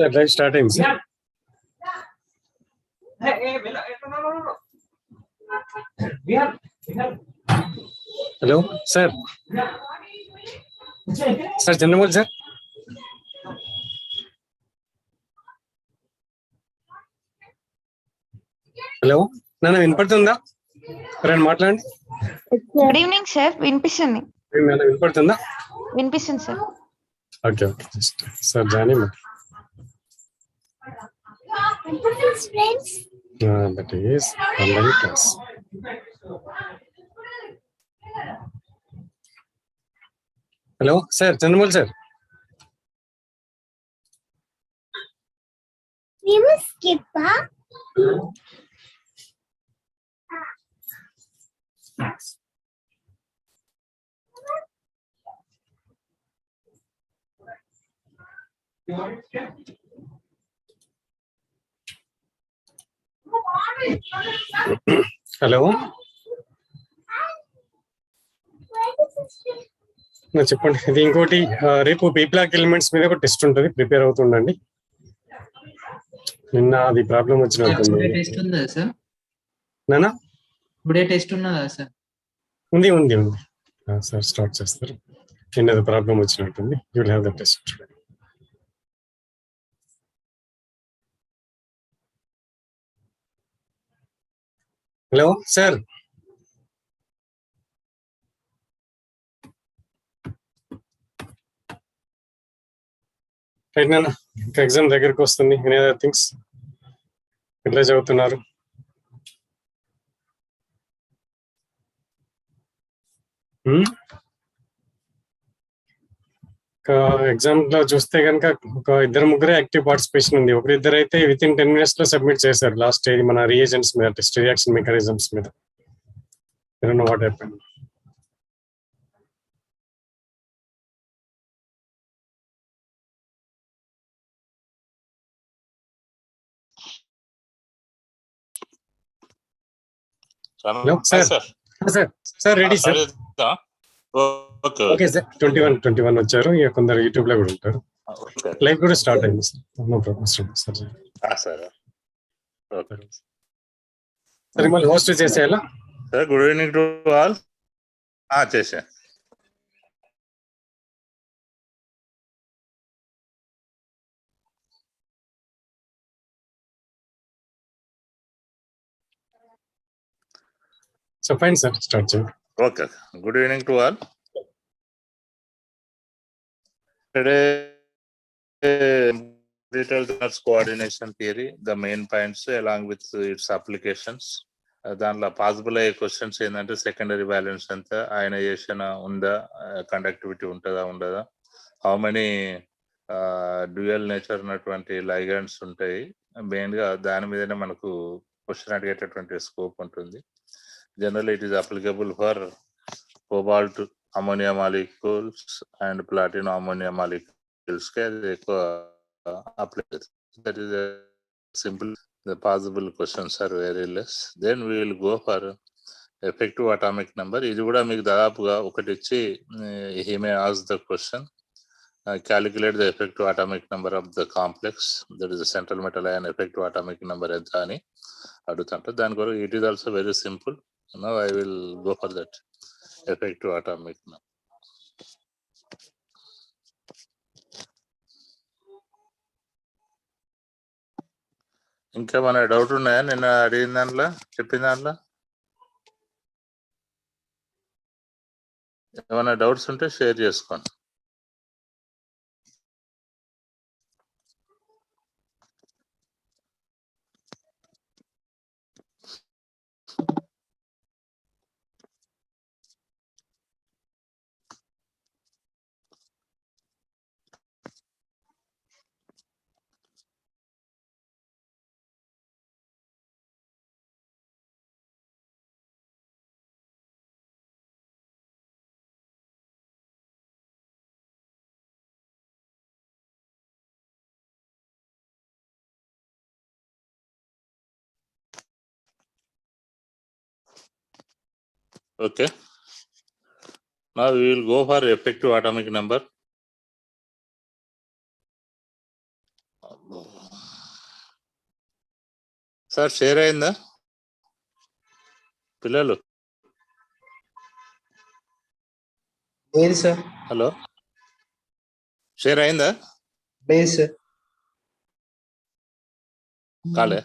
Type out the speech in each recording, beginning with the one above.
Sir, live starting, sir. Hello, sir. Sir, Chandramouli, sir. Hello నాన్న వినపడుతుందా? ఎవరైనా మాట్లాడండి. గుడ్ ఈవినింగ్ సార్, వినిపిస్తుంది. వినపడుతుందా? వినిపిస్తుంది sir. Okay okay, just sir join that is online class. Hello sir, Chandramouli sir. Hello చెప్పండి. ఇది ఇంకోటి, రేపు పీప్లాక్ ఎలిమెంట్స్ మీద ఒక టెస్ట్ ఉంటుంది, ప్రిపేర్ అవుతుండండి. నిన్న అది ప్రాబ్లం వచ్చినట్టుంది. నానా టెస్ట్ ఉన్నదా సార్? ఉంది ఉంది ఉంది సార్, స్టార్ట్ చేస్తారు. నిన్నది ప్రాబ్లం వచ్చినట్టుంది. You will have the test. Hello sir. Right నాన్న, ఇంకా ఎగ్జామ్ దగ్గరకు వస్తుంది. ఎనీ అదర్ థింగ్స్ ఎట్లా చదువుతున్నారు? ఎగ్జామ్ లో చూస్తే కనుక ఒక ఇద్దరు ముగ్గురే యాక్టివ్ పార్టిసిపేషన్ ఉంది. ఒకరిద్దరు అయితే విత్ ఇన్ 10 minutes లో సబ్మిట్ చేశారు లాస్ట్ ఏది మన రియేజెంట్స్ మీద, టెస్ట్ రియాక్షన్ మెకానిజమ్స్ మీద. I don't know what happened. Hello, sir. Sir, ready, sir. Okay, sir. 21 వచ్చారు. ఇక కొందరు యూట్యూబ్ లో కూడా ఉంటారు. లైవ్ కూడా స్టార్ట్ అయింది sir. No problem sir. Sir మిమ్మల్ని హోస్ట్ చేసేయాలా? Sir, good evening to all. చేసా. So fine, sir. Start, sir. Okay. Good evening to all. Today, detailed coordination theory, the main points along with its applications. దాంట్లో possible అయ్యే questions ఏంటంటే, secondary balance ఎంత, ionisation ఉందా, conductivity ఉంటుందా ఉండదా, how many dual nature ఉన్నటువంటి లైగండ్స్ ఉంటాయి. మెయిన్గా దాని మీదనే మనకు క్వశ్చన్ అడిగేటటువంటి స్కోప్ ఉంటుంది. Generally, it is applicable for cobalt ammonia molecules and platinum ammonia molecules. That is a simple. The possible questions are very less. Then we will go for effective atomic number. ఇది కూడా మీకు దాదాపుగా ఒకటి ఇచ్చి, he may ask the question, calculate the effective atomic number of the complex, that is the central metal ion effective atomic number ఎంత అని అడుగుతుంటారు. దాని కొరకు it is also very simple. Now I will go for that effective atomic number. ఇంకా మన doubt ఉన్నాయా నిన్న అడిగిన దాంట్లో, చెప్పిన దాంట్లో? ఏమైనా డౌట్స్ ఉంటే షేర్ చేసుకోండి. Okay. Now we will go for effective atomic number. Sir share అయిందా పిల్లలు? లేదు సార్. హలో, షేర్ అయిందా? లేదు సార్. కాలే.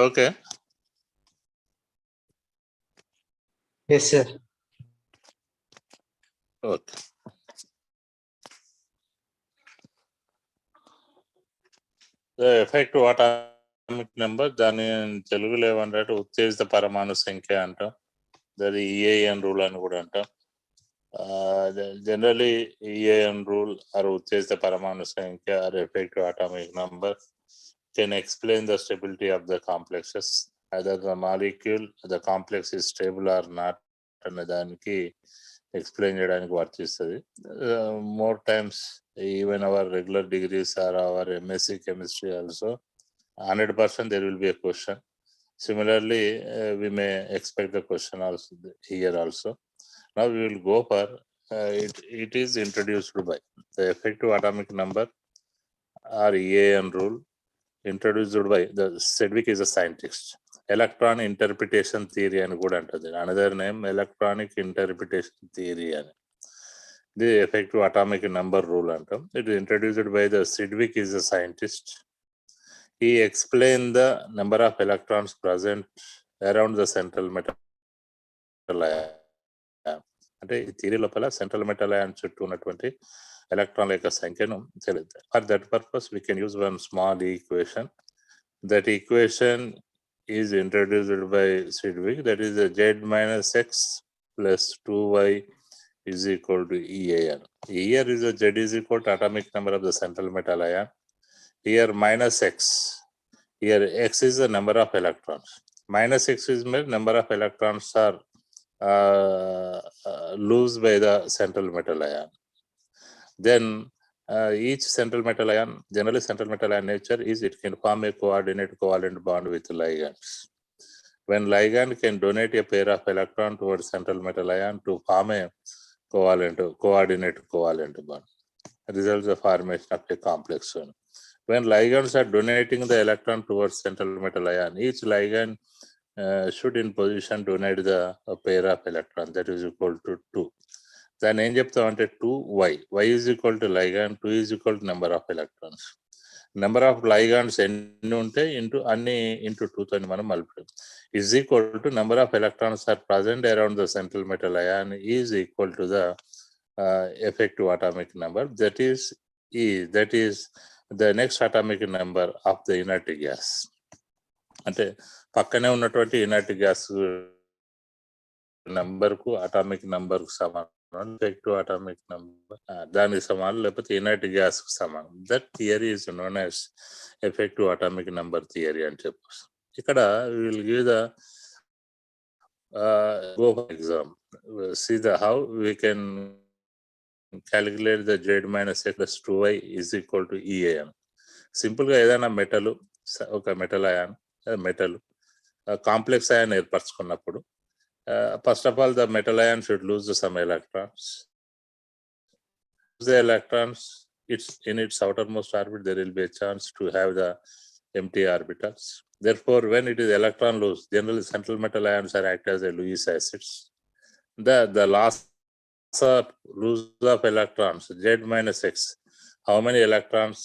Okay. Yes sir. Okay. Effective atomic number, దాని తెలుగులో ఏమంటే ఉత్తేజిత పరమాణు సంఖ్య అంటాం. అది ఈఏఎన్ రూల్ అని కూడా అంటాం. జనరలీ ఈఏఎన్ రూల్ ఆర్ ఉత్తేజిత పరమాణు సంఖ్య or effective atomic number can explain the stability of the complexes, either the molecule the complex is stable or not అనే దానికి ఎక్స్ప్లెయిన్ చేయడానికి వర్తిస్తుంది. More times even our regular degrees or our MSc chemistry also 100% there will be a question. Similarly, we may expect the question also here also. Now we will go for it is introduced by the effective atomic number or EAN rule, introduced by the Sedgwick is a scientist. Electron interpretation theory and good antadi. Another name electronic interpretation theory and the effective atomic number rule antam. It is introduced by the Sedgwick is a scientist. He explained the number of electrons present around the central metal ion. అంటే ఈ theory లోపల central metal ion చుట్టూ ఉన్నటువంటి ఎలక్ట్రాన్ల యొక్క సంఖ్యను తెలుస్తుంది. For that purpose we can use one small equation. That equation is introduced by Sedgwick. That is Z minus X plus 2Y is equal to EAN. Here is a Z is equal to atomic number of the central metal ion. Here minus X. Here X is the number of electrons. Minus X is meant number of electrons are loose by the central metal ion. Then each central metal ion, generally central metal ion nature is it can form a coordinate covalent bond with ligands. When ligand can donate a pair of electron towards central metal ion to form a coordinate covalent bond, results the formation of a complex one. When ligands are donating the electron towards central metal ion, each ligand should in position donate the pair of electron that is equal to 2. Then ఏం చెప్తామంటే 2y. Y is equal to ligand, 2 is equal to number of electrons. Number of ligands ఎన్ని ఉంటే అన్ని into 2తో మనం మలుపుతాం. Is equal to number of electrons are present around the central metal ion is equal to the effective atomic number. That is the next atomic number of the inert gas. అంటే పక్కనే ఉన్నటువంటి inert gas number కు atomic number కు సమానం. Effective atomic number దానికి సమానం, లేకపోతే inert gas కు సమానం. That theory is known as effective atomic number theory అని చెప్పొచ్చు. ఇక్కడ will give the go for exam, see the how we can calculate the Z minus X plus 2Y is equal to EAN. Simple గా ఏదైనా metal, ఒక metal ion metal complex ion ఏర్పరచుకున్నప్పుడు first of all the metal ion should lose some electrons. The electrons, it's in its outermost orbit there will be a chance to have the empty orbitals. Therefore, when it is electron loose, generally central metal ions are act as a Lewis acids. The loss of loose of electrons, Z minus X, how many electrons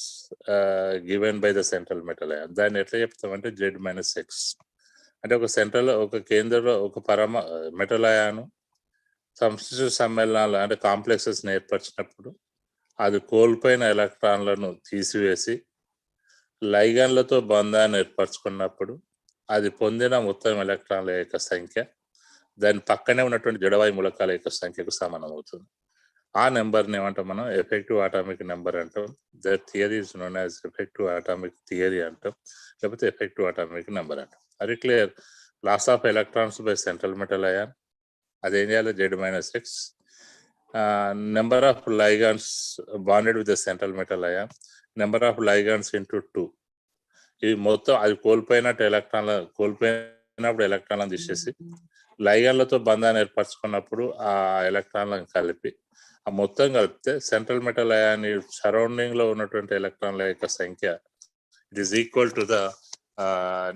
given by the central metal ion, దాన్ని ఎట్లా చెప్తామంటే Z minus X. అంటే ఒక central, ఒక కేంద్రంలో ఒక metal అయాను సంశ్లిష్ట సమ్మేళనాలు అంటే కాంప్లెక్సెస్ ఏర్పరిచినప్పుడు అది కోల్పోయిన ఎలక్ట్రాన్లను తీసివేసి లైగాన్లతో బంధాన్ని ఏర్పరచుకున్నప్పుడు అది పొందిన మొత్తం ఎలక్ట్రాన్ల యొక్క సంఖ్య దాని పక్కనే ఉన్నటువంటి జడవాయు మూలకాల యొక్క సంఖ్యకు సమానం అవుతుంది. ఆ నెంబర్ని ఏమంటాం మనం ఎఫెక్టివ్ అటామిక్ నెంబర్ అంటాం. That theory is known as effective atomic theory అంటాం, లేకపోతే ఎఫెక్టివ్ అటామిక్ నెంబర్ అంటాం. అది clear. loss of electrons by central metal ion, అదేం చేయాలి Z-X. Number of ligands bonded with the central metal ion, number of ligands into 2. ఇది మొత్తం అది కోల్పోయినప్పుడు ఎలక్ట్రాన్లను తీసేసి లైగాన్లతో బంధాన్ని ఏర్పరచుకున్నప్పుడు ఆ ఎలక్ట్రాన్లను కలిపి ఆ మొత్తం కలిపితే సెంట్రల్ మెటల్ అయాన్ సరౌండింగ్ లో ఉన్నటువంటి ఎలక్ట్రాన్ల యొక్క సంఖ్య it is equal to the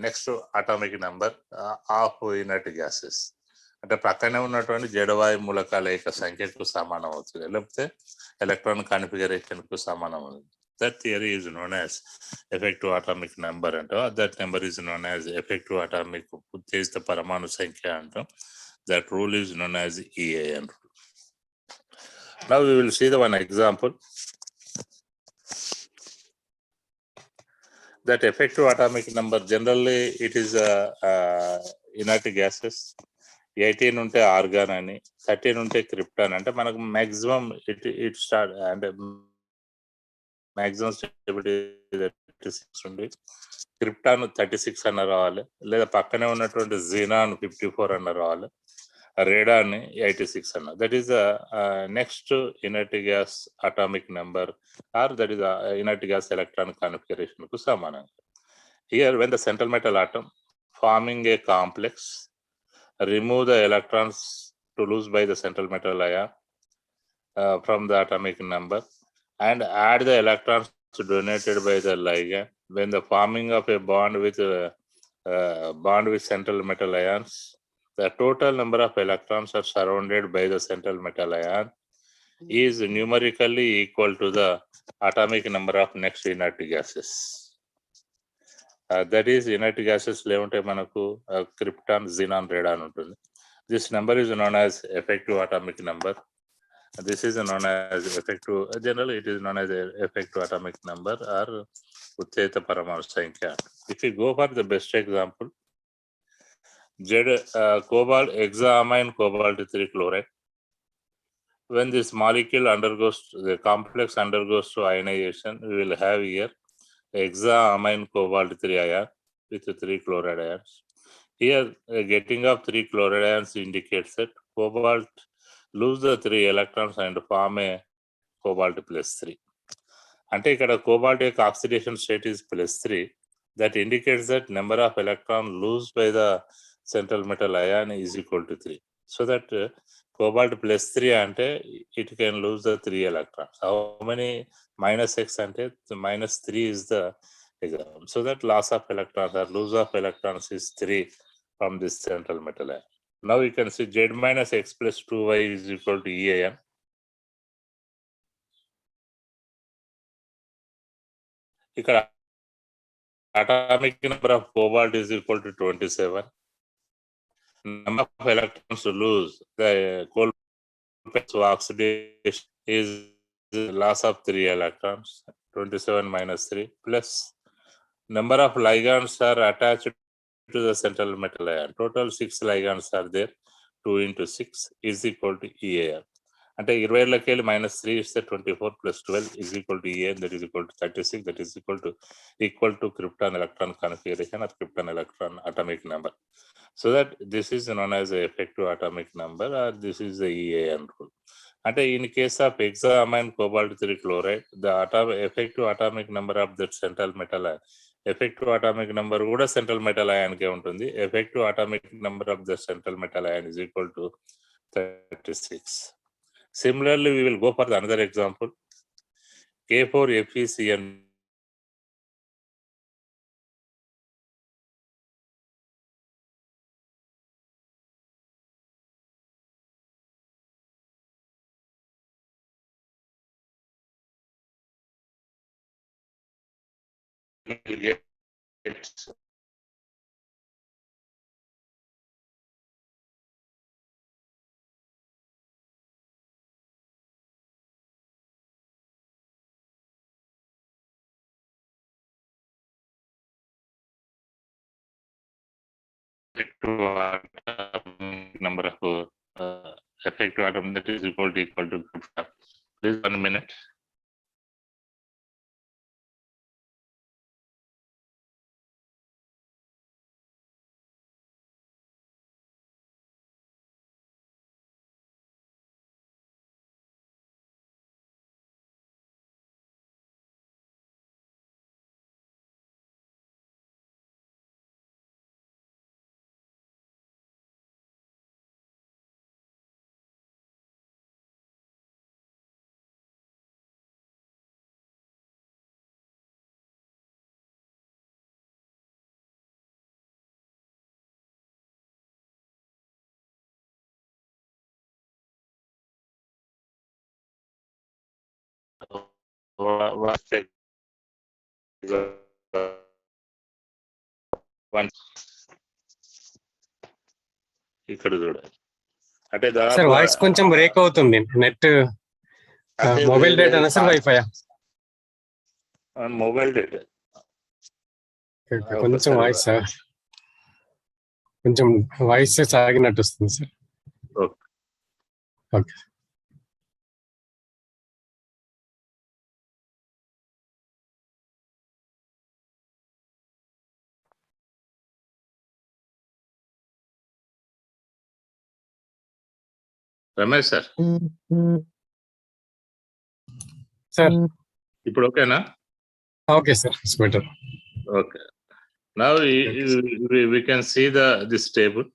next atomic number of inert gases. అంటే ప్రక్కనే ఉన్నటువంటి జడవాయు మూలకాల యొక్క సంఖ్యకు సమానం అవుతుంది, లేకపోతే ఎలక్ట్రాన్ కాన్ఫిగరేషన్ కు సమానం అవుతుంది. That theory is known as effective atomic number అంటాం. That number is known as effective atomic ఉత్తేజిత పరమాణు సంఖ్య అంటాం. That rule is known as EAN rule. Now we will see the one example. That effective atomic number generally it is inert gases. 18 ఉంటే organ అని, 13 ఉంటే krypton. అంటే మనకు maximum it start అంటే మాక్సిమం స్టెబిలిటీ 36 ఉంది, క్రిప్టాన్ 36 అన్న రావాలి, లేదా పక్కనే ఉన్నటువంటి జీనాన్ 54 అన్న రావాలి, రేడాన్ 86 అన్న. That is the next inert gas atomic number or that is inert gas electron configuration కు సమానంగా. Here when the central metal atom forming a complex remove the electrons to lose by the central metal ion from the atomic number and add the electrons donated by the ligand. When the forming of a bond with central metal ions, the total number of electrons are surrounded by the central metal ion is numerically equal to the atomic number of next inert gases. That is inert gases లేవుంటే మనకు krypton, xenon, radon ఉంటుంది. This number is known as effective atomic number. This is known as effective, generally it is known as effective atomic number or ఉత్తేజిత పరమాణు సంఖ్య. If you go for the best example, cobalt, hexaamine cobalt 3 chloride. When this molecule undergoes, the complex undergoes to ionization, we will have here hexaamine cobalt 3 ion with 3 chloride ions. Here getting of 3 chloride ions indicates that cobalt lose the 3 electrons and form a cobalt plus 3. అంటే ఇక్కడ cobalt యొక్క oxidation state is plus 3. That indicates that number of electron lose by the central metal ion is equal to 3. So that cobalt plus 3 అంటే it can lose the 3 electrons. How many? Minus x అంటే minus 3 is the example. So that loss of electrons or lose of electrons is 3 from this central metal ion. Now you can see Z minus x plus 2y is equal to EAN. ఇక్కడ atomic number of cobalt is equal to 27. Number of electrons to lose, the cobalt oxidation is the loss of 3 electrons, 27 minus 3, plus number of ligands are attached to the central metal ion. Total 6 ligands are there. 2 into 6 is equal to EAN. అంటే 20లోకి వెళ్ళి -3 ఇస్తే 24 plus 12 is equal to EAN, that is equal to 36, that is equal to krypton electron configuration or krypton electron atomic number. So that this is known as the effective atomic number or this is the EAN rule. అంటే in case of hexaamine cobalt 3 chloride, the effective atomic number of that central metal ion, effective atomic number కూడా central metal ion కే ఉంటుంది. Effective atomic number of the central metal ion is equal to 36. Similarly, we will go for the another example. K4FeCN will get number of effective atom that is equal to krypton. Please 1 minute. ఇక్కడ చూడాలి అంటే sir దాదాపు voice కొంచెం break అవుతుంది. Net mobile data sir wifi? Mobile data. కొంచెం voice sir, కొంచెం voice సాగినట్టు వస్తుంది sir. Okay. Ramesh sir sir ఇప్పుడు ఓకేనా? Okay sir, it's better. Okay. Now we can see this table.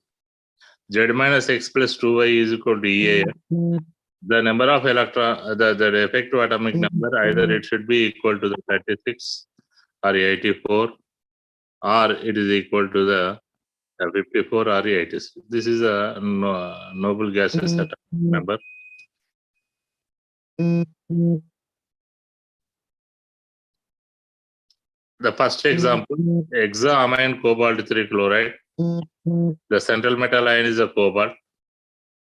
Z minus x plus 2y is equal to EAF. The number of electron, the effective atomic number, either it should be equal to the 36 or 84, or it is equal to the 54 or 86. This is a noble gaseous atomic number. The first example, hexaamine cobalt 3 chloride. The central metal ion is a cobalt.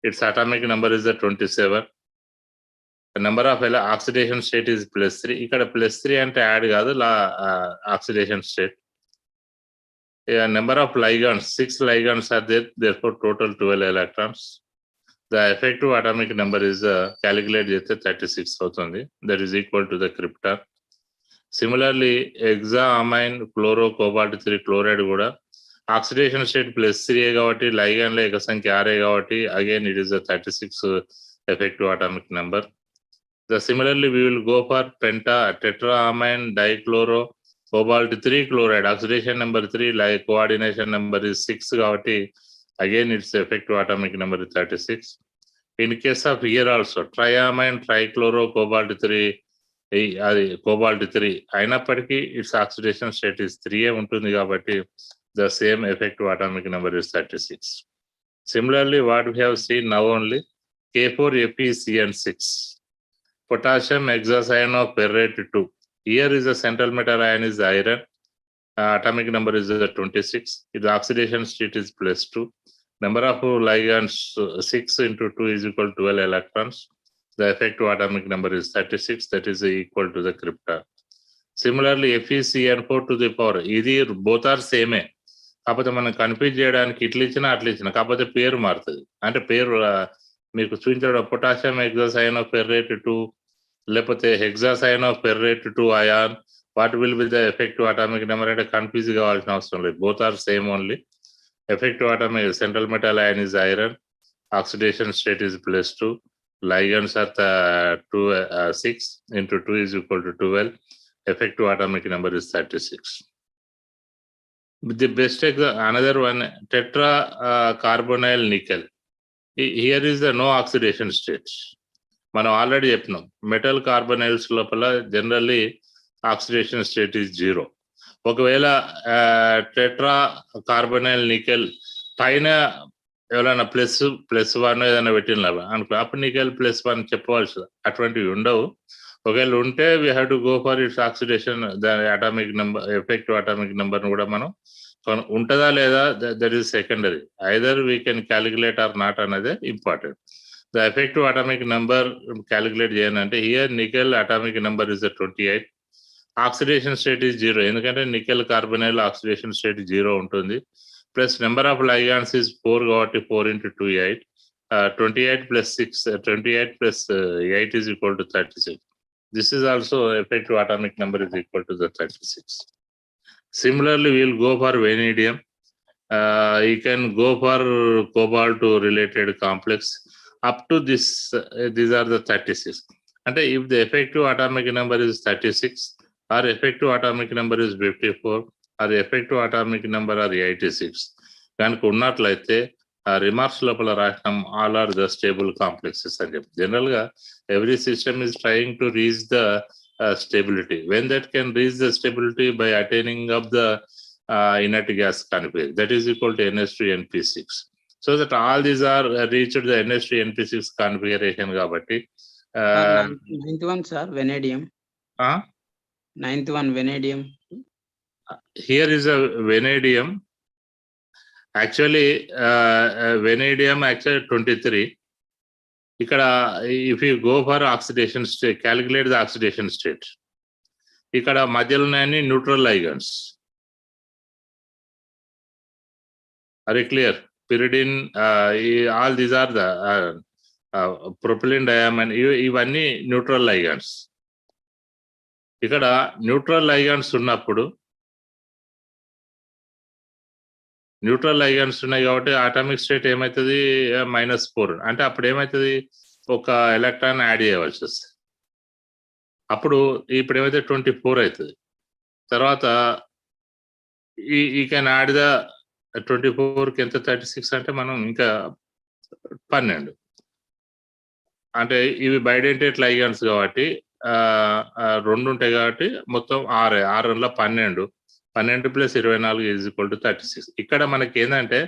Its atomic number is a 27. The number of oxidation state is +3. Ikkada +3 ante add kaadu oxidation state. Number of ligands, 6 ligands are there, therefore total 12 electrons. The effective atomic number is calculated chesthe 36 avutundi. That is equal to the krypton. Similarly, hexaamine chloro cobalt 3 chloride kuda oxidation state +3 kabatti ligand la eka sankhya 6 kabatti again it is a 36 effective atomic number. Similarly, we will go for tetraamine dichloro cobalt 3 chloride, oxidation number 3, like coordination number is 6 kabatti again its effective atomic number is 36. In case of here also, triamine trichloro cobalt 3 cobalt 3 అయినప్పటికీ its oxidation state is 3 ఉంటుంది కాబట్టి the same effective atomic number is 36. Similarly, what we have seen now only, K4FeCN6, potassium hexacyanoferrate 2. Here is the central metal ion is iron. Atomic number is 26. The oxidation state is +2. Number of ligands 6 into 2 is equal to 12 electrons. The effective atomic number is 36. That is equal to the krypton. Similarly, FeCN4 to the power. Either both are same. కాకపోతే మనం confuse చేయడానికి ఇట్లా ఇచ్చినా అట్లా ఇచ్చినా, కాకపోతే పేరు మారుతుంది. అంటే పేరు మీకు చూపించడం పొటాషియం హెక్సాసైనోఫెర్రేట్ 2 లేకపోతే hexacyanoferrate 2 ion, what will be the effective atomic number అంటే కన్ఫ్యూజ్ కావాల్సిన అవసరం లేదు. Both are same only. Effective atomic central metal ion is iron. Oxidation state is +2. Ligands are 6 into 2 is equal to 12. Effective atomic number is 36. The best another one, tetracarbonyl nickel. Here is the no oxidation state. మనం already చెప్పినాం metal carbonyls లోపల generally oxidation state is 0. ఒకవేళ tetra carbonyl nickel పైన ఎవరైనా +1 ఏదైనా పెట్టిన అనుకో, అప్పుడు నికెల్ +1 చెప్పవలసి, అటువంటివి ఉండవు. ఒకవేళ ఉంటే we have to go for its oxidation, దాని అటామిక్ నెంబర్ ఎఫెక్టివ్ అటామిక్ నెంబర్ని కూడా మనం ఉంటుందా లేదా that is secondary. Either we can calculate or not అనేది important. The effective atomic number calculate చేయాలంటే here nickel atomic number is 28. Oxidation state is 0, ఎందుకంటే nickel carbonyl oxidation state 0 ఉంటుంది. Plus number of ligands is 4 కాబట్టి 4 into 2 8. 28 plus 6, 28 plus 8 is equal to 36. This is also effective atomic number is equal to the 36. Similarly, we will go for vanadium. You can go for cobalt related complex up to this. These are the 36. And if the effective atomic number is 36, or effective atomic number is 54, or effective atomic number are 86, కనుక ఉన్నట్లయితే remarks లోపల రాసినాం all are the stable complexes అని చెప్పి. జనరల్గా every system is trying to reach the stability. When that can reach the stability by attaining of the inert gas configuration, that is equal to NH3NP6. So that all these are reached the NH3NP6 configuration kabatti. 91 sir, vanadium. Ninth one, vanadium. Here is a vanadium. Actually, vanadium actually 23. Ikkada, if you go for oxidation state, calculate the oxidation state. Ikkada madhyalo unnayani neutral ligands. Are you clear? Pyridine, all these are the propylene diamine. ఇవన్నీ neutral ligands. ఇక్కడ neutral ligands ఉన్నప్పుడు neutral ligands ఉన్నాయి కాబట్టి atomic state ఏమవుతుంది -4 అంటే అప్పుడు ఏమవుతుంది ఒక ఎలక్ట్రాన్ యాడ్ చేయవలసి వస్తుంది అప్పుడు ఇప్పుడు ఏమైతే 24 అవుతుంది తర్వాత ఈ కెన్ యాడ్ ద 24కి ఎంత 36 అంటే మనం ఇంకా 12 అంటే ఇవి బైడెంటేట్ లైగాండ్స్ కాబట్టి 2 ఉంటాయి కాబట్టి మొత్తం 6 12 + 24 = 36. ఇక్కడ మనకి ఏంటంటే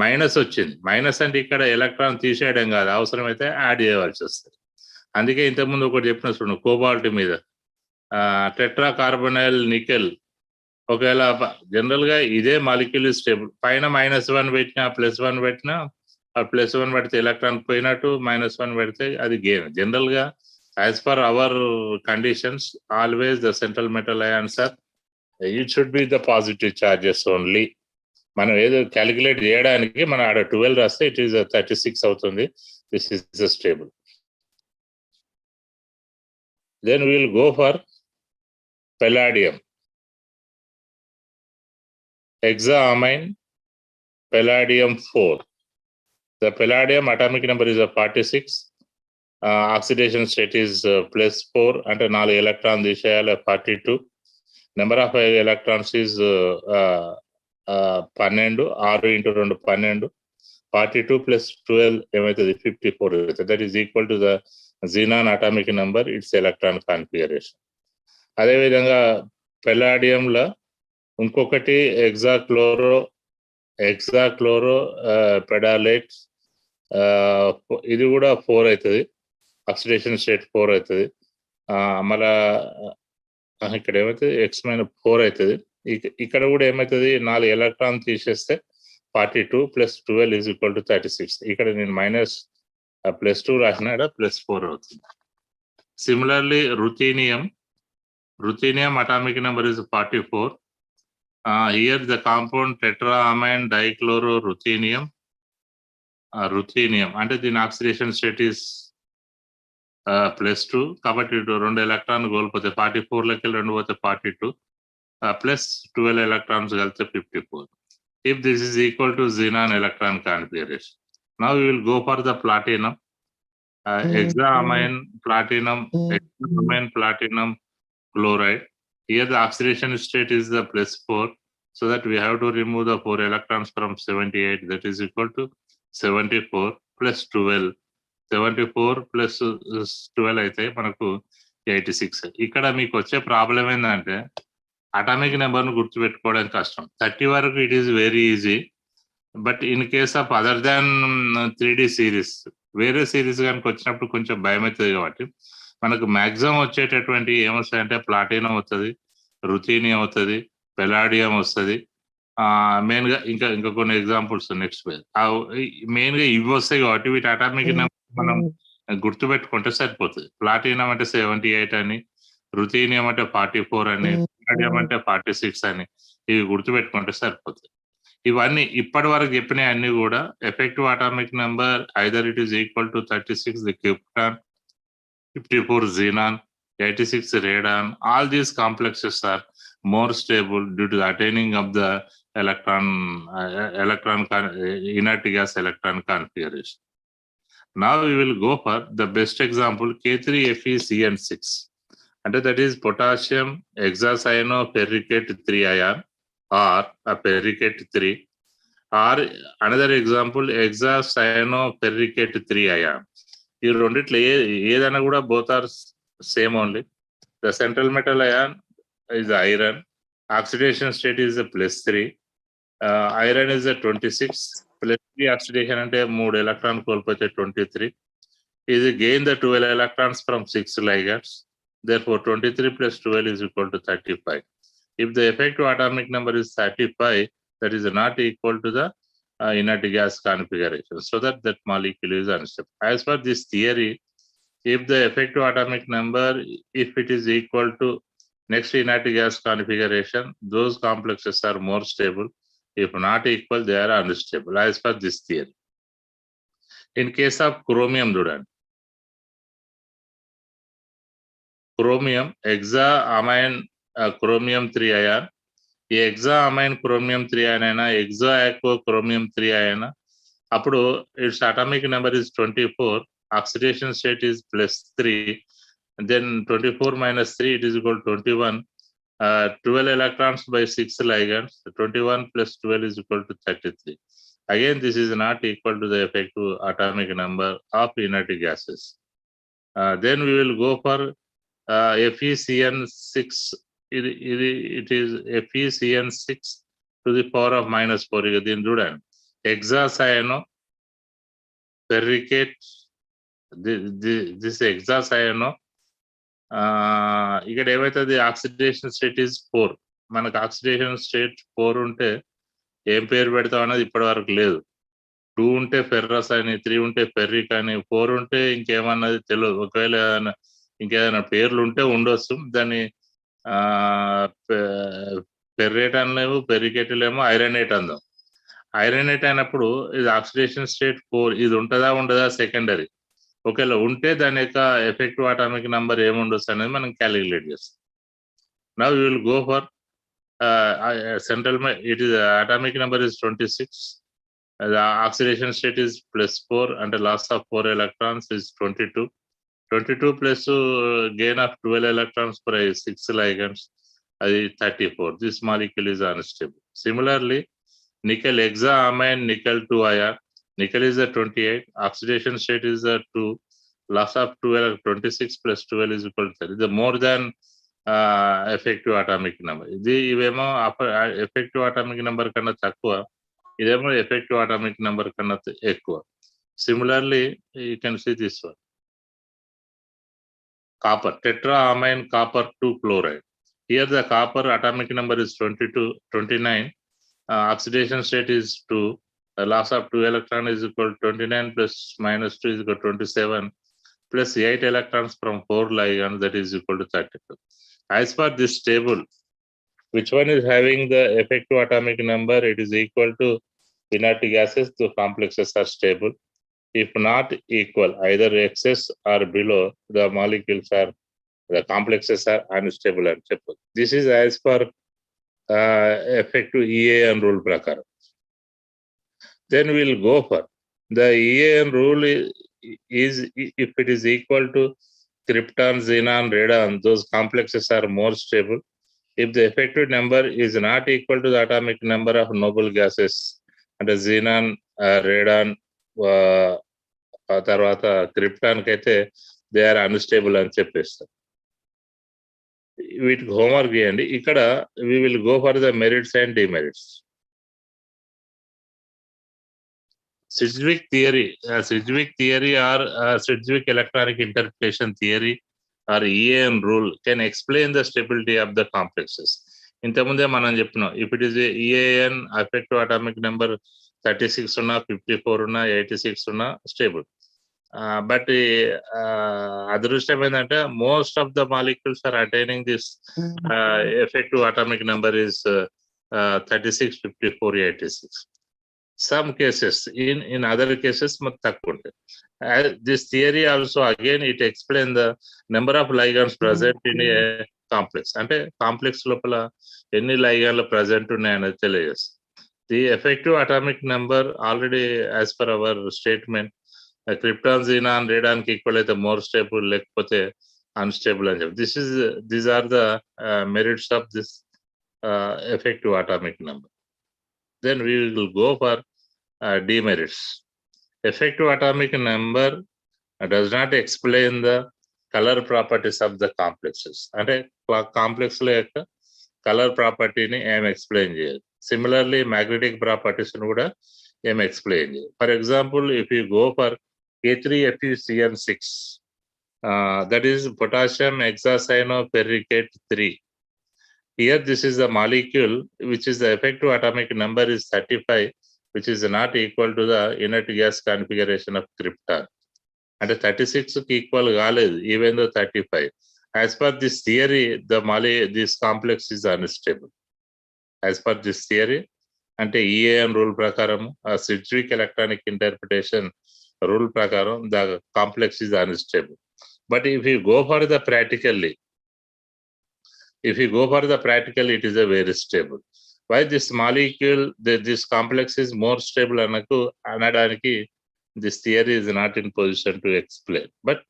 మైనస్ వచ్చింది. మైనస్ అంటే ఇక్కడ ఎలక్ట్రాన్ తీసేయడం కాదు, అవసరమైతే యాడ్ చేయవలసి వస్తుంది. అందుకే ఇంతకుముందు ఒకటి చెప్పిన చూడండి, కోబాల్ట్ మీద టెట్రా కార్బొనైల్ నికెల్, ఒకవేళ జనరల్ గా ఇదే మాలిక్యూల్ స్టేబుల్, పైన -1 పెట్టినా +1 పెట్టినా, +1 పెడితే ఎలక్ట్రాన్ పోయినట్టు, -1 పెడితే అది గెయిన్. జనరల్ గా as per our conditions always the central metal ions are it should be the positive charges only. మనం ఏదో క్యాలిక్యులేట్ చేయడానికి మనం ఆడ 12 రాస్తే ఇట్ ఈస్ 36 అవుతుంది. This is the stable. Then will go for palladium. Hexaamine palladium 4. The palladium atomic number is 46. Oxidation state is +4 అంటే 4 electron తీసేయాలి 42. Number of electrons is 12, 6 × 2 12, 42 + 12 ఏమవుతుంది 54 అవుతుంది. That is equal to the xenon atomic number, it's electron configuration. అదేవిధంగా పెలాడియంలో ఇంకొకటి ఎగ్జాక్లోరో పెడాలేట్, ఇది కూడా 4 అవుతుంది, oxidation state 4 అవుతుంది. మళ్ళా ఇక్కడ ఏమవుతుంది X-4 అవుతుంది. ఇక్కడ కూడా ఏమవుతుంది 4 ఎలక్ట్రాన్ తీసేస్తే 42 + 12 = 36. ఇక్కడ నేను -+2 రాసిన, +4 అవుతుంది. Similarly ruthenium atomic number is 44. Here the compound tetraamine dichlororuthenium, ruthenium అంటే దీని ఆక్సిడేషన్ స్టేట్ ఇస్ +2 కాబట్టి 2 ఎలక్ట్రాన్ కోల్పోతే 44 లకి 2 పోతే 42 +12 ఎలక్ట్రాన్స్ కలిపితే 54. If this is equal to xenon electron configuration. Now we will go for the platinum. Hexaamine platinum chloride. Here the oxidation state is the +4, so that we have to remove the 4 electrons from 78. That is equal to 74 + 12. 74 + 12 అయితే మనకు 86. ఇక్కడ మీకు వచ్చే problem ఏంటంటే atomic నెంబర్ను గుర్తుపెట్టుకోవడం కష్టం. 30 వరకు it is very easy, but in case of other than 3D series, వేరే సిరీస్ కనుక వచ్చినప్పుడు కొంచెం భయం అవుతుంది. కాబట్టి మనకు మ్యాక్సిమం వచ్చేటటువంటి ఏమొస్తాయంటే ప్లాటినం వస్తుంది, రుథీనియం వస్తుంది, పెలాడియం వస్తుంది. మెయిన్గా ఇంకా కొన్ని ఎగ్జాంపుల్స్ నెక్స్ట్ మెయిన్గా ఇవి వస్తాయి కాబట్టి వీటి అటామిక్ నెంబర్ మనం గుర్తుపెట్టుకుంటే సరిపోతుంది. ప్లాటినం అంటే 78 అని, రుథీనియం అంటే 44 అని, పెలాడియం అంటే 46 అని, ఇవి గుర్తుపెట్టుకుంటే సరిపోతుంది. ఇవన్నీ ఇప్పటి వరకు చెప్పిన అన్ని కూడా effective atomic number either it is equal to 36 the krypton, 54 xenon, 86 radon. All these complexes are more stable due to the attaining of the electron inert gas electron configuration. Now we will go for the best example, K3FeCN6, and that is potassium hexacyanoferricate 3 ion or a ferricate 3, or another example hexacyanoferricate 3 ion. ఈ రెండిట్లో ఏదైనా కూడా both are same only. The central metal ion is iron, oxidation state is +3, iron is 26, +3 oxidation అంటే 3 electron కోల్పోతే 23. ఇది gain the 12 electrons from 6 ligands. Therefore, 23 plus 12 is equal to 35. If the effective atomic number is 35, that is not equal to the inert gas configuration, so that molecule is unstable. As per this theory, if the effective atomic number, if it is equal to next inert gas configuration, those complexes are more stable. If not equal, they are unstable, as per this theory. In case of chromium, chromium hexaamine chromium 3 ion, ఈ hexaamine chromium 3 ion అయినా hexaaqua chromium 3 ion, అప్పుడు its atomic number is 24, oxidation state is +3, then 24 minus 3, it is equal to 21, 12 electrons by 6 ligands, 21 plus 12 is equal to 33. Again, this is not equal to the effective atomic number of inert gases. Then we will go for FeCN6. It is FeCN6 to the power of -4. Then చూడండి, hexacyano ferricate, this hexacyano, ఇక్కడ ఏమైతుంది, oxidation state is 4. మనకు oxidation state 4 ఉంటే ఏం పేరు పెడతాం అనేది ఇప్పటి వరకు లేదు. 2 ఉంటే ఫెర్రస్ అని, 3 ఉంటే ఫెర్రిక్ అని, 4 ఉంటే ఇంకేమన్నది తెలియదు. ఒకవేళ ఇంకేదైనా పేర్లు ఉంటే ఉండొచ్చు. దాన్ని ఫెర్రేట్ అనలేము, పెరికేటలేమో, ఐరనేట్ అందాం. ఐరనేట్ అయినప్పుడు ఇది ఆక్సిడేషన్ స్టేట్ 4, ఇది ఉంటుందా ఉండదా సెకండరీ. ఒకవేళ ఉంటే దాని యొక్క ఎఫెక్టివ్ అటామిక్ నంబర్ ఏముండొచ్చు అనేది మనం క్యాలిక్యులేట్ చేస్తాం. Now you will go for central, it is atomic number is 26, the oxidation state is +4 and the loss of 4 electrons is 22. 22 plus gain of 12 electrons per 6 ligands, 34. This molecule is unstable. Similarly, nickel hexaamine nickel 2 ion, nickel is 28, oxidation state is 2, loss of 12, 26 plus 12 is equal to 30. The more than effective atomic number. ఇవేమో effective atomic number కన్నా తక్కువ, ఇదేమో effective atomic number కన్నా ఎక్కువ. Similarly, you can see this one. Copper, tetraamine copper 2 chloride. Here the copper atomic number is 29, oxidation state is 2, the loss of 2 electron is equal to 29 plus -2 is equal to 27, plus 8 electrons from 4 ligands, that is equal to 32. As per this table, which one is having the effective atomic number, it is equal to inert gases, the complexes are stable. If not equal, either excess or below, the molecules are, the complexes are unstable and stable. This is as per effective EAN rule prakaram. Then we will go for the EAN rule is if it is equal to krypton, xenon, radon, those complexes are more stable. If the effective number is not equal to the atomic number of noble gases, and the xenon, radon, తర్వాత krypton కైతే they are unstable అని చెప్పేస్తారు. వీటికి homework చేయండి. ఇక్కడ we will go for the merits and demerits. Sidgwick theory or Sidgwick electronic interpolation theory or EAN rule can explain the stability of the complexes. ఇంతకుముందే మనం చెప్పినాం, if it is EAN effective atomic number 36 ఉన్నా, 54 ఉన్నా, 86 ఉన్నా stable. But అదృష్టం ఏంటంటే most of the molecules are attaining this effective atomic number is 36, 54, 86. Some cases, in other cases mat takku untayi. This theory also again it explain the number of ligands present in a complex. Ante complex lopala enni ligands present unnayani teliyes. The effective atomic number already as per our statement, krypton, xenon, radon ki equal aithe more stable, lekapothe unstable ani cheppi. These are the merits of this effective atomic number. Then we will go for demerits. Effective atomic number does not explain the color properties of the complexes. Ante complex lo yokka color property ni em explain cheyadu. Similarly, magnetic properties ni kuda em explain cheyadu. For example, if you go for K3FeCN6, that is potassium hexacyanoferricate 3. Here, this is the molecule which is the effective atomic number is 35, which is not equal to the inert gas configuration of krypton. And 36 equal galed, even though 35. As per this theory, this complex is unstable. As per this theory, and EAN rule prakaram, a Sedgwick electronic interpretation rule prakaram, the complex is unstable. But if you go for the practically, it is a very stable. Why this molecule, this complex is more stable anadaniki, this theory is not in position to explain. But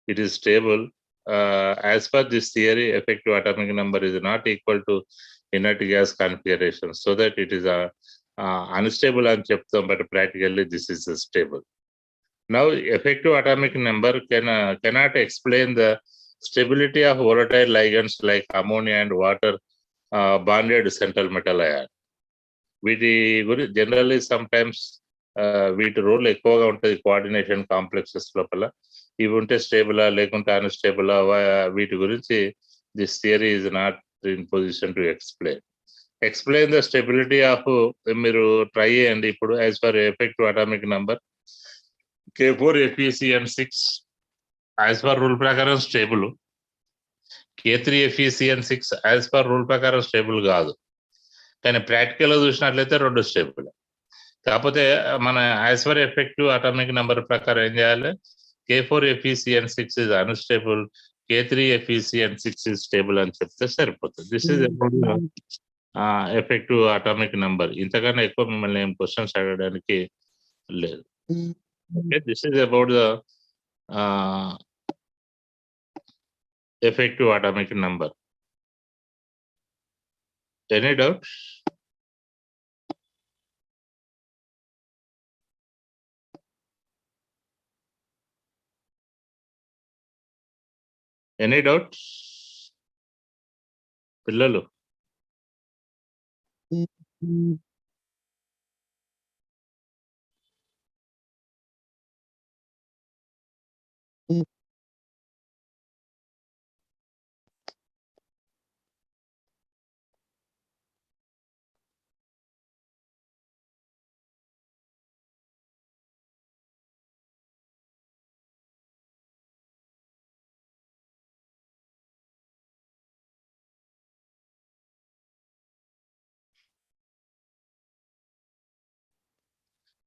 it is stable. As per this theory, effective atomic number is not equal to inert gas configuration, so that it is unstable and cheptam, but practically this is stable. Now, effective atomic number cannot explain the stability of volatile ligands like ammonia and water bonded central metal ion. Generally, sometimes వీటి role ఎక్కువగా ఉంటుంది coordination complexes లోపల. ఇవి ఉంటే స్టేబులా లేకుంటే అన్స్టేబులా, వీటి గురించి this theory is not in position to explain the stability of. మీరు ట్రై చేయండి ఇప్పుడు. As for effective atomic number K4FeCN6 as per rule ప్రకారం stable. K3FeCN6 as per rule ప్రకారం స్టేబుల్ కాదు, కానీ ప్రాక్టికల్ గా చూసినట్లయితే రెండు స్టేబుల్. కాకపోతే మన as per effective atomic number ప్రకారం ఏం చేయాలి? K4FeCN6 is unstable, K3FeCN6 is stable అని చెప్తే సరిపోతుంది. This is effective atomic number. ఇంతకన్నా ఎక్కువ మిమ్మల్ని ఏం క్వశ్చన్స్ అడగడానికి లేదు. Okay, this is about the effective atomic number. Any doubts? Any doubts? Pillalu.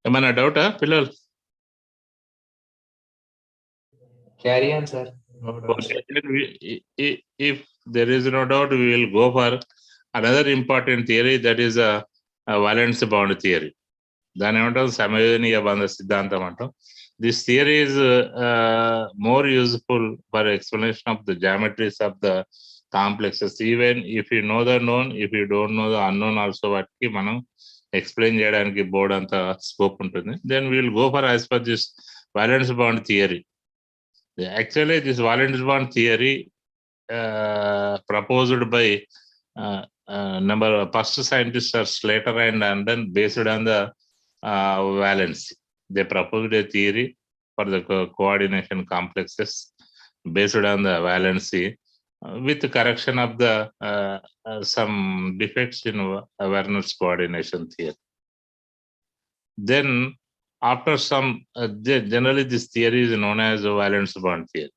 ఏమైనా డౌటా పిల్లలు? Carry on, sir. If there is no doubt, we will go for another important theory, that is a valence bond theory. దాని ఏమంటాం? సమయోజనీయ బంధ సిద్ధాంతం అంటాం. This theory is more useful for explanation of the geometries of the complexes. Even if you know the known, if you don't know the unknown also, వాటికి మనం explain చేయడానికి board అంత scope ఉంటుంది. Then we will go for as per this valence bond theory. Actually, this valence bond theory proposed by first scientists are Slater and then based on the valence. They proposed a theory for the coordination complexes based on the valency with correction of the some defects in Werner's coordination theory. Then after some, generally this theory is known as a valence bond theory.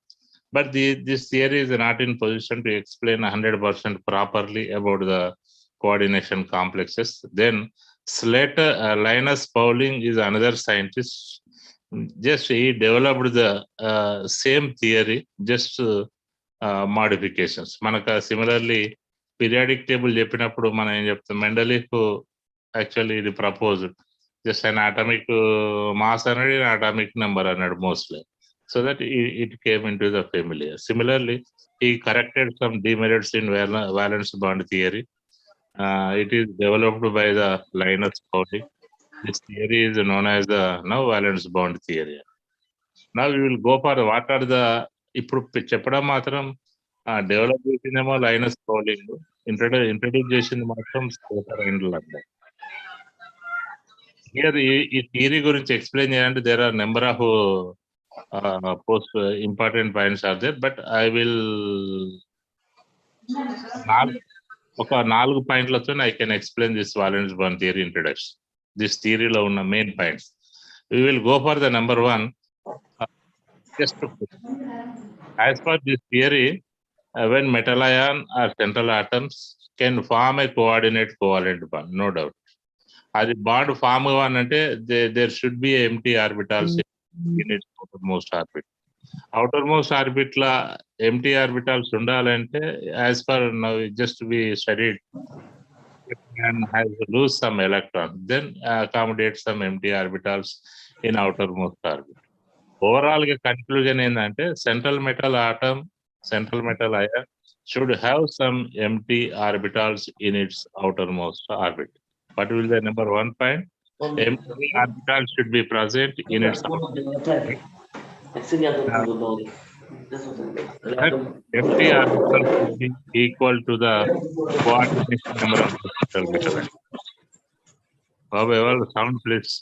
But this theory is not in position to explain 100% properly about the coordination complexes. Then Slater, Linus Pauling is another scientist. Just he developed the same theory, just modifications. మనకు similarly periodic table చెప్పినప్పుడు మనం ఏం చెప్తాం? Mendeleev actually ఇది proposed just an atomic mass అనేది atomic number అన్నాడు mostly, so that it came into the familiar. Similarly, he corrected some demerits in valence bond theory. It is developed by the Linus Pauling. This theory is known as the now valence bond theory. Now we will go for what are the, ఇప్పుడు చెప్పడం మాత్రం develop చేసిందేమో లైనస్ పౌలింగ్, introduce చేసింది మాత్రం Slater and London. Here ఈ theory గురించి explain చేయాలంటే there are number of important points are there, but I will ఒక 4 పాయింట్లతో I can explain this valence bond theory introduction. This theory లో ఉన్న main points. We will go for the number 1. Just to put. As per this theory, when metal ion or central atoms can form a coordinate covalent bond, no doubt. అది bond form కావాలంటే there should be empty orbitals in its outermost orbit. Outermost orbit la empty orbitals ఉండాలంటే as per now just we studied, man has to lose some electron, then accommodate some empty orbitals in outermost orbit. Overall conclusion ఏంటంటే central metal atom, central metal ion should have some empty orbitals in its outermost orbit. What will the number 1 point? Empty orbitals should be present in its outermost orbit. That empty orbital should be equal to the coordination number of the central metal ion. However, sound please.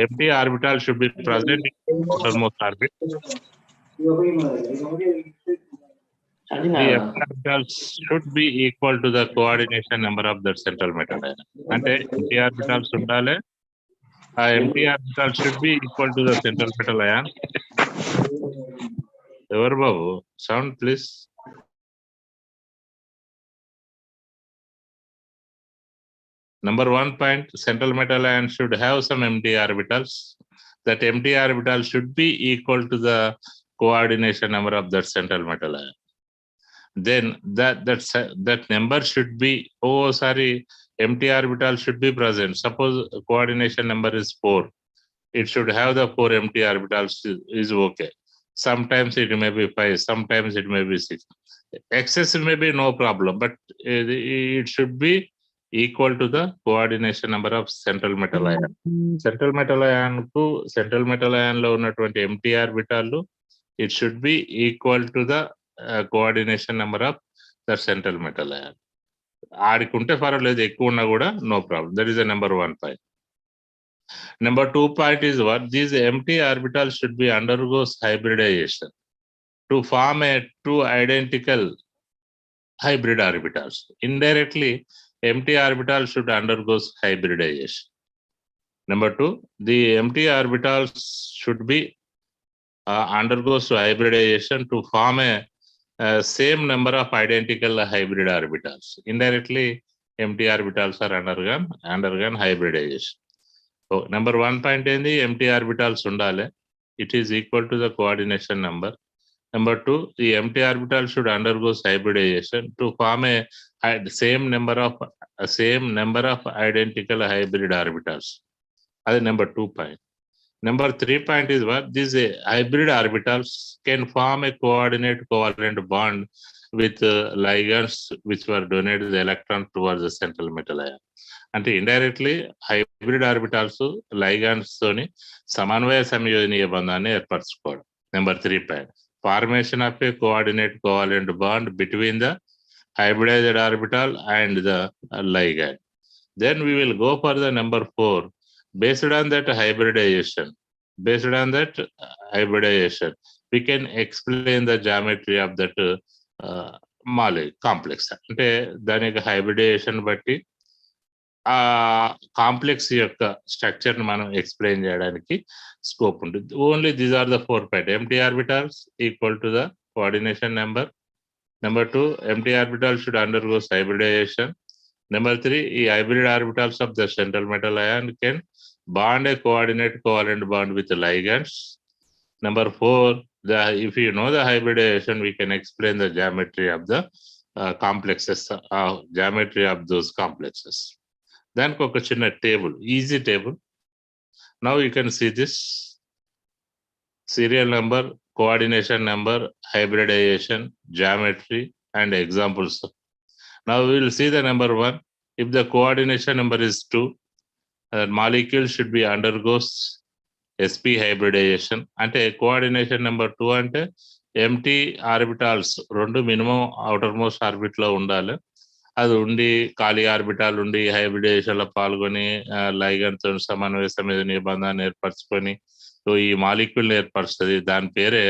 Empty orbital should be present in outermost orbit. The empty orbitals should be equal to the coordination number of the central metal ion. అంటే empty orbitals ఉండాలి. Empty orbital should be equal to the central metal ion. ఎవరు బాబు? Sound please. Number 1 point, central metal ion should have some empty orbitals. That empty orbital should be equal to the coordination number of that central metal ion. Then that number should be, empty orbital should be present. Suppose coordination number is 4. It should have the 4 empty orbitals is okay. Sometimes it may be 5, sometimes it may be 6. Excess may be no problem, but it should be equal to the coordination number of central metal ion. Central metal ion ku central metal ion lo ఉన్నటువంటి empty orbital, it should be equal to the coordination number of the central metal ion. ఆడికుంటే పర్వాలేదు, ఎక్కువ ఉన్నా కూడా no problem. That is the number 1 point. Number 2 point is what? These empty orbitals should be undergoes hybridization to form a 2 identical hybrid orbitals. Indirectly, empty orbital should undergo hybridization. Number 2, the empty orbitals should be undergoes hybridization to form a same number of identical hybrid orbitals. Indirectly, empty orbitals are undergone hybridization. So number 1 point in the empty orbitals undale, it is equal to the coordination number. Number 2, the empty orbital should undergo hybridization to form a same number of identical hybrid orbitals. That is number 2 point. Number 3 point is what? These hybrid orbitals can form a coordinate covalent bond with ligands which were donated the electron towards the central metal ion. అంటే indirectly hybrid orbitals ligands తోని సమన్వయ సంయోజనీయ బంధాన్ని ఏర్పరచుకోవడం. Number 3 point, formation of a coordinate covalent bond between the hybridized orbital and the ligand. Then we will go for the number 4. Based on that hybridization, we can explain the geometry of that complex. అంటే దాని యొక్క hybridisation బట్టి ఆ complex యొక్క structure ని మనం explain చేయడానికి scope ఉంటుంది. Only these are the 4 point. Empty orbitals equal to the coordination number. Number 2, empty orbital should undergo hybridization. Number 3, the hybrid orbitals of the central metal ion can bond a coordinate covalent bond with the ligands. Number 4, if you know the hybridization, we can explain the geometry of the complexes, geometry of those complexes. Then oka chinna table, easy table. Now you can see this serial number, coordination number, hybridization, geometry, and examples. Now we will see the number 1. If the coordination number is 2, molecule should be undergoes sp hybridization. Ante coordination number 2 ante empty orbitals 2 minimum outermost orbit lo undale. అది ఉండి ఖాళీ orbital ఉండి hybridisation లో పాల్గొని ligand తో సమన్వయ మీద నిబంధన ఏర్పరచుకొని సో ఈ మాలిక్యూల్ ఏర్పరుస్తుంది. దాని పేరే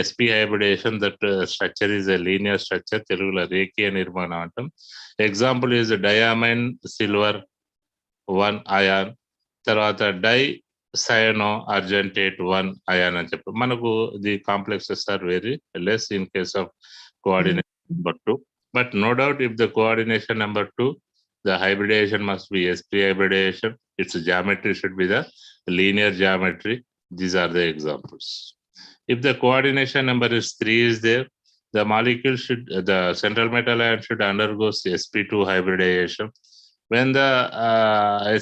SP hybridisation. That structure is a linear structure, తెలుగులో రేఖీయ నిర్మాణం అంటాం. Example is diamine silver 1 ion, తర్వాత డై సయనో అర్జెంటేట్ 1 అయాన్ అని చెప్పి మనకు the complexes are very less in case of coordination number 2. But no doubt, if the coordination number 2, the hybridization must be sp hybridization. Its geometry should be the linear geometry. These are the examples. If the coordination number is 3 is there, the molecule should, the central metal ion should undergo sp2 hybridization. When the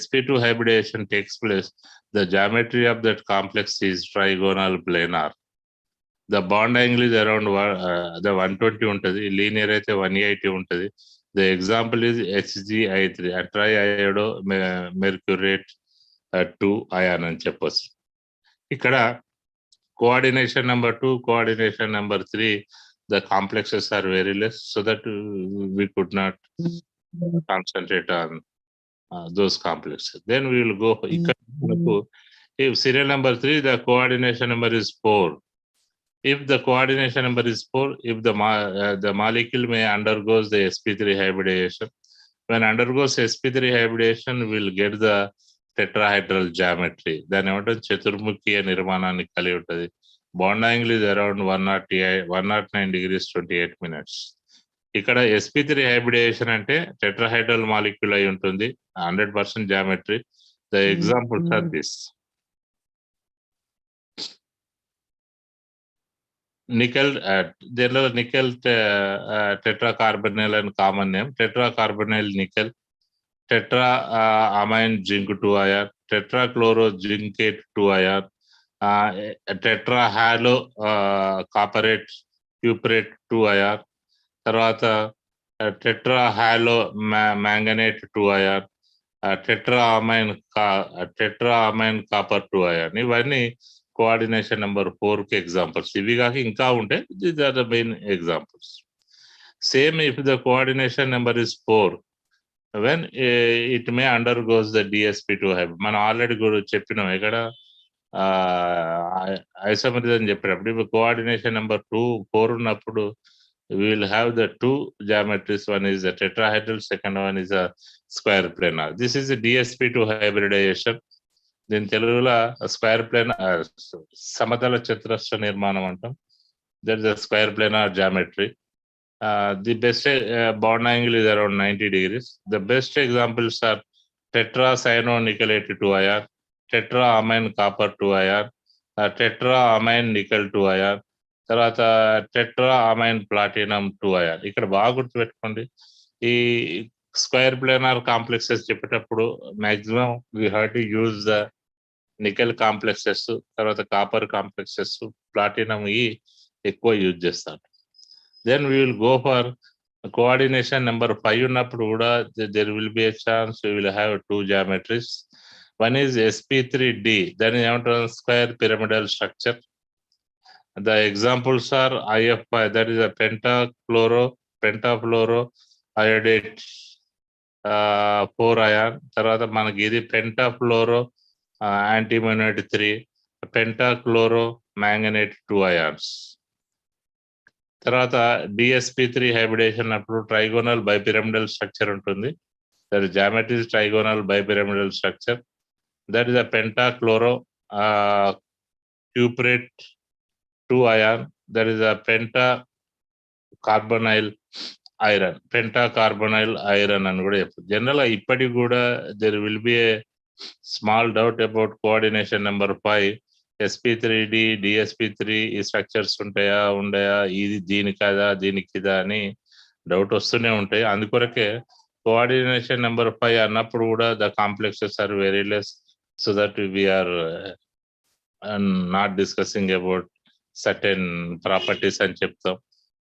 sp2 hybridization takes place, the geometry of that complex is trigonal planar. The bond angle is around the 120 ఉంటుంది, linear అయితే 180 ఉంటుంది. The example is HgI3, triiodo mercurate 2 ion అని చెప్పొచ్చు. ఇక్కడ coordination number 2, coordination number 3, the complexes are very less, so that we could not concentrate on those complexes. Then we will go ఇక్కడ if serial number 3, the coordination number is 4. If the coordination number is 4, if the molecule may undergoes the sp3 hybridization. When undergoes sp3 hybridization, we'll get the tetrahedral geometry. Then చతుర్ముఖీయ నిర్మాణాన్ని కలిగి ఉంటుంది. Bond angle is around 109 degrees 28 minutes. ఇక్కడ sp3 hybridization అంటే tetrahedral molecule అయి ఉంటుంది, 100% geometry. The examples are this. Nickel, there are nickel tetracarbonyl and common name. Tetracarbonyl nickel, tetra amine zinc 2 ion, tetrachloro zincate 2 ion, tetra halo copperate cuprate 2 ion, తర్వాత tetra halo manganate 2 ion, tetra amine copper 2 ion. ఇవన్నీ coordination number 4 కి examples. ఇవి కాక ఇంకా ఉంటే these are the main examples. Same if the coordination number is 4, when it may undergoes the DSP2 hybrid. మనం already కూడా చెప్పినాం ఇక్కడ ఐసోమరిజం చెప్పినప్పుడు. ఇప్పుడు కోఆర్డినేషన్ నెంబర్ 4 ఉన్నప్పుడు we will have the 2 geometries. One is the tetrahedral, second one is a square planar. This is the DSP2 hybridization. దీని తెలుగులో square planar సమతల చతురస్ర నిర్మాణం అంటాం. That is the square planar geometry. The best bond angle is around 90 degrees. The best examples are tetra cyano nickelate 2 ion, tetra amine copper 2 ion, tetra amine nickel 2 ion, తర్వాత tetra amine platinum 2 ion. ఇక్కడ బాగా గుర్తుపెట్టుకోండి, ఈ square planar complexes చెప్పేటప్పుడు maximum we have to use the nickel complexes, తర్వాత copper complexes, platinum ఎక్కువ use చేస్తారు. Then we will go for coordination number 5 ఉన్నప్పుడు కూడా there will be a chance we will have 2 geometries. One is sp3d, దాని ఏమంటారు square pyramidal structure. The examples are IF5, that is a pentafluoro iodate 4 ion. తర్వాత మనకి ఇది pentafluoro antimonate 3, pentachloro manganate 2 ions. తర్వాత DSP3 hybridization అప్పుడు trigonal bipyramidal structure ఉంటుంది. That geometry is trigonal bipyramidal structure. That is a pentachloro cuprate 2 ion. That is a pentacarbonyl iron, pentacarbonyl iron అని కూడా చెప్పు. General గా ఇప్పటికి కూడా there will be a small doubt about coordination number 5. sp3d, DSP3 ఈ structures ఉండయా, ఇది దీని కదా దీనికి ఇదా అని డౌట్ వస్తూనే ఉంటాయి. అందుకొరకే కోఆర్డినేషన్ నెంబర్ 5 అన్నప్పుడు కూడా the complexes are very less, so that we are not discussing about certain properties అని చెప్తాం.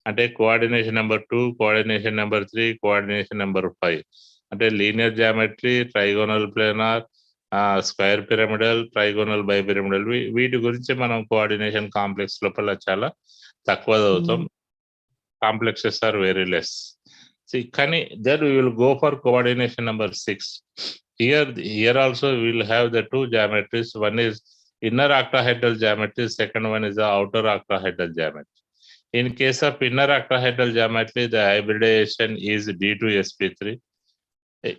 అంటే coordination number 2, coordination number 3, coordination number 5 అంటే linear geometry, trigonal planar, square pyramidal, trigonal bipyramidal. వీటి గురించి మనం కోఆర్డినేషన్ కాంప్లెక్స్ లోపల చాలా తక్కువ చదువుతాం. Complexes are very less. See, then we will go for coordination number 6. Here also we will have the two geometries. One is inner octahedral geometry, second one is the outer octahedral geometry. In case of inner octahedral geometry, the hybridization is D2sp3.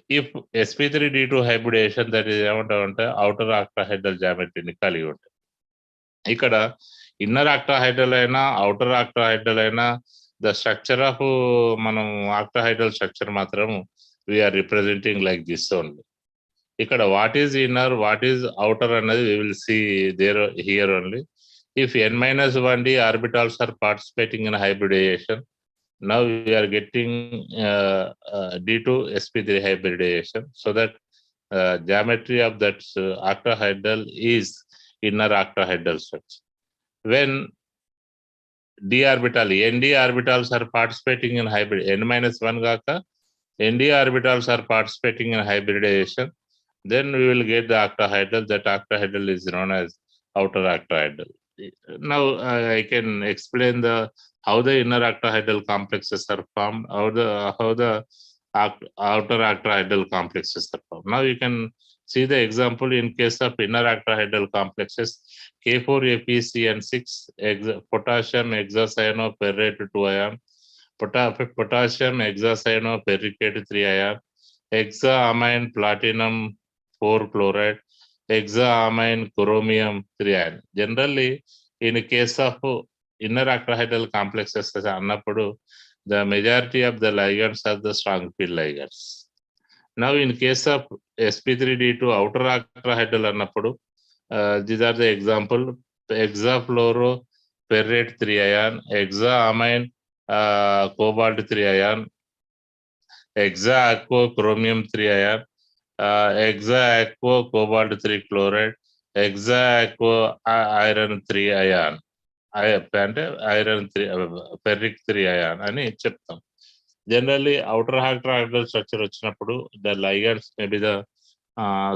If sp3 D2 hybridization, that is outer octahedral geometry ni kaligi untayi. ఇక్కడ inner octahedral అయినా outer octahedral అయినా the structure of మనం octahedral structure మాత్రం we are representing like this only. ఇక్కడ what is inner what is outer అన్నది we will see there here only. If n-1d orbitals are participating in hybridization, now we are getting D2sp3 hybridization, so that geometry of that octahedral is inner octahedral structure. When d orbital nd orbitals are participating in hybrid, n-1 gaka nd orbitals are participating in hybridization, then we will get the octahedral. That octahedral is known as outer octahedral. Now I can explain how the inner octahedral complexes are formed, how the outer octahedral complexes are formed. Now you can see the example in case of inner octahedral complexes. K4APCN6 potassium hexacyanoferrate 2 ion, potassium hexacyanoferricate 3 ion, hexaamine platinum 4 chloride, hexaamine chromium 3 ion. Generally, in case of inner octahedral complexes annappudu, the majority of the ligands are the strong field ligands. Now in case of sp3d2 outer octahedral annappudu, these are the example: hexafluoroferrate 3 ion, hexaamine cobalt 3 ion, hexaaqua chromium 3 ion, hexaaqua cobalt 3 chloride, hexaaqua iron 3 ion, అంటే iron 3 ferric 3 ion అని చెప్తాం. Generally outer octahedral structure వచ్చినప్పుడు the ligands may be the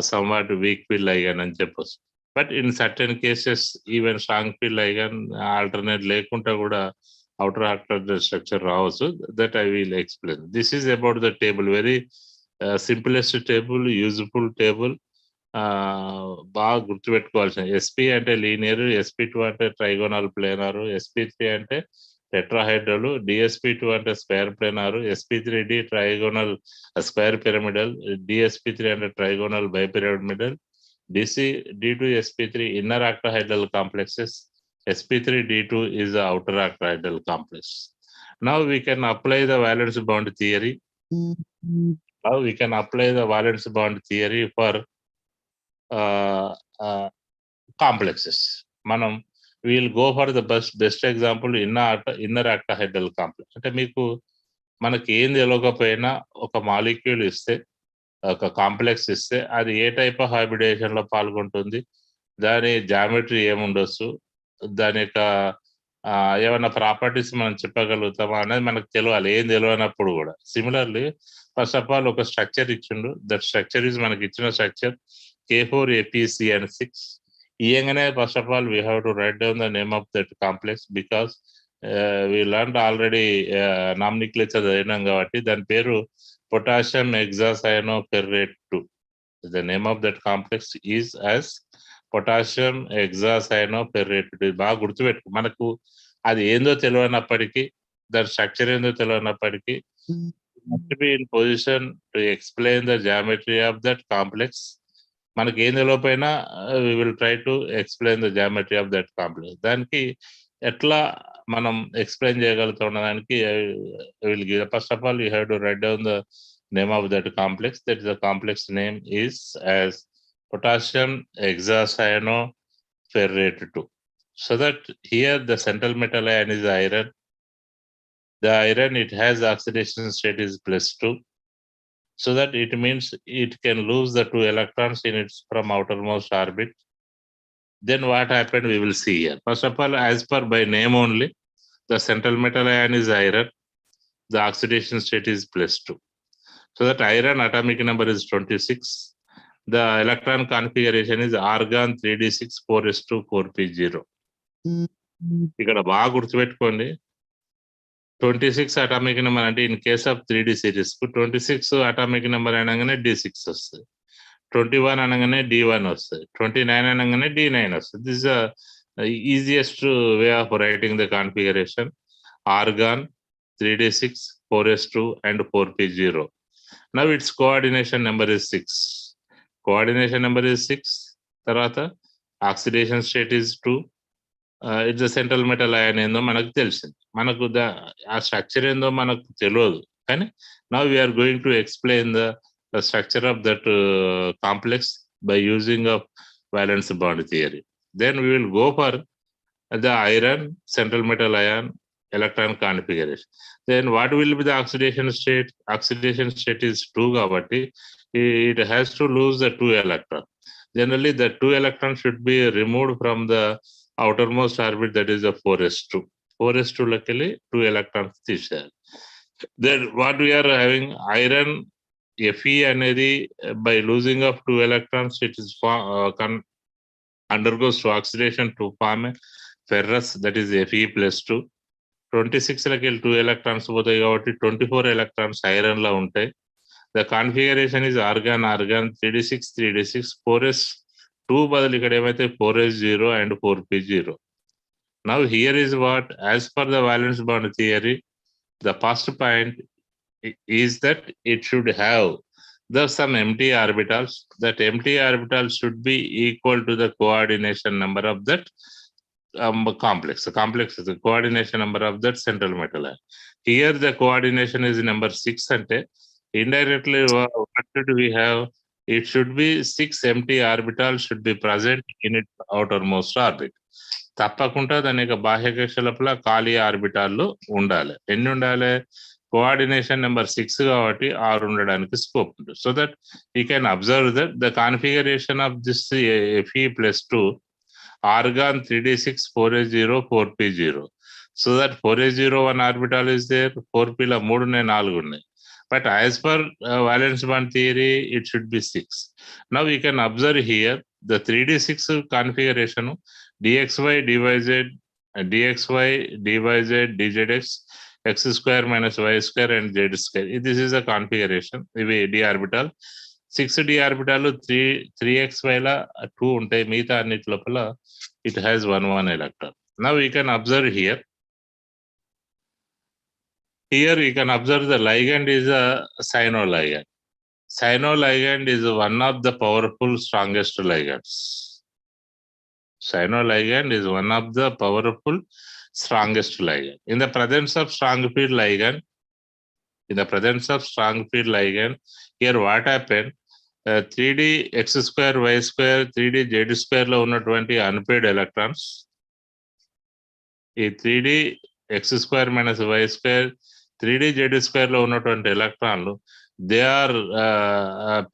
somewhat weak field ligand అని చెప్పొచ్చు. But in certain cases even strong field ligand alternate లేకుండా కూడా outer octahedral structure రావచ్చు. That I will explain. This is about the table, very simplest table, useful table. బాగా గుర్తుపెట్టుకోవాల్సిన, SP అంటే linear, sp2 అంటే trigonal planar, sp3 అంటే tetrahedral, dsp2 అంటే square planar, sp3d trigonal square pyramidal, dsp3 అంటే trigonal bipyramidal, d2sp3 inner octahedral complexes, sp3d2 is the outer octahedral complex. Now we can apply the valence bond theory. For complexes. మనం we'll go for the best example inner octahedral complex. అంటే మీకు మనకి ఏం తెలియకపోయినా ఒక molecule ఇస్తే, ఒక complex ఇస్తే, అది ఏ టైప్ ఆఫ్ హైబ్రిడైజేషన్ లో పాల్గొంటుంది, దాని జామెట్రీ ఏముండొచ్చు, దాని యొక్క ఏమైనా ప్రాపర్టీస్ మనం చెప్పగలుగుతామా అనేది మనకు తెలియాలి. ఏం తెలియనప్పుడు కూడా సిమిలర్లీ ఫస్ట్ ఆఫ్ ఆల్ ఒక స్ట్రక్చర్ ఇచ్చిండు. దట్ స్ట్రక్చర్ ఈజ్ మనకి ఇచ్చిన స్ట్రక్చర్ K4APCN6. ఇయంగానే first of all we have to write down the name of that complex, because we learn already nomenclature అయినాం కాబట్టి దాని పేరు potassium hexacyanoferrate 2. The name of that complex is as potassium hexacyanoferrate 2. బాగా గుర్తుపెట్టు, మనకు అది ఏందో తెలియనప్పటికీ, దాని స్ట్రక్చర్ ఏందో తెలియనప్పటికీ must be in position to explain the geometry of that complex. మనకి ఏం తెలియకపోయినా we will try to explain the geometry of that complex. దానికి ఎట్లా మనం ఎక్స్ప్లెయిన్ చేయగలుగుతాం దానికి will give. First of all, you have to write down the name of that complex. That is the complex name is as potassium hexacyanoferrate 2. So that here the central metal ion is iron. The iron, it has oxidation state is +2, so that it means it can lose the 2 electrons in its from outermost orbit. Then what happened we will see here. First of all, as per by name only, the central metal ion is iron, the oxidation state is +2, so that iron atomic number is 26. The electron configuration is argon 3d6 4s2 4p0. ఇక్కడ బాగా గుర్తుపెట్టుకోండి, 26 atomic number అంటే in case of 3D series కు 26 atomic number అనగానే D6 వస్తుంది, 21 అనగానే D1 వస్తుంది, 29 అనగానే D9 వస్తుంది. This easiest way of writing the configuration. Organ 3D6, 4s2 and 4p0. Now its coordination number is 6. Coordination number is 6. తర్వాత oxidation state is 2. Its central metal ion ఏందో మనకు తెలిసింది. మనకు ఆ స్ట్రక్చర్ ఏందో మనకు తెలియదు, కానీ now we are going to explain the structure of that complex by using of valence bond theory. Then we will go for the iron central metal ion electron configuration. Then what will be the oxidation state? Oxidation state is 2 kabatti it has to lose the 2 electron. Generally the 2 electron should be removed from the outermost orbit, that is the 4s2. 4s2 luckily 2 electrons తీసేయాలి. Then what we are having, iron Fe అనేది by losing of 2 electrons it is undergoes to oxidation to form a ferrous, that is Fe+2. 26 లకి 2 electrons పోతాయి కాబట్టి 24 electrons iron లో ఉంటాయి. The configuration is argon 3d6 4s2 బదులు ఇక్కడ ఏమైతే 4s0 and 4p0. Now here is what, as per the valence bond theory, the first point is that it should have some empty orbitals. That empty orbital should be equal to the coordination number of that complex. The complex is the coordination number of that central metal ion. Here the coordination is number 6 ante indirectly what should we have? It should be 6 empty orbitals should be present in its outermost orbit. తప్పకుండా దాని యొక్క బాహ్యకక్ష లోపల ఖాళీ ఆర్బిటాల్లో ఉండాలి. ఎన్ని ఉండాలి? Coordination number 6 కాబట్టి 6 ఉండడానికి స్కోప్ ఉంటుంది. So that you can observe that the configuration of this Fe+2 argon 3d6 4s0 4p0. So that 4s0 one orbital is there, 4p la 3 ఉన్నాయి 4 ఉన్నాయి. But as per valence bond theory it should be 6. Now we can observe here the 3d6 configuration dxy dyz dzx x square minus y square and z square. This is a configuration. ఇవి d orbital. 6 d orbital 3xy లా 2 ఉంటాయి, మిగతా అన్నిటి లోపల it has 1 electron. Now we can observe here you can observe the ligand is a cyanoligand. Cyanoligand is one of the powerful strongest ligands. Cyanoligand is one of the powerful strongest ligand. In the presence of strong field ligand, here what happened? 3d x square y square 3d z square లో ఉన్నటువంటి unpaired electrons, ఈ 3d x square minus y square 3d z square లో ఉన్నటువంటి ఎలక్ట్రాన్లు they are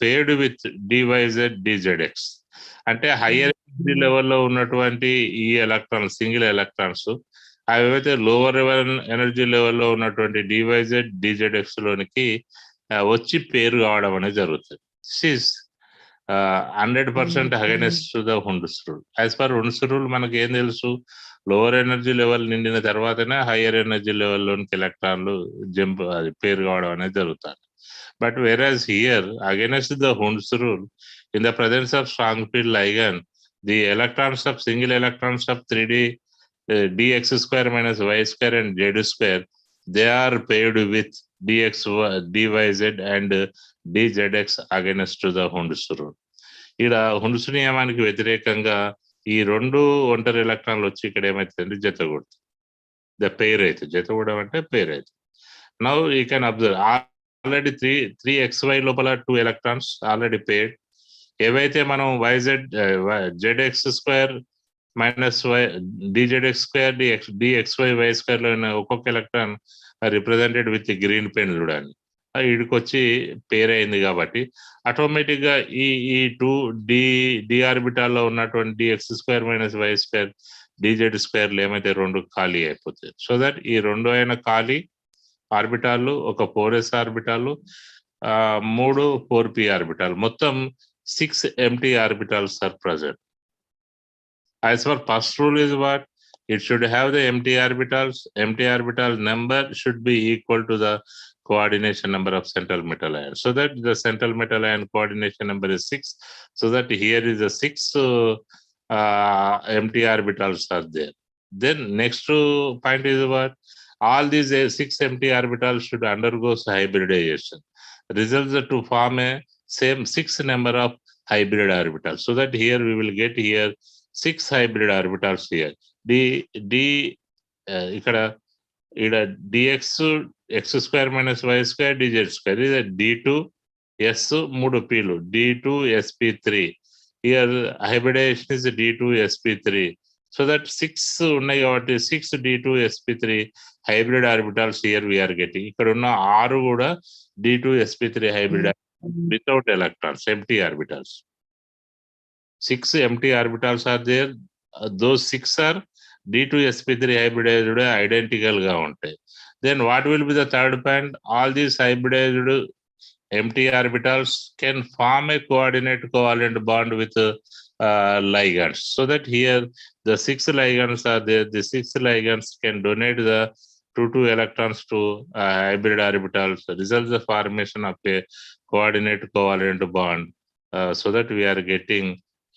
paired with dyz dzx. అంటే higher energy లెవెల్లో ఉన్నటువంటి ఈ ఎలక్ట్రాన్ సింగిల్ ఎలక్ట్రాన్స్ అవైతే లోవర్ ఎనర్జీ లెవెల్లో ఉన్నటువంటి dyz dzx లోనికి వచ్చి పేరు కావడం అనేది జరుగుతుంది. This is 100% against to the Hund's rule. As per Hund's rule మనకి ఏం తెలుసు, లోవర్ ఎనర్జీ లెవెల్ నిండిన తర్వాతనే హయ్యర్ ఎనర్జీ లెవెల్లోనికి ఎలక్ట్రాన్లు జంప్ పేరు కావడం అనేది జరుగుతుంది. But whereas here against the Hund's rule, in the presence of strong field ligand, the electrons of single electrons of 3d dx square minus y square and z square, they are paired with dyz and dzx against the Hund's rule. ఇక్కడ హుండ్స్ నియమానికి వ్యతిరేకంగా ఈ 2 ఒంటరి ఎలక్ట్రాన్లు వచ్చి ఇక్కడ ఏమైతుందంటే జత కొడుతుంది. ద పెయిర్ అయితే జత కూడడం అంటే పెయిర్ అయితే. Now you can observe already 3xy లోపల 2 ఎలక్ట్రాన్స్ ఆల్రెడీ పేడ్. ఏవైతే మనం zx square minus dzx square dxy y square లో ఉన్న ఒక్కొక్క electron represented with green pen చూడండి, వీడికి వచ్చి పేర్ అయింది కాబట్టి ఆటోమేటిక్ గా ఈ 2 డి ఆర్బిటాల్లో ఉన్నటువంటి dx square minus y square dz స్క్వేర్లు ఏమైతే 2 ఖాళీ అయిపోతాయి. సో దట్ ఈ 2 అయిన ఖాళీ ఆర్బిటాలు, ఒక 4s ఆర్బిటాలు, 3 4p ఆర్బిటాల్, మొత్తం 6 empty orbitals are present. As per first rule is what? it should have the empty orbitals. Empty orbital number should be equal to the coordination number of central metal ions, so that the central metal ion coordination number is 6, so that here is the 6 empty orbitals are there. Then next point is what? All these 6 empty orbitals should undergo hybridization, results to form a same 6 number of hybrid orbitals, so that here we will get here 6 hybrid orbitals here. ఇక్కడ dx x square minus y square dz square is d2 s 3 p'లు d2 sp3. Here hybridization is d2 sp3, so that 6 ఉన్నాయి కాబట్టి 6 d2 sp3 hybrid orbitals here we are getting. ఇక్కడ ఉన్న 6 కూడా d2 sp3 hybrid without electrons, empty orbitals. 6 empty orbitals are there. Those 6 are d2 sp3 hybridized identical గా ఉంటాయి. Then what will be the third point? All these hybridized empty orbitals can form a coordinate covalent bond with ligands, so that here the 6 ligands are there. The 6 ligands can donate the 2 electrons to hybrid orbitals, results the formation of a coordinate covalent bond, so that we are getting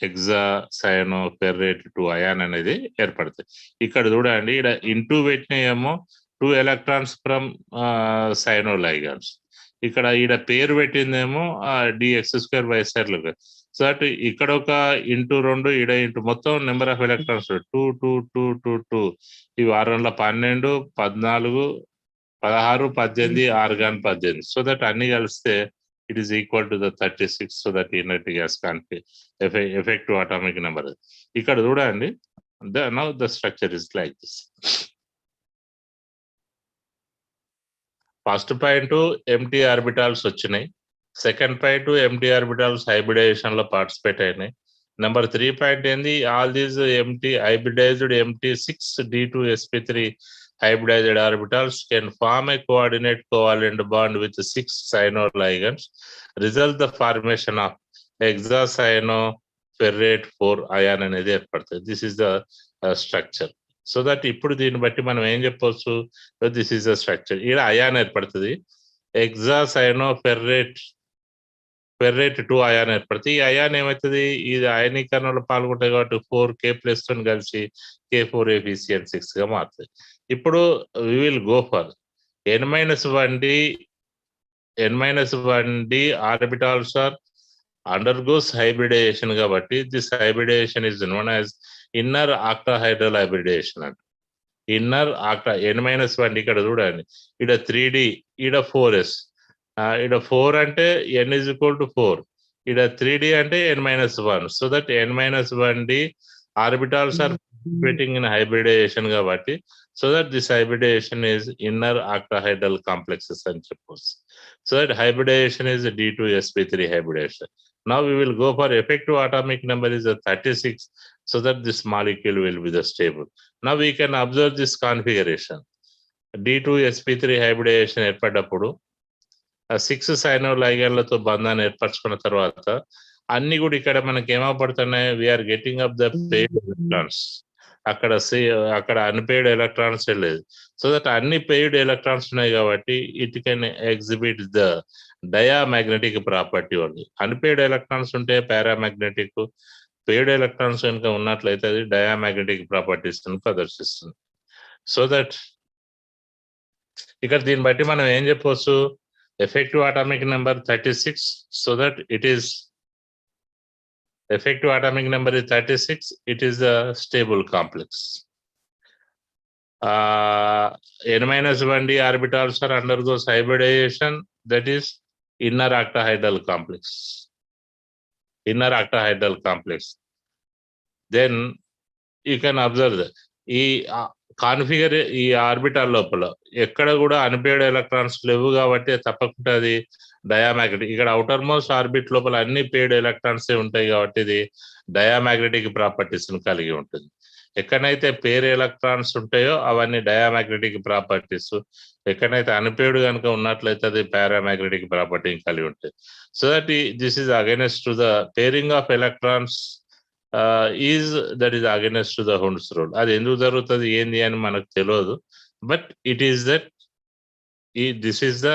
hexacyanoferrate 2 ion అనేది ఏర్పడుతుంది. ఇక్కడ చూడండి, ఇక్కడ into పెట్టినాయేమో 2 electrons from cyano-ligands. ఇక్కడ ఈడ పేరు పెట్టిందేమో dx2y2, so that ఇక్కడ ఒక ఇంటూ 2, ఈడ ఇంటూ మొత్తం నెంబర్ ఆఫ్ ఎలక్ట్రాన్స్ 2 2 2 2 2. ఇవి 6 12 14 16 18 ఆర్గాన్ 18, సో దట్ అన్ని కలిస్తే it is equal to the 36, so that inert gas effective atomic number. ఇక్కడ చూడండి, now the structure is like this. First point empty orbitals వచ్చినాయి. Second point empty orbitals hybridization లో participate అయినాయి. Number 3 point ఏంది? All these empty hybridized empty 6 d2 sp3 hybridized orbitals can form a coordinate covalent bond with 6 cyano-ligands, result the formation of hexacyanoferrate 4 ion అనేది ఏర్పడుతుంది. This is the structure. So that ఇప్పుడు దీన్ని బట్టి మనం ఏం చెప్పవచ్చు? This is the structure. ఇక్కడ ion ఏర్పడుతుంది, hexacyanoferrate 2 అయాన్ ఏర్పడుతుంది. ఈ అయాన్ ఏమవుతుంది? ఇది అయనీకరణలో పాల్గొంటాయి కాబట్టి 4k ప్లస్ తో కలిసి k4abcn6 గా మారుతుంది. ఇప్పుడు we will go for n-1d orbitals are undergoes hybridization కాబట్టి this hybridization is known as inner octahedral hybridization అంట. ఇన్నర్ ఆక్టా n-1, ఇక్కడ చూడండి, ఇక్కడ 3d, ఇక్కడ 4s, ఇక్కడ 4 అంటే n is equal to 4, ఇక్కడ 3d అంటే n-1, so that n-1d orbitals are participating in hybridization కాబట్టి, so that this hybridization is inner octahedral complexes అని చెప్పవచ్చు. So that hybridization is d2 sp3 hybridization. Now we will go for effective atomic number is 36, so that this molecule will be the stable. Now we can observe this configuration. d2 sp3 hybridization ఏర్పడ్డప్పుడు 6 cyano-ligands బంధాన్ని ఏర్పరచుకున్న తర్వాత అన్ని కూడా ఇక్కడ మనకి ఏమవుతున్నాయి? We are getting up the paired electrons. అక్కడ unpaired electrons లేదు, సో దట్ అన్ని పెయిడ్ ఎలక్ట్రాన్స్ ఉన్నాయి కాబట్టి it can exhibit the diamagnetic property only. Unpaired electrons ఉంటే పారామాగ్నెటిక్, పెయిడ్ ఎలక్ట్రాన్స్ కనుక ఉన్నట్లయితే అది డయామాగ్నెటిక్ ప్రాపర్టీస్ ప్రదర్శిస్తుంది. సో దట్ ఇక్కడ దీన్ని బట్టి మనం ఏం చెప్పవచ్చు? effective atomic number 36, so that it is effective atomic number is 36, it is a stable complex. n-1d orbitals are undergoes hybridization, that is inner octahedral complex. Then you can observe that configure ఈ orbital లోపల ఎక్కడ కూడా unpaired electrons లేవు కాబట్టి తప్పకుండా అది diamagnetic. ఇక్కడ outer most orbit లోపల అన్ని పెయిడ్ ఎలక్ట్రాన్స్ ఉంటాయి కాబట్టి ఇది డయామాగ్నెటిక్ ప్రాపర్టీస్ కలిగి ఉంటుంది. ఎక్కడైతే పేర్ ఎలక్ట్రాన్స్ ఉంటాయో అవన్నీ డయామాగ్నెటిక్ ప్రాపర్టీస్, ఎక్కడైతే అన్పెయిడ్ కనుక ఉన్నట్లయితే అది పారామాగ్నెటిక్ ప్రాపర్టీ కలిగి ఉంటుంది. So that this is against to the pairing of electrons that is against to the Hund's rule. అది ఎందుకు జరుగుతుంది ఏంది అని మనకు తెలియదు, but it is that this is the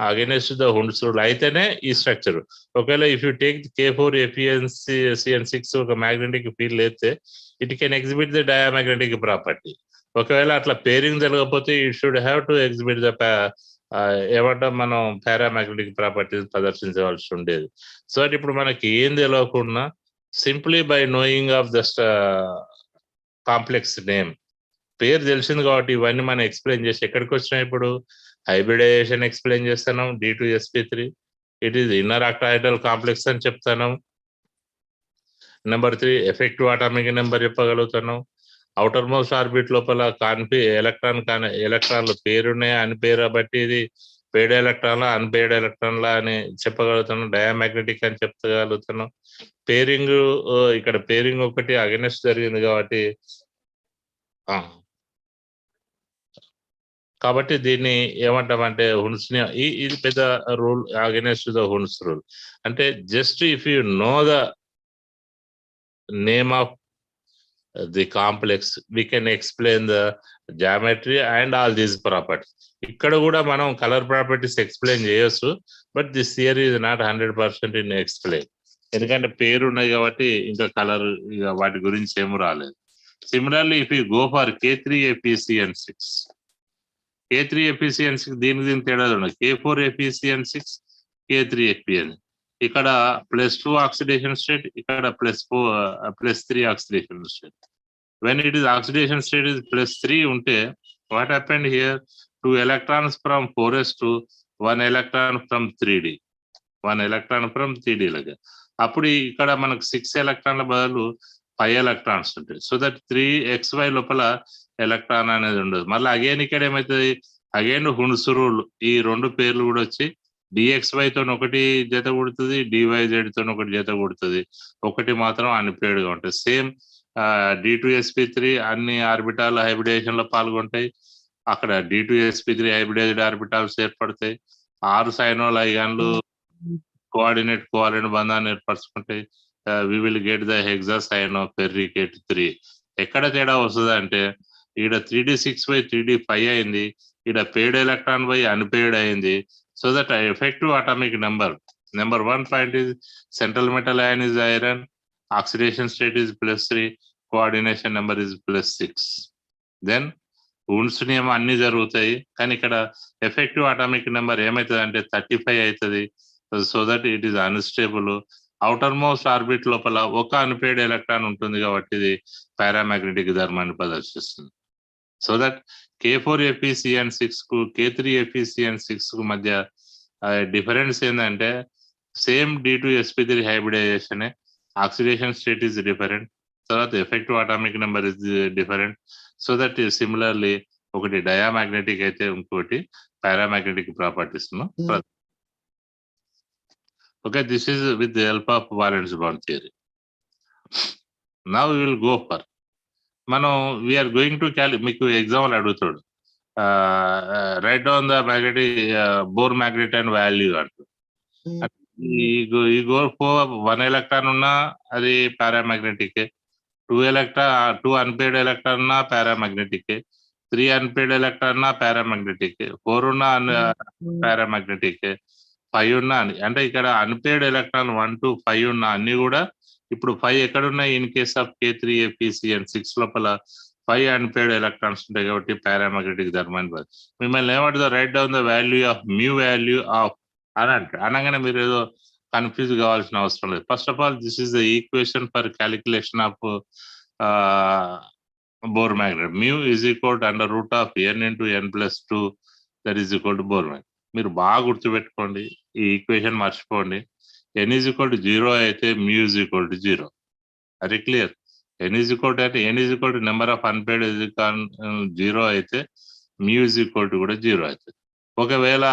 against the Hund's rule అయితేనే ఈ స్ట్రక్చర్. ఒకవేళ if you take K4 FeCN6 ఒక మ్యాగ్నెటిక్ ఫీల్డ్ అయితే it can exhibit the diamagnetic property. ఒకవేళ అట్లా పేరింగ్ జరగకపోతే it should have to exhibit the ఏమంటాం మనం పారామాగ్నెటిక్ ప్రాపర్టీస్ ప్రదర్శించవలసి ఉండేది. సో అంటే ఇప్పుడు మనకి ఏం తెలియకుండా simply by knowing of the complex name, పేరు తెలిసింది కాబట్టి ఇవన్నీ మనం ఎక్స్ప్లెయిన్ చేసి ఎక్కడికి వచ్చినాయి. ఇప్పుడు హైబ్రిడైజేషన్ ఎక్స్ప్లెయిన్ చేస్తున్నాం, D2sp3, it is inner octahedral complex అని చెప్తున్నాం. నెంబర్ 3 ఎఫెక్టివ్ అటామిక్ నెంబర్ చెప్పగలుగుతున్నాం. అవుటర్ మోస్ట్ ఆర్బిట్ లోపల ఎలక్ట్రాన్లు పేరున్నాయా అని పేరు బట్టి ఇది పేడ్ ఎలక్ట్రాన్లా అన్పేడ్ ఎలక్ట్రాన్లా అని చెప్పగలుగుతున్నాం. డయామాగ్నెటిక్ అని చెప్పగలుగుతున్నాం. పేరింగ్ ఇక్కడ పేరింగ్ ఒకటి అగైనెస్ట్ జరిగింది కాబట్టి దీన్ని ఏమంటామంటే హున్స్ ఇది పెద్ద rule against the Hund's rule. అంటే just if you know the name of the complex we can explain the geometry and all these properties. ఇక్కడ కూడా మనం కలర్ ప్రాపర్టీస్ ఎక్స్ప్లెయిన్ చేయొచ్చు, but this theory is not 100% in explain. ఎందుకంటే పేరు ఉన్నాయి కాబట్టి ఇంకా కలర్ ఇక వాటి గురించి ఏమి రాలేదు. Similarly if you go for K3 FeCN6, K3 FeCN6 దీనికి తేడా ఉండదు. K4 FeCN6, K3 FeCN, ఇక్కడ +2 ఆక్సిడేషన్ స్టేట్, ఇక్కడ +3 oxidation state. When it is oxidation state is +3 ఉంటే what happened here, 2 electrons from 4s to 1 electron from 3d, 1 electron from 3d లాగా. అప్పుడు ఇక్కడ మనకు 6 ఎలక్ట్రాన్ల బదులు 5 electrons ఉంటాయి. సో దట్ 3xy లోపల ఎలక్ట్రాన్ అనేది ఉండదు. మళ్ళీ అగైన్ ఇక్కడ ఏమవుతుంది, అగైన్ హున్స్ రూల్ ఈ రెండు పేర్లు కూడా వచ్చి DXY తో ఒకటి జత కొడుతుంది, DYZ తో ఒకటి జత కొడుతుంది, ఒకటి మాత్రం అన్పేడ్ గా ఉంటుంది. సేమ్ D2sp3 అన్ని ఆర్బిటాల్ హైబ్రిడేషన్ లో పాల్గొంటాయి. అక్కడ D2sp3 హైబ్రిడైజ్డ్ ఆర్బిటాల్స్ ఏర్పడతాయి. 6 సైనోలైగాన్లు కోఆర్డినేట్ బంధాన్ని ఏర్పరచుకుంటాయి. We will get the hexacyanoferricate 3. ఎక్కడ తేడా వస్తుంది అంటే ఈడ 3d6 3d5 అయింది, ఈడ పేడ్ ఎలక్ట్రాన్ బై అన్పేడ్ అయింది. So that effective atomic number 1 point is central metal ion is iron, oxidation state is +3, coordination number is +6. Then Hund's నియమం అన్ని జరుగుతాయి, కానీ ఇక్కడ ఎఫెక్టివ్ అటామిక్ నెంబర్ ఏమవుతుంది అంటే 35 అవుతుంది. So that it is unstable. Outer most orbit లోపల ఒక అన్పేడ్ ఎలక్ట్రాన్ ఉంటుంది కాబట్టి ఇది పారామాగ్నెటిక్ ధర్మాన్ని ప్రదర్శిస్తుంది. సో దట్ K4 FeCN6 కు K3 FeCN6 కు మధ్య డిఫరెన్స్ ఏంటంటే same D2sp3 hybridization, oxidation state is different, తర్వాత effective atomic number is different. So that similarly ఒకటి డయామాగ్నెటిక్ అయితే ఇంకోటి paramagnetic properties. Okay, this is with the help of valence bond theory. Now we will go for we are going to మీకు example అడుగుతాడు, write down the magnetic Bohr magneton value అంటాడు. ఈ గోర్ 1 electron ఉన్నా అది paramagnetic, 2 unpaired electron ఉన్నా paramagnetic, 3 unpaired electron ఉన్నా paramagnetic, 4 ఉన్నా పారామాగ్నెటిక్, 5 ఉన్నా అంటే ఇక్కడ అన్పేడ్ ఎలక్ట్రాన్ 1 to 5 ఉన్న అన్ని కూడా ఇప్పుడు 5 ఎక్కడున్నాయి, in case of K3 FeCN6 లోపల 5 అన్పేడ్ ఎలక్ట్రాన్స్ ఉంటాయి కాబట్టి పారామాగ్నెటిక్ ధర్మాన్ని. మిమ్మల్ని ఏమంటుందో write down the value of mu value of అని అంటారు. అనగానే మీరు ఏదో కన్ఫ్యూజ్ కావాల్సిన అవసరం లేదు. First of all this is the equation for calculation of Bohr magnet. Mu is equal to √n × n+2 that is equal to Bohr magnet. మీరు బాగా గుర్తుపెట్టుకోండి, ఈ ఈక్వేషన్ మర్చిపోండి. n = 0 అయితే μ = 0. అది clear. n = number of unpaired 0 అయితే μ = కూడా 0 అవుతుంది. ఒకవేళ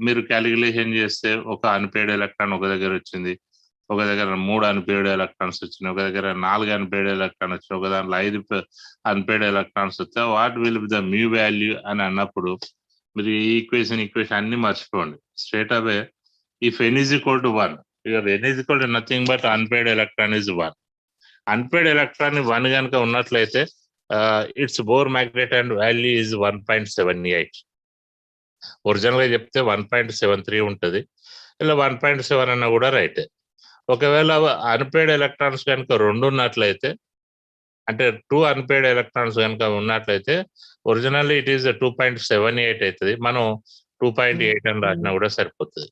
మీరు క్యాలిక్యులేషన్ చేస్తే ఒక అన్పేడ్ ఎలక్ట్రాన్ ఒక దగ్గర వచ్చింది, ఒక దగ్గర 3 అన్పేడ్ ఎలక్ట్రాన్స్ వచ్చినాయి, ఒక దగ్గర 4 అన్పేడ్ ఎలక్ట్రాన్ వచ్చినాయి, ఒక దాంట్లో 5 అన్పేడ్ ఎలక్ట్రాన్స్ వస్తే what will be the mu value అని అన్నప్పుడు మీరు ఈ ఈక్వేషన్ అన్ని మర్చిపోండి. Straight away if n = 1, n = nothing but unpaired electron is 1. Unpaired electron 1 కనుక ఉన్నట్లయితే its Bohr magneton value is 1.78. Original గా చెప్తే 1.73 ఉంటుంది, ఇలా 1.7 అన్న కూడా రైట్. ఒకవేళ అన్పేడ్ ఎలక్ట్రాన్స్ కనుక 2 ఉన్నట్లయితే, అంటే 2 అన్పేడ్ ఎలక్ట్రాన్స్ కనుక ఉన్నట్లయితే ఒరిజినల్లీ ఇట్ ఈస్ 2.78 అవుతుంది. మనం 2.8 అని రాసినా కూడా సరిపోతుంది.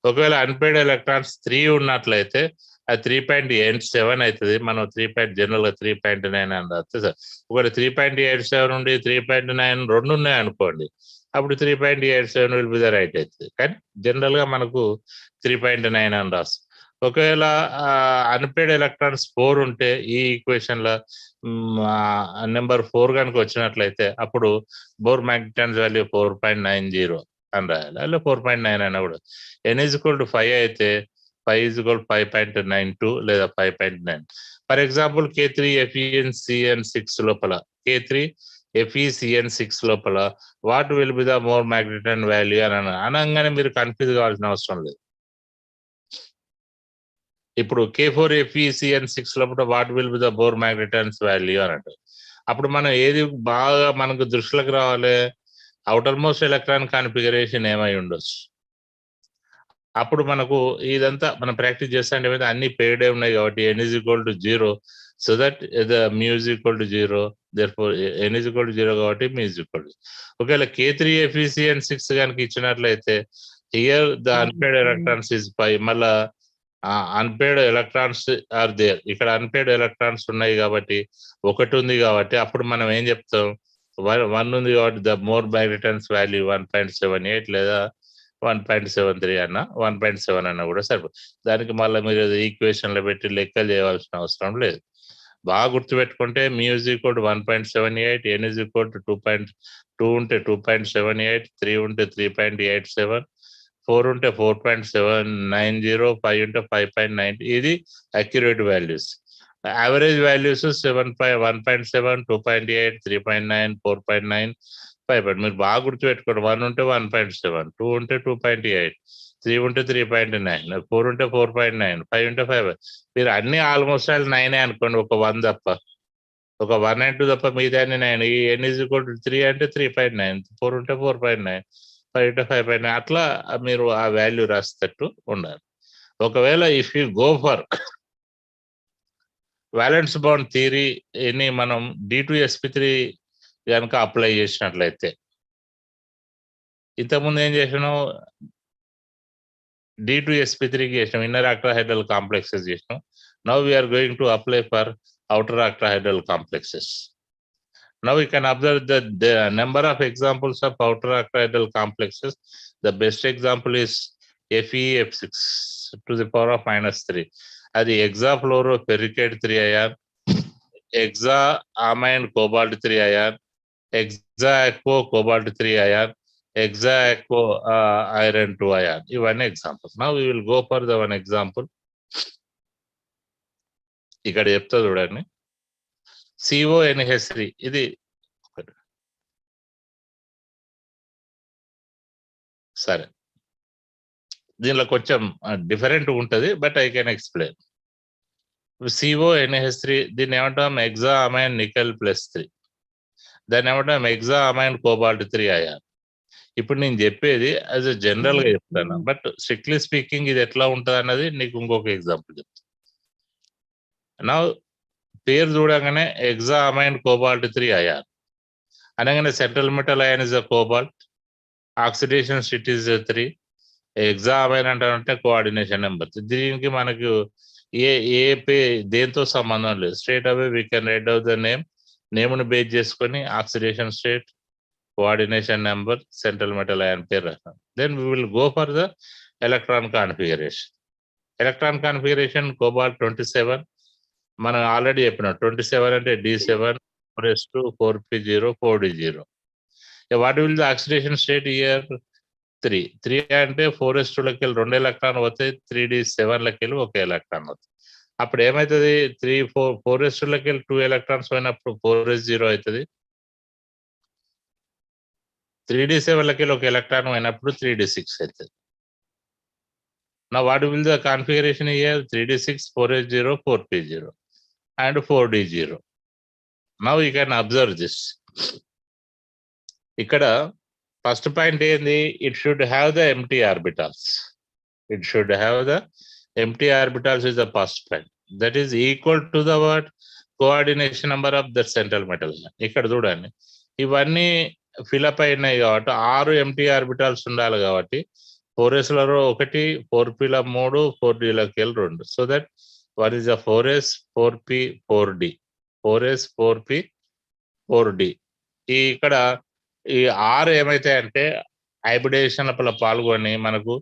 ఒకవేళ అన్పేడ్ ఎలక్ట్రాన్స్ 3 ఉన్నట్లయితే అది 3.87 అవుతుంది. మనం జనరల్ గా 3.9 అని రాస్తే సార్. ఒకవేళ 3.87 నుండి 3.9 రెండు ఉన్నాయి అనుకోండి, అప్పుడు 3.87 విల్ బి ద రైట్ అవుతుంది. కానీ జనరల్ గా మనకు 3.9 అని రాస్తాం. ఒకవేళ అన్పేడ్ ఎలక్ట్రాన్స్ 4 ఉంటే ఈ ఈక్వేషన్ లో నెంబర్ 4 కనుక వచ్చినట్లయితే అప్పుడు బోర్ మ్యాగ్నెటైన్స్ వాల్యూ 4.90 అని రాయాలి, అలా 4.9 అయినా కూడా. n=5 అయితే 5=5.92 లేదా 5.9. ఫర్ ఎగ్జాంపుల్ K3FeCN6 లోపల K3FeCN6 లోపల what will be the more magneton value అని అనగానే మీరు కన్ఫ్యూజ్ కావాల్సిన అవసరం లేదు. ఇప్పుడు K4FeCN6 లోపల what will be the Bohr magnetons value అన్నట్టు. అప్పుడు మనం ఏది బాగా మనకు దృష్టిలోకి రావాలి, అవుటర్ మోస్ట్ ఎలక్ట్రాన్ కాన్ఫిగరేషన్ ఏమై ఉండొచ్చు. అప్పుడు మనకు ఇదంతా మనం ప్రాక్టీస్ చేస్తే అన్ని పేర్డే ఉన్నాయి కాబట్టి n=0, so that the μ=0, therefore n=0 కాబట్టి μ=0. ఒకవేళ K3FeCN6 కనుక ఇచ్చినట్లయితే here the unpaired electrons is 5. మళ్ళా అన్పేడ్ ఎలక్ట్రాన్స్ ఆర్ దేర్, ఇక్కడ అన్పేడ్ ఎలక్ట్రాన్స్ ఉన్నాయి కాబట్టి 1 ఉంది కాబట్టి అప్పుడు మనం ఏం చెప్తాం, 1 ఉంది కాబట్టి ద మోర్ మ్యాగ్నెటైన్స్ వాల్యూ 1.78 లేదా 1.73 అన్న 1.7 అన్న కూడా సరిపోతుంది. దానికి మళ్ళీ మీరు ఈక్వేషన్ లో పెట్టి లెక్కలు చేయవలసిన అవసరం లేదు. బాగా గుర్తుపెట్టుకుంటే μ=1.78, n=2.2 ఉంటే 2.78, 3 ఉంటే 3.87, 4 ఉంటే 4.790, 5 ఉంటే 5.90. ఇది అక్యురేట్ వాల్యూస్. Average values 1.7, 2.8, 3.9, 4.9, 5. మీరు బాగా గుర్తుపెట్టుకోండి, 1 ఉంటే 1.7, 2 ఉంటే 2.8, 3 ఉంటే 3.9, 4 ఉంటే 4.9, 5 ఉంటే 5. మీరు అన్ని ఆల్మోస్ట్ 9 అనుకోండి, ఒక 1 తప్ప, ఒక 1 and 2 తప్ప మిగతా 9. ఈ n=3 అంటే 3.9, 4 ఉంటే 4.9, 5 ఉంటే 5.9. అట్లా మీరు ఆ వాల్యూ రాసేటట్టు ఉండాలి. ఒకవేళ if you go for valence bond థియరీని మనం D2sp3 కనుక అప్లై చేసినట్లయితే, ఇంతకుముందు ఏం చేసినాం, D2sp3కి చేసినాం, ఇన్నర్ ఆక్టాహెడ్రల్ కాంప్లెక్సెస్ చేసినాం. Now we are going to apply for outer octahedral complexes. Now we can observe the number of examples of outer octahedral complexes. The best example is FeF6 to the power of -3. అది hexafluoroferricate 3 ion, hexaamine cobalt 3 ion, hexaaqo cobalt 3 ion, hexaaqo iron 2 ion. ఇవన్నీ examples. Now we will go for the one example. ఇక్కడ చెప్తా చూడండి, CONH3. ఇది సరే, దీనిలో కొంచెం different ఉంటుంది, but I can explain. CONH3 దీన్ని ఏమంటాం, హెక్సాఅమైన్ నికెల్ +3. దాన్ని ఏమంటాం హెక్సాఅమైన్ కోబాల్ట్ 3 అయాన్. ఇప్పుడు నేను చెప్పేది యాజ్ ఎ జనరల్ గా చెప్తాను, బట్ స్ట్రిక్ట్లీ స్పీకింగ్ ఇది ఎట్లా ఉంటుంది అన్నది నీకు ఇంకొక ఎగ్జాంపుల్ చెప్తాను. నా పేరు చూడగానే హెక్సాఅమైన్ కోబాల్ట్ 3 అయాన్ అనగానే central metal ion is a cobalt, oxidation state is 3, hexaammine అంటే కోఆర్డినేషన్ నెంబర్. దీనికి మనకు దేంతో సంబంధం లేదు. స్ట్రేట్ అవే we can write out the నేమ్ను బేస్ చేసుకొని oxidation state, coordination number, central metal ion పేరు రాస్తాం. Then we will go for the electron configuration. Electron configuration cobalt 27 మనం ఆల్రెడీ చెప్పినాం. 27 అంటే D7, 4s2, 4p0, 4d0. What will the oxidation state year 3 అంటే 4s2 లకెళ్ళి 2 electron వస్తాయి, 3d7 లకెళ్ళి 1 electron వస్తాయి. అప్పుడు ఏమవుతుంది, 4s2 లకెళ్ళి 2 ఎలక్ట్రాన్స్ పోయినప్పుడు 4s0 అవుతుంది, 3d7 లకెళ్ళి 1 ఎలక్ట్రాన్ పోయినప్పుడు 3d6 అవుతుంది. నా what will the configuration year 3d6, 4s0, 4p0. and 4d0. Now you can observe this. ఇక్కడ ఫస్ట్ పాయింట్ ఏంది, it should have the empty orbitals. It should have the empty orbitals is the first point. That is equal to the what? Coordination number of the central metal. ఇక్కడ చూడండి, ఇవన్నీ fill up అయినాయి కాబట్టి 6 empty orbitals ఉండాలి కాబట్టి 4s లలో 1, 4p లో 3, 4d లోకి 2. So that what is the 4s, 4p, 4d, 4s, 4p, 4d. ఇక్కడ ఈ 6 ఏమైతే అంటే హైబ్రిడేషన్ లోపల పాల్గొని మనకు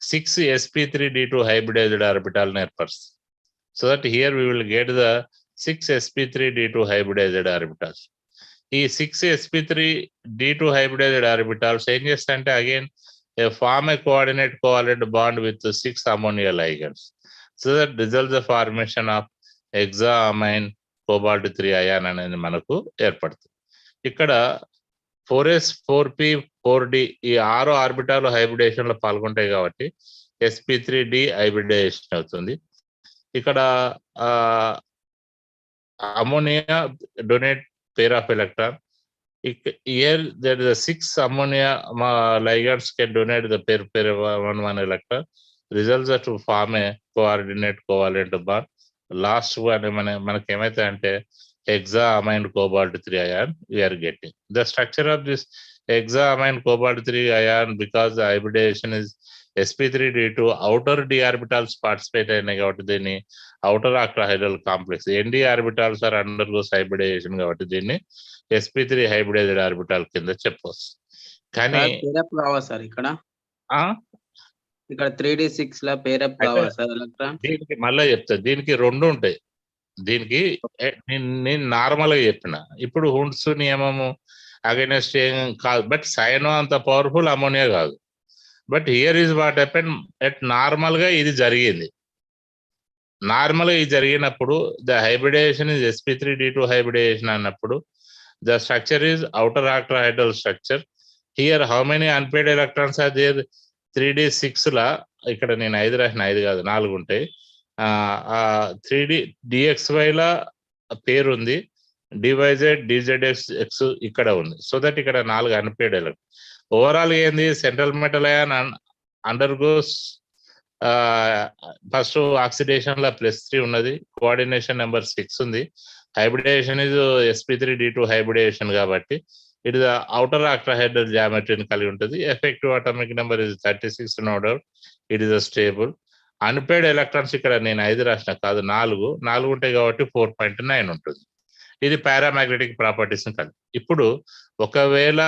6 sp3d2 hybridized orbital ఏర్పరుస్తుంది. So that here we will get the 6 sp3d2 hybridized orbitals. ఈ 6 sp3d2 hybridized orbitals ఏం చేస్తాయంటే again form a coordinate covalent bond with 6 ammonia ligands. So that results the formation of hexaamine cobalt 3 ion అనేది మనకు ఏర్పడుతుంది. ఇక్కడ 4s, 4p, 4d ఈ 6 ఆర్బిటాలు hybridisation లో పాల్గొంటాయి కాబట్టి sp3d హైబ్రిడేషన్ అవుతుంది. ఇక్కడ ammonia donate pair of electron. Here there is a 6 ammonia ligands can donate the pair 1 electron. Results are to form a coordinate covalent bond. Last one మనకి ఏమైతే అంటే hexaamine cobalt 3 ion we are getting. The structure of this hexaamine cobalt 3 ion, because the hybridation is sp3d2 outer d orbitals participate అయినాయి కాబట్టి దీన్ని outer octahedral complex. nd orbitals are undergoes hybridation కాబట్టి దీన్ని sp3 hybridized orbital కింద చెప్పవచ్చు. కానీ pair up కావాలి sir ఇక్కడ 3d6 లా పేరప్ కావాలి సార్ ఎలక్ట్రాన్. దీనికి మళ్ళీ చెప్తా, దీనికి 2 ఉంటాయి. దీనికి నేను నార్మల్ గా చెప్పిన, ఇప్పుడు హుండ్స్ నియమము అగైనెస్ట్ కాదు, బట్ సైనో అంత పవర్ఫుల్, అమోనియా కాదు. But here is what happen at normal గా ఇది జరిగింది. నార్మల్ గా ఇది జరిగినప్పుడు the hybridization is sp3d2 hybridization అన్నప్పుడు the structure is outer octahedral structure. Here how many unpaired electrons are there? 3d6 లా ఇక్కడ నేను 5 రాసిన, 5 కాదు 4 ఉంటాయి. 3d dxy లా పేరు ఉంది, dyz dzx ఇక్కడ ఉంది. సో దట్ ఇక్కడ 4 అన్పేడ్ ఎలక్ట్రాన్. ఓవరాల్ ఏంది, central metal ion undergoes first oxidation లా +3 ఉన్నది, కోఆర్డినేషన్ నెంబర్ 6 ఉంది, హైబ్రిడేషన్ ఇస్ sp3d2 హైబ్రిడేషన్ కాబట్టి it is outer octahedral geometry కలిగి ఉంటుంది. Effective atomic number is 36 no doubt. It is stable. Unpaired electrons ఇక్కడ నేను 5 రాసిన, కాదు 4 ఉంటాయి కాబట్టి 4.9 ఉంటుంది. ఇది పారామాగ్నెటిక్ ప్రాపర్టీస్ కలిగి. ఇప్పుడు ఒకవేళ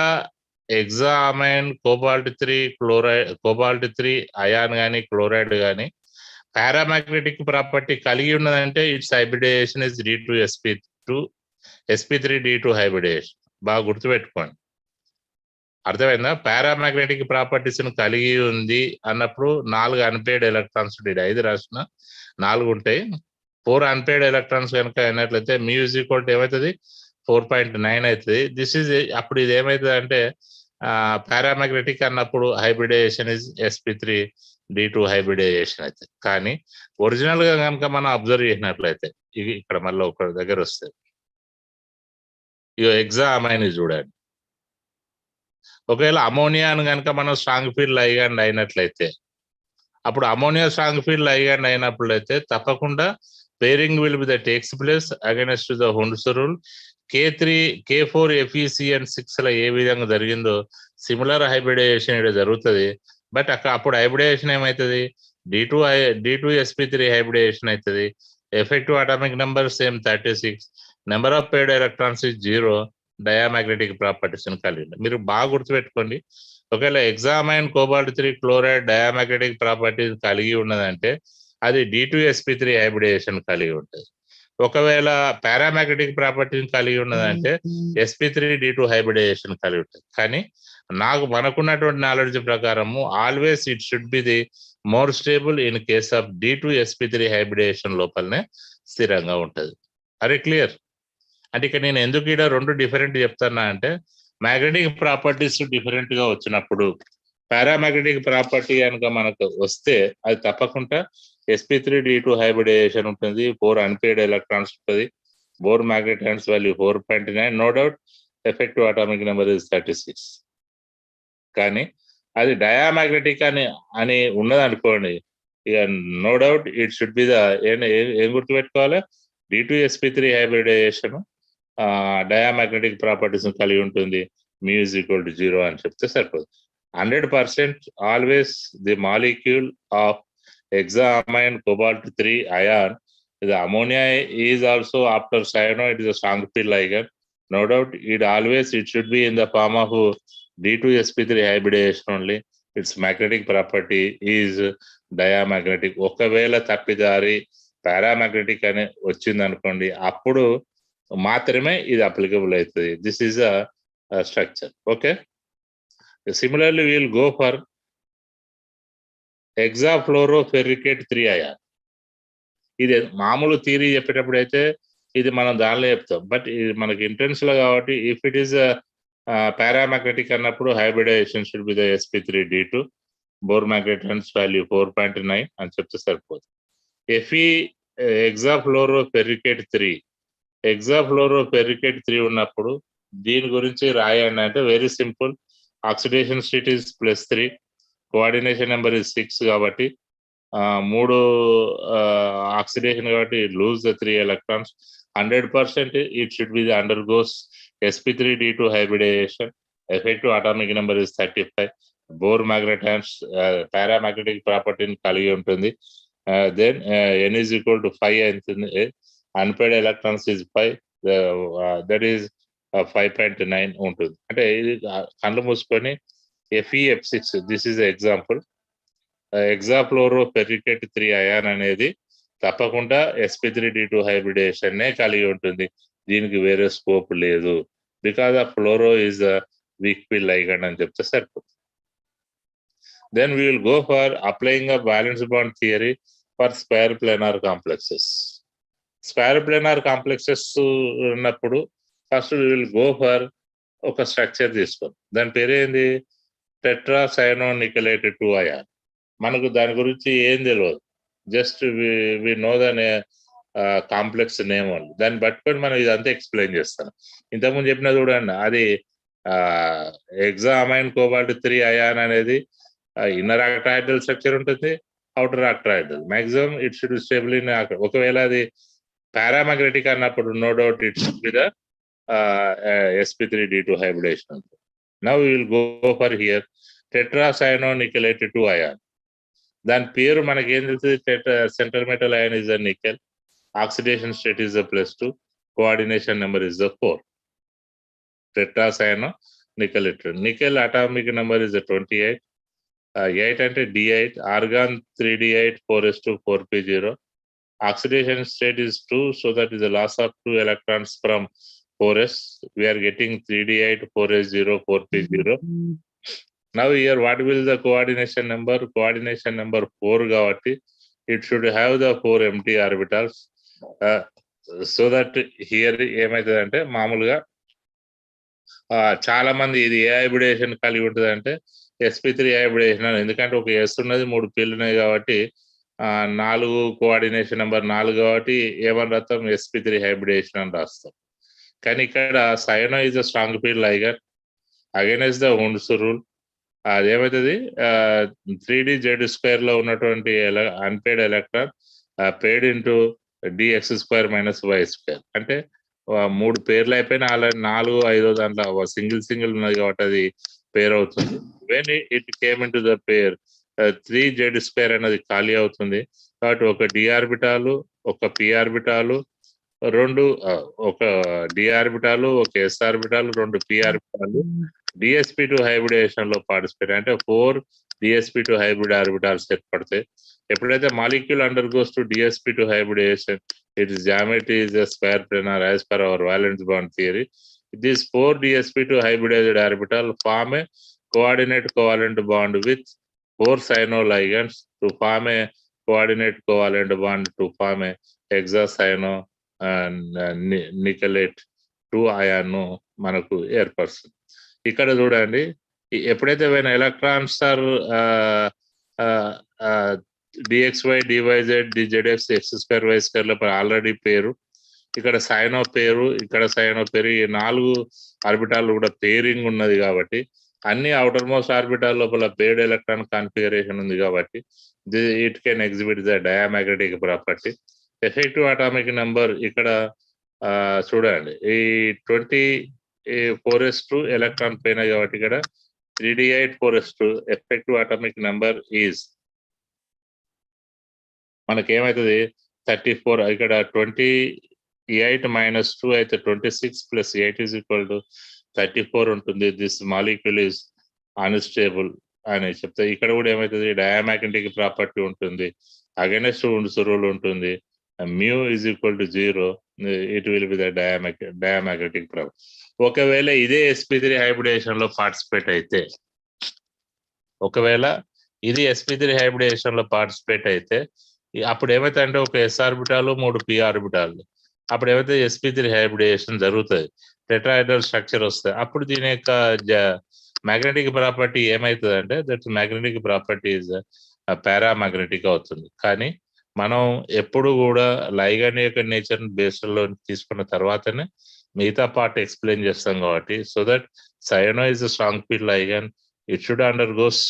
హెక్సామైన్ కోబాల్ట్ 3 అయాన్ కానీ క్లోరైడ్ కానీ పారామాగ్నెటిక్ ప్రాపర్టీ కలిగి ఉన్నదంటే it's hybridisation is sp3d2 hybridisation. బాగా గుర్తుపెట్టుకోండి, అర్థమైందా? పారామాగ్నెటిక్ ప్రాపర్టీస్ కలిగి ఉంది అన్నప్పుడు 4 అన్పేడ్ ఎలక్ట్రాన్స్ ఉంటాయి. 5 రాసిన 4 ఉంటాయి. 4 అన్పేడ్ ఎలక్ట్రాన్స్ కనుక అయినట్లయితే మ్యూజిక్ ఏమవుతుంది, 4.9 అవుతుంది. దిస్ ఈజ్ అప్పుడు ఇది ఏమవుతుంది అంటే పారామాగ్నెటిక్ అన్నప్పుడు హైబ్రిడేషన్ ఇస్ sp3d2 హైబ్రిడేషన్ అవుతుంది. కానీ ఒరిజినల్ గా కనుక మనం అబ్జర్వ్ చేసినట్లయితే ఇవి ఇక్కడ మళ్ళీ ఒక దగ్గర వస్తుంది. హెక్సామైన్ చూడండి, ఒకవేళ అమోనియాను కనుక మనం స్ట్రాంగ్ ఫీల్డ్ లైగాండ్ అయినట్లయితే అప్పుడు అమోనియా స్ట్రాంగ్ ఫీల్డ్ లైగాండ్ అయినప్పుడైతే తప్పకుండా pairing will be the takes place against the Hund's rule. K3 K4 FeCN6 లో ఏ విధంగా జరిగిందో సిమిలర్ హైబ్రిడేషన్ ఇక్కడ జరుగుతుంది. బట్ అప్పుడు హైబ్రిడేషన్ ఏమవుతుంది, D2 sp3 హైబ్రిడేషన్ అవుతుంది. Effective atomic number same 36, number of paired electrons is 0, diamagnetic properties కలిగి. మీరు బాగా గుర్తుపెట్టుకోండి, ఒకవేళ హెక్సామైన్ కోబాల్ట్ 3 క్లోరైడ్ డయామాగ్నెటిక్ ప్రాపర్టీస్ కలిగి ఉన్నదంటే అది D2 sp3 హైబ్రిడేషన్ కలిగి ఉంటుంది. ఒకవేళ పారామాగ్నెటిక్ ప్రాపర్టీని కలిగి ఉన్నదంటే sp3d2 హైబ్రిడేషన్ కలిగి ఉంటుంది. కానీ మనకున్నటువంటి నాలెడ్జ్ ప్రకారము always it should be the more stable in case of D2 sp3 hybridisation లోపలనే స్థిరంగా ఉంటుంది. అరే క్లియర్? అంటే ఇక్కడ నేను ఎందుకు ఇక్కడ 2 డిఫరెంట్ చెప్తున్నా అంటే మ్యాగ్నెటిక్ ప్రాపర్టీస్ డిఫరెంట్ గా వచ్చినప్పుడు పారామాగ్నెటిక్ ప్రాపర్టీ కనుక మనకు వస్తే అది తప్పకుండా sp3d2 హైబ్రిడేషన్ ఉంటుంది, 4 అన్పేడ్ ఎలక్ట్రాన్స్ ఉంటుంది, Bohr magnetons value 4.9. No doubt, effective atomic number is 36. కానీ అది డయామాగ్నెటిక్ అని ఉన్నది అనుకోండి, ఇక no doubt it should be the ఏం గుర్తుపెట్టుకోవాలి, D2sp3 హైబ్రిడైజేషన్ డయామాగ్నెటిక్ ప్రాపర్టీస్ కలిగి ఉంటుంది, μ=0 అని చెప్తే సరిపోతుంది. 100% always the molecule of hexaamine cobalt 3 ion, the ammonia is also after cyano, it is a strong field ligand. No doubt it should be in the form of D2sp3 hybridization only. Its magnetic property is diamagnetic. ఒకవేళ తప్పిదారి paramagnetic అని వచ్చింది అనుకోండి, అప్పుడు మాత్రమే ఇది applicable అవుతుంది. This is a structure. Okay, similarly will go for hexafluoroferricate 3 ion. ఇది మామూలు థియరీ చెప్పేటప్పుడు అయితే ఇది మనం దానిలో చెప్తాం, బట్ ఇది మనకి ఇంటెన్స్ లో కాబట్టి ఇఫ్ ఇట్ ఈస్ పారామాగ్నెటిక్ అన్నప్పుడు hybridization should be the sp3d2, Bohr magnetons value 4.9 అని చెప్తే సరిపోతుంది. Fe hexafluoroferricate 3 ఉన్నప్పుడు దీని గురించి రాయండి అంటే very simple. Oxidation state is +3, coordination number is 6 కాబట్టి 3 ఆక్సిడేషన్ కాబట్టి lose the 3 electrons. 100% it should be undergoes sp3d2 hybridization. Effective atomic number is 35. Bohr magnetons paramagnetic ప్రాపర్టీని కలిగి ఉంటుంది. Then n is equal to 5 అవుతుంది. Unpaired electrons is 5, that is 5.9 ఉంటుంది. అంటే ఇది కళ్ళు మూసుకొని FeF6, this is example. hexafluoroferricate 3 ion అనేది తప్పకుండా sp3d2 హైబ్రిడేషన్ నే కలిగి ఉంటుంది. దీనికి వేరే స్కోప్ లేదు, because of fluoro is weak field ligand అని చెప్తే సరిపోతుంది. Then we will go for applying a balance bond theory for square planar complexes. Square planar complexes ఉన్నప్పుడు first we will go for ఒక స్ట్రక్చర్ తీసుకోండి, దాని పేరు ఏంది, టెట్రాసైనోనికెలేటెడ్ 2 ion. మనకు దాని గురించి ఏం తెలియదు, జస్ట్ వి నో దాని కాంప్లెక్స్ నేమ్ వాళ్ళు, దాన్ని పట్టుకొని మనం ఇదంతా ఎక్స్ప్లెయిన్ చేస్తాను. ఇంతకుముందు చెప్పిన చూడండి, అది hexaamine cobalt 3 ion అనేది ఇన్నర్ ఆక్టాహెడ్రల్ స్ట్రక్చర్ ఉంటుంది, outer octahedral. Maximum it should stable in. ఒకవేళ అది పారామాగ్నెటిక్ అన్నప్పుడు no doubt it should be the sp3d2 hybridization. Now we will go for here tetracyanonickelated 2 ion. దాని పేరు మనకి ఏం తెలుస్తుంది, central metal ion is the nickel, oxidation state is the +2, coordination number is the 4. Tetracyanonickelated. Nickel atomic number is the 28. 8 అంటే D8, argon 3D8, 4s2, 4p0. Oxidation state is 2, so that is the loss of 2 electrons from 4s. We are getting 3D8, 4s0, 4p0. Now here what will the coordination number? Coordination number 4 కాబట్టి it should have the 4 empty orbitals. So that here ఏమవుతుందంటే, మామూలుగా చాలా మంది ఇది ఏ hybridisation కలిగి ఉంటుంది అంటే sp3 hybridisation. ఎందుకంటే ఒక s ఉన్నది, 3 p'లు ఉన్నాయి కాబట్టి 4 కోఆర్డినేషన్ నెంబర్ 4 కాబట్టి ఏమని రాస్తాం, sp3 హైబ్రిడేషన్ అని రాస్తాం. కానీ ఇక్కడ cyano is a strong field ligand against the Hund's rule. అదేమవుతుంది, 3d(z)² లో ఉన్నటువంటి అన్పేడ్ ఎలక్ట్రాన్ పేడ్ ఇంటూ dx² - y². అంటే 3 పేర్లు అయిపోయినా అలా 4, 5 దాంట్లో సింగిల్ ఉన్నది కాబట్టి అది పేర్ అవుతుంది. When it came in to the pair 3z² అనేది ఖాళీ అవుతుంది కాబట్టి ఒక d ఆర్బిటాలు, ఒక p ఆర్బిటాలు, ఒక d ఆర్బిటాలు, ఒక s ఆర్బిటాలు, 2 p ఆర్బిటాలు dsp2 హైబ్రిడేషన్ లో పార్టిసిపేట్ అంటే 4 dsp2 హైబ్రిడ్ ఆర్బిటాల్స్ ఏర్పడతాయి. ఎప్పుడైతే molecule undergoes to dsp2 hybridization, its geometry is a square planar as per our valence bond theory. These 4 dsp2 hybridized orbital form a coordinate covalent bond with 4 cyano ligands to form a coordinate covalent bond to form a hexacyanonickelate 2 ion మనకు ఏర్పడుతుంది. ఇక్కడ చూడండి, ఎప్పుడైతే electrons are dxy, dyz, dzx, x2, y2 లో already పేరు ఇక్కడ cyano పేరు, ఇక్కడ సైనో పేరు, ఈ 4 ఆర్బిటాల్ కూడా పేరింగ్ ఉన్నది కాబట్టి అన్ని అవుటర్ మోస్ట్ ఆర్బిటాల్ లోపల పేర్డ్ ఎలక్ట్రాన్ కాన్ఫిగరేషన్ ఉంది కాబట్టి it can exhibit the diamagnetic property. Effective atomic number ఇక్కడ చూడండి, ఈ 24s2 ఎలక్ట్రాన్ పైన కాబట్టి ఇక్కడ 3d8 4s2 effective atomic number is మనకేమవుతుంది 34. ఇక్కడ 28 - 2 అయితే 26 + 8 = 34 ఉంటుంది. దిస్ మాలిక్యూల్ ఈజ్ అన్స్టేబుల్ అని చెప్తే ఇక్కడ కూడా ఏమవుతుంది, డయామాగ్నెటిక్ ప్రాపర్టీ ఉంటుంది, అగైనెస్ట్ ఉండ్స్ రూల్ ఉంటుంది, mu = 0, it will be the diamagnetic property. ఒకవేళ ఇదే sp3 హైబ్రిడేషన్ లో పార్టిసిపేట్ అయితే, ఒకవేళ ఇది sp3 హైబ్రిడేషన్ లో పార్టిసిపేట్ అయితే అప్పుడు ఏమైతే అంటే ఒక s ఆర్బిటాలు 3 p ఆర్బిటాలు, అప్పుడు ఏమైతే sp3 హైబ్రిడేషన్ జరుగుతుంది, టెట్రాహెడ్రల్ స్ట్రక్చర్ వస్తుంది. అప్పుడు దీని యొక్క మ్యాగ్నెటిక్ ప్రాపర్టీ ఏమవుతుంది అంటే that magnetic property is paramagnetic అవుతుంది. కానీ మనం ఎప్పుడు కూడా లైగండ్ యొక్క నేచర్ బేస్లో తీసుకున్న తర్వాతనే మిగతా పార్ట్ ఎక్స్ప్లెయిన్ చేస్తాం కాబట్టి, so that సయనో is a strong field ligand, it should undergoes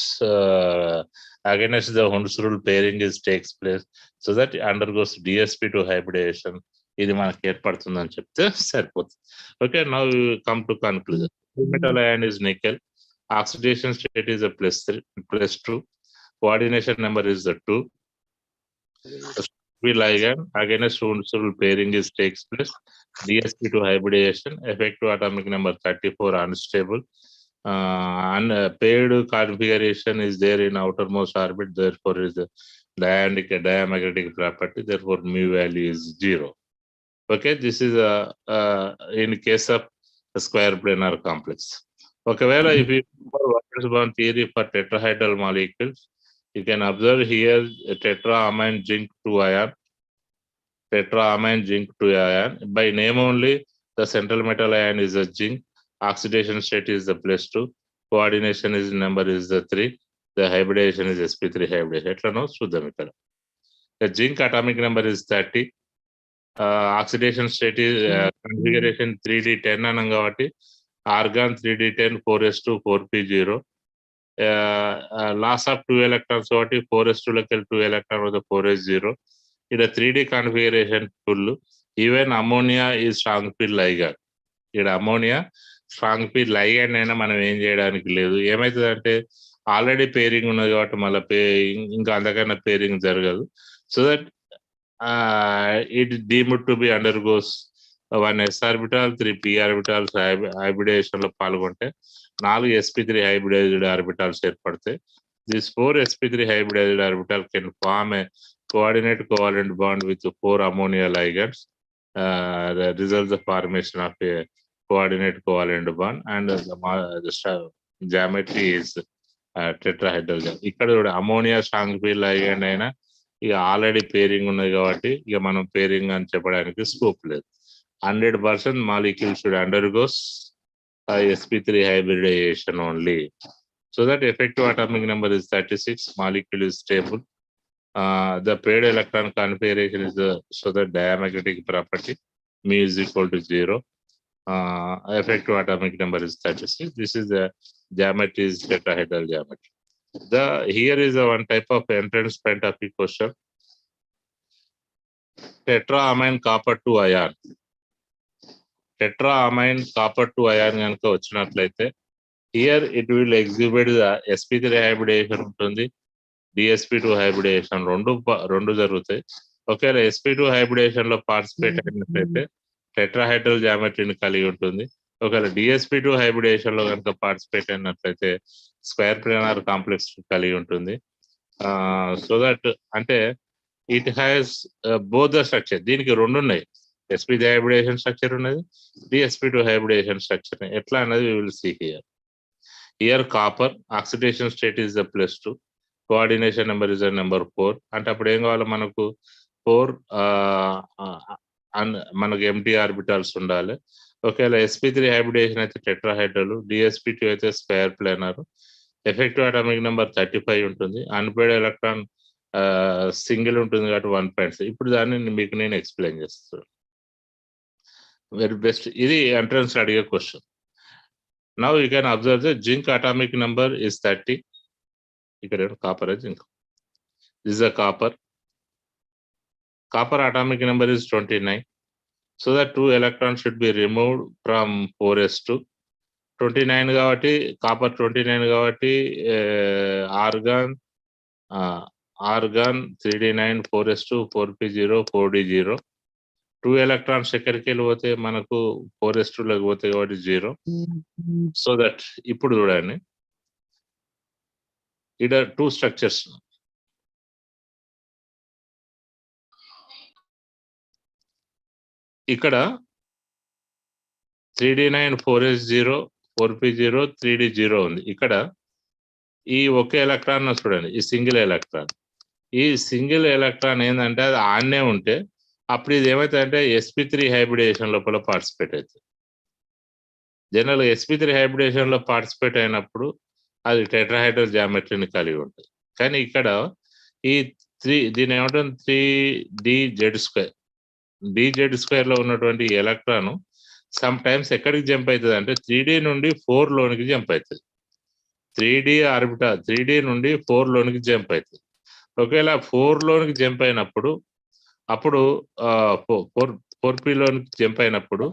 against the Hund's rule pairing is takes place, so that it undergoes dsp2 hybridation. ఇది మనకి ఏర్పడుతుందని చెప్తే సరిపోతుంది. Okay, now come to conclusion. Metal ion is nickel, oxidation state is a +2, coordination number is the 2, ligand against Hund's rule pairing is takes place, dsp2 hybridation, effective atomic number 34, unstable, and paired configuration is there in outermost orbit, therefore is the diamagnetic property, therefore mu value is 0. Okay, this is in case of a square planar complex. Okay, well, if you remember Valence bond theory for tetrahedral molecules, you can observe here a tetraamine zinc 2 ion, tetraamine zinc 2 ion. By name only, the central metal ion is a zinc, oxidation state is the +2, coordination is number is the 3, the hybridation is sp3 hybridation. ఎట్లనో చూద్దాం ఇక్కడ. The zinc atomic number is 30, oxidation state is configuration 3d10 అనం కాబట్టి argon 3d10 4s2 4p0, loss of 2 electrons కాబట్టి 4s2 లకి 2 electron with 4s0. ఇక్కడ 3d configuration full, even ammonia is strong field ligand. ఇక్కడ ammonia strong field ligand అయినా మనం ఏం చేయడానికి లేదు. ఏమవుతుంది అంటే ఆల్రెడీ పేరింగ్ ఉన్నది కాబట్టి మళ్ళీ ఇంకా అంతకన్నా పేరింగ్ జరగదు. So that it deemed to be undergoes 1 s orbital 3 p orbitals hybridisation లో పాల్గొంటే 4 sp3 హైబ్రిడైజ్డ్ ఆర్బిటాల్స్ ఏర్పడతాయి. This 4 sp3 hybridized orbital can form a coordinate covalent bond with 4 ammonia ligands, results the formation of a coordinate covalent bond, and the geometry is tetrahedral. ఇక్కడ కూడా ammonia strong field ligand అయినా ఇక already pairing ఉన్నది కాబట్టి ఇక మనం pairing అని చెప్పడానికి స్కోప్ లేదు. 100% molecule should undergoes sp3 hybridization only, so that effective atomic number is 36, molecule is stable, the paired electron configuration is so that diamagnetic property mu is equal to 0, effective atomic number is 36. This is the geometry is tetrahedral geometry. Here is one type of entrance point of the question. Tetraamine copper 2 ion, tetraamine copper 2 ion కనుక వచ్చినట్లయితే here it will exhibit the sp3 hybridization ఉంటుంది, dsp2 hybridization రెండు జరుగుతాయి. ఒకవేళ sp2 hybridization లో participate అయినట్లయితే tetrahedral జామెట్రీని కలిగి ఉంటుంది. ఒకవేళ dsp2 hybridization లో కనుక పార్టిసిపేట్ అయినట్లయితే స్క్వేర్ ప్లానార్ కాంప్లెక్స్ కలిగి ఉంటుంది. సో దట్ అంటే it has both the structure. దీనికి రెండు ఉన్నాయి, sp3 hybridization స్ట్రక్చర్ ఉన్నది, dsp2 hybridization స్ట్రక్చర్. ఎట్లా అన్నది we will see here. Here copper oxidation state is the +2, coordination number is the number 4. అంటే అప్పుడు ఏం కావాలి మనకు 4 మనకు ఎంటీ ఆర్బిటాల్స్ ఉండాలి. ఒకవేళ sp3 హైబ్రిడేషన్ అయితే టెట్రాహెడ్రల్, dsp2 అయితే square planar, effective atomic number 35 ఉంటుంది, అన్పేర్డ్ ఎలక్ట్రాన్ సింగిల్ ఉంటుంది కాబట్టి 1.6. ఇప్పుడు దాన్ని మీకు నేను ఎక్స్ప్లెయిన్ చేస్తాను. Very best. ఇది ఎంట్రన్స్ అడిగే question. Now you can observe the zinc atomic number is 30. ఇక్కడ copper zinc. This is a copper. Copper atomic number is 29. So that 2 electrons should be removed from 4s2. 29 కాబట్టి copper 29 కాబట్టి organ 3d9 4s2 4p0 4d0. 2 electrons ఎక్కడికి వెళ్ళిపోతే మనకు 4s2 లేకపోతే కాబట్టి 0. So that ఇప్పుడు చూడండి ఇక్కడ 2 స్ట్రక్చర్స్. ఇక్కడ 3d9 4s0 4p0 3d0 ఉంది. ఇక్కడ ఈ ఒకే ఎలక్ట్రాన్ చూడండి, ఈ సింగిల్ ఎలక్ట్రాన్. ఈ సింగిల్ ఎలక్ట్రాన్ ఏంటంటే అది ఆన్నే ఉంటే అప్పుడు ఇది ఏమవుతుందంటే sp3 హైబ్రిడేషన్ లోపల పార్టిసిపేట్ అవుతుంది. జనరల్గా sp3 హైబ్రిడేషన్ లో పార్టిసిపేట్ అయినప్పుడు అది టెట్రాహైడ్రల్ జామెట్రీని కలిగి ఉంటుంది. కానీ ఇక్కడ ఈ దీని ఏమంటుంది 3dz2 dz2 లో ఉన్నటువంటి ఎలక్ట్రాన్ సమ్ టైమ్స్ ఎక్కడికి జంప్ అవుతుంది అంటే 3d నుండి 4 లోనికి జంప్ అవుతుంది. 3d ఆర్బిటాల్ 3d నుండి 4 లోనికి జంప్ అవుతుంది. ఒకవేళ 4 లోనికి జంప్ అయినప్పుడు అప్పుడు 4p లోనికి జంప్ అయినప్పుడు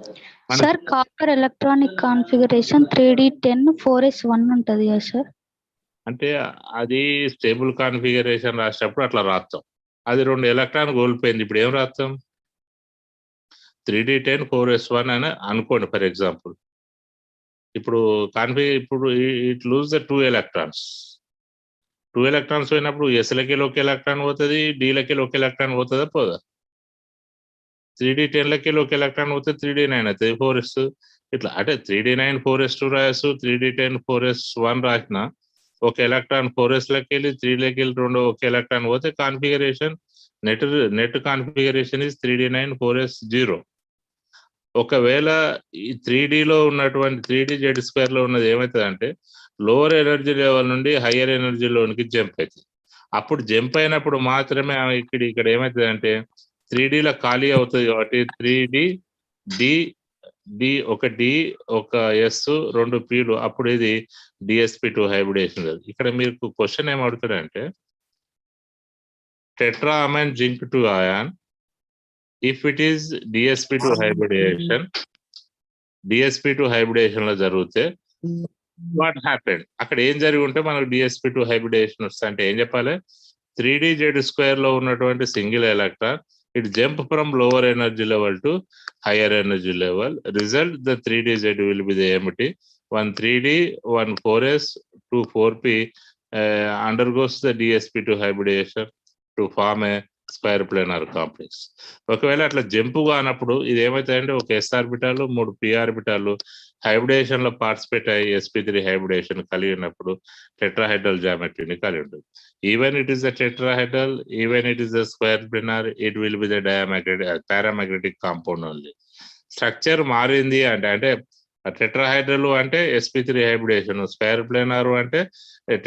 sir copper electronic configuration 3d10 4s1 ఉంటది కదా సార్? అంటే అది స్టేబుల్ కాన్ఫిగరేషన్ రాసేటప్పుడు అట్లా రాస్తాం. అది 2 ఎలక్ట్రాన్ కోల్పోయింది. ఇప్పుడు ఏం రాస్తాం? 3d10 4s1 అని అనుకోండి ఫర్ ఎగ్జాంపుల్. ఇప్పుడు it lose the 2 electrons. 2 electrons పోయినప్పుడు ఎస్లకి ఒక ఎలక్ట్రాన్ పోతుంది, డీలకి ఒక ఎలక్ట్రాన్ పోతుందా పోదా? 3d10లకి ఒక ఎలక్ట్రాన్ పోతే 3d9 అవుతుంది 4s. ఇట్లా అంటే 3d9 4s2 రాయచ్చు, 3d10 4s1 రాసిన ఒక ఎలక్ట్రాన్ 4sలకి వెళ్ళి 3లకి వెళ్ళి 2 ఒక ఎలక్ట్రాన్ పోతే configuration net configuration is 3d9 4s0. ఒకవేళ ఈ 3dలో ఉన్నటువంటి 3dz2 లో ఉన్నది ఏమవుతుందంటే లోవర్ ఎనర్జీ లెవెల్ నుండి హయ్యర్ ఎనర్జీ లోనికి జంప్ అవుతుంది. అప్పుడు జంప్ అయినప్పుడు మాత్రమే ఇక్కడ ఏమవుతుంది అంటే 3dలో ఖాళీ అవుతుంది కాబట్టి 3d ఒక d ఒక s 2 pలు అప్పుడు ఇది dsp2 హైబ్రిడేషన్. ఇక్కడ మీకు క్వశ్చన్ ఏం అడుగుతారంటే tetrammine zinc two ion if it is dsp2 hybridation లో జరిగితే వాట్ హ్యాపెండ్, అక్కడ ఏం జరిగి ఉంటే మనకు dsp2 హైబ్రిడేషన్ వస్తుంది అంటే ఏం చెప్పాలి? 3dz2 లో ఉన్నటువంటి single electron it jump from lower energy level to hire energy level. Result the 3dz will be the empty. 1 3d 1 4s 2 4p undergoes the dsp2 hybridation to form a square planar complex. ఒకవేళ అట్లా jump కానప్పుడు ఇది ఏమవుతాయంటే ఒక s ఆర్బిటాలు 3 p ఆర్బిటాలు hybridisation లో participate అయ్యి sp3 hybridisation కలిగినప్పుడు tetrahedral జామెట్రీని కలిగి ఉంటుంది. Even it is the tetrahedral, even it is the square planar, it will be the paramagnetic compound only. Structure మారింది అంటే టెట్రాహైడ్రల్ అంటే sp3 హైబ్రిడేషన్, స్క్వేర్ ప్లేనార్ అంటే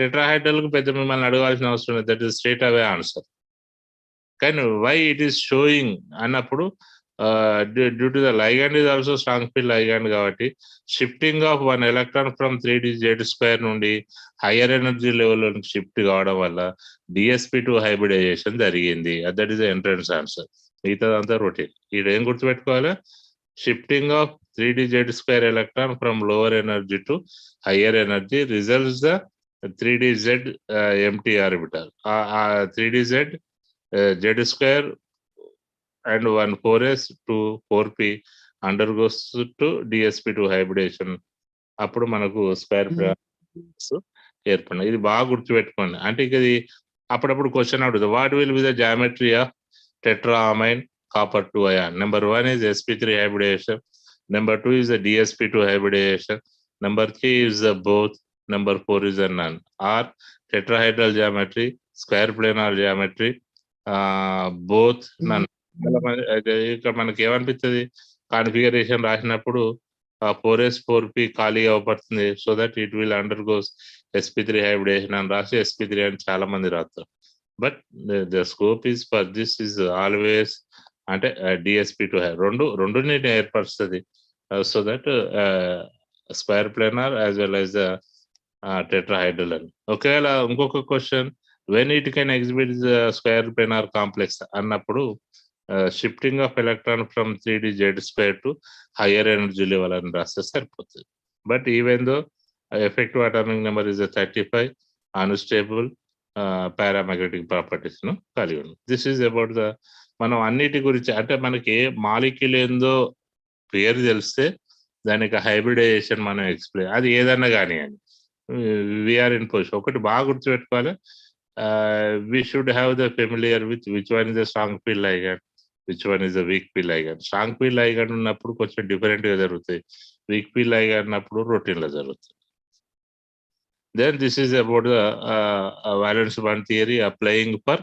tetrahedral కు పెద్ద మిమ్మల్ని అడగాల్సిన అవసరం లేదు. That is straight away answer. కానీ వై ఇట్ ఈస్ షోయింగ్ అన్నప్పుడు due to the ligand is also strong field ligand కాబట్టి shifting of 1 electron from 3dz2 నుండి హయ్యర్ ఎనర్జీ లెవెల్లోకి షిఫ్ట్ కావడం వల్ల dsp2 హైబ్రిడైజేషన్ జరిగింది. That is the entrance answer. మిగతాదంతా routine. ఇక్కడ ఏం గుర్తుపెట్టుకోవాలి? Shifting of 3dz2 electron from lower energy to higher energy results the 3dz empty orbital. 3dz z2 and 1 4s to 4p undergoes to dsp2 hybridation. అప్పుడు మనకు square ఏర్పడిన. ఇది బాగా గుర్తుపెట్టుకోండి. అంటే ఇది అప్పుడప్పుడు క్వశ్చన్ అడుగుతుంది, what will be the geometry of tetrammine copper 2 ion? Number 1 is sp3 hybridation, number 2 is the dsp2 hybridation, number 3 is the both, number 4 is the none. Or tetrahedral geometry, square planar geometry, both none. ఇక్కడ మనకి ఏమనిపిస్తుంది? Configuration రాసినప్పుడు 4s 4p ఖాళీ అవపడుతుంది. So that it will undergoes sp3 hybridization అని రాసి sp3 అని చాలా మంది రాస్తారు. But the scope is for this is always అంటే డిఎస్పి టు రెండుని ఏర్పరుస్తుంది. So that square planar as well as the tetrahedral అని. ఒకవేళ ఇంకొక question, when it can exhibit square planar complex అన్నప్పుడు shifting of electron from 3D Z² to higher energy level అని రాస్తే సరిపోతుంది. But even though effective atomic number is 35, unstable paramagnetic properties ను కలిగి ఉంది. దిస్ ఈజ్ అబౌట్ ద, మనం అన్నిటి గురించి అంటే మనకి ఏ మాలిక్యూల్ ఏందో పేరు తెలిస్తే దానికి హైబ్రిడైజేషన్ మనం ఎక్స్ప్లెయిన్, అది ఏదన్నా కానివ్వండి, వీఆర్ ఇన్ పొజిషన్. ఒకటి బాగా గుర్తుపెట్టుకోవాలి, we should have the familiar with which one is a strong field ligand, which one is a weak field ligand. Strong field ligand ఉన్నప్పుడు కొంచెం డిఫరెంట్ గా జరుగుతాయి, వీక్ ఫీల్డ్ ligand ఉన్నప్పుడు రొటీన్ లో జరుగుతాయి. Then this is about the valence bond theory applying for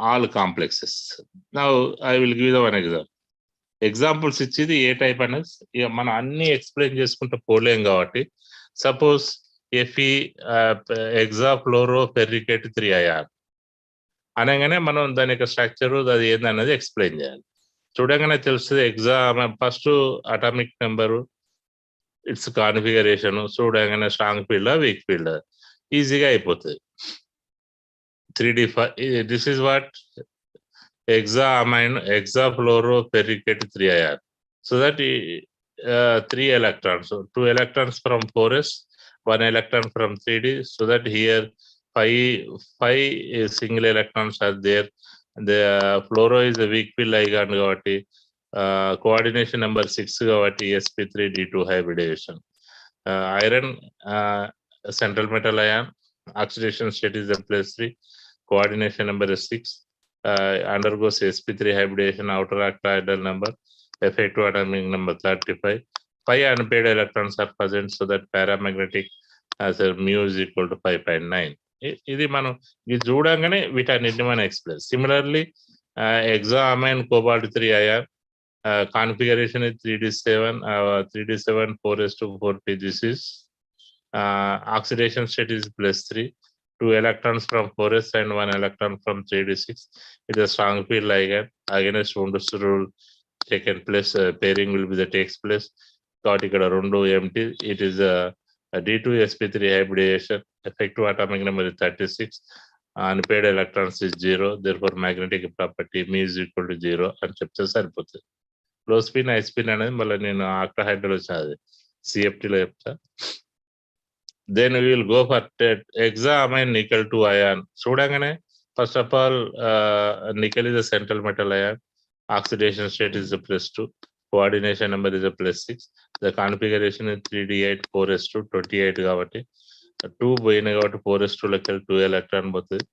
all complexes. Now I will give you one example. Examples ఇచ్చేది ఏ type అనేది ఇక మనం అన్ని ఎక్స్ప్లెయిన్ చేసుకుంటూ పోలేం కాబట్టి, సపోజ్ ఎఫ్ఈ హెక్సాఫ్లోరోఫెర్రికేట్ 3IR అనగానే మనం దాని యొక్క స్ట్రక్చర్ అది ఏందన్నది ఎక్స్ప్లెయిన్ చేయాలి. చూడగానే తెలుస్తుంది first atomic number, it's configuration, చూడగానే స్ట్రాంగ్ ఫీల్డ్ వీక్ ఫీల్డ్ ఈజీగా అయిపోతుంది. 3D5 this is what hexafluoroferricate 3IR. So that 3 electrons, so 2 electrons from 4s, 1 electron from 3D. So that here 5 single electrons are there. The fluoro is a weak field ligand కాబట్టి coordination number 6 కాబట్టి sp3d2 hybridization. Iron central metal ion, oxidation state is +3, coordination number is 6. Undergoes sp3 hybridization, outer octahedral number, effective atomic number 35. 5 unpaired electrons are present, so that paramagnetic as a mu is equal to 5.9. ఇది మనం ఇది చూడంగానే వీటన్నిటిని మనం explain. Similarly hexaamine cobalt 3IR configuration is 3D7 4s2 4p. This is oxidation state is +3, 2 electrons from 4s and 1 electron from 3D6. It is a strong field ligand. Against Wundt's rule taken place, pairing will be the takes place. Got ikkada rendu empty. It is a D2sp3 hybridization. Effective atomic number is 36. Unpaired electrons is 0. Therefore magnetic property mu is equal to 0 అని చెప్తే సరిపోతుంది. లో spin high spin అనేది మళ్ళీ నేను octahedral వచ్చి CFT లో చెప్తా. Then we will go for hexaamine nickel 2 ion. చూడగానే first of all nickel is a central metal ion. Oxidation state is a +2. Coordination number is a +6. The configuration is 3D8 4s2 28 కాబట్టి 2 పోయినాయి కాబట్టి 4s2 లెక్క 2 electron పోతుంది.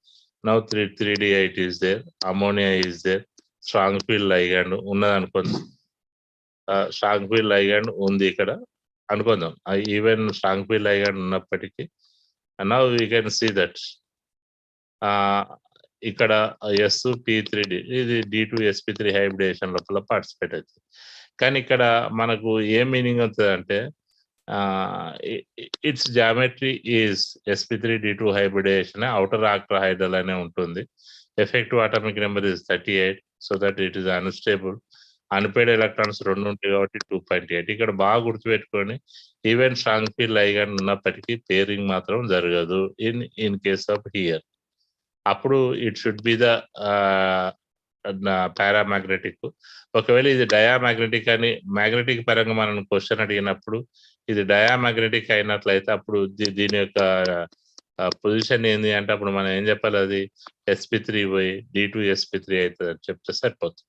Now 3D8 is there. Ammonia is there. Strong field ligand ఉన్నది అనుకోండి. Strong field ligand ఉంది ఇక్కడ అనుకుందాం. ఈవెన్ స్ట్రాంగ్ ఫీల్డ్ ligand ఉన్నప్పటికీ now we can see that ఇక్కడ sp3d ఇది D2sp3 హైబ్రిడేషన్ లోపల పార్టిసిపేట్ అవుతుంది. కానీ ఇక్కడ మనకు ఏ మీనింగ్ అవుతుంది అంటే it's geometry is sp3d2 hybridisation, outer octahedral అనే ఉంటుంది. Effective atomic number is 38, so that it is unstable. Unpaired electrons 2 ఉంటాయి కాబట్టి 2.8. ఇక్కడ బాగా గుర్తుపెట్టుకొని ఈవెన్ స్ట్రాంగ్ ఫీల్డ్ ligand ఉన్నప్పటికీ పేరింగ్ మాత్రం జరగదు ఇన్ కేస్ ఆఫ్ హియర్. అప్పుడు it should be the paramagnetic. ఒకవేళ ఇది డయామాగ్నెటిక్ అని మ్యాగ్నెటిక్ పరంగా మనం క్వశ్చన్ అడిగినప్పుడు ఇది డయామాగ్నెటిక్ అయినట్లయితే అప్పుడు దీని యొక్క పొజిషన్ ఏంది అంటే అప్పుడు మనం ఏం చెప్పాలి, అది sp3 పోయి D2sp3 అవుతుంది అని చెప్తే సరిపోతుంది.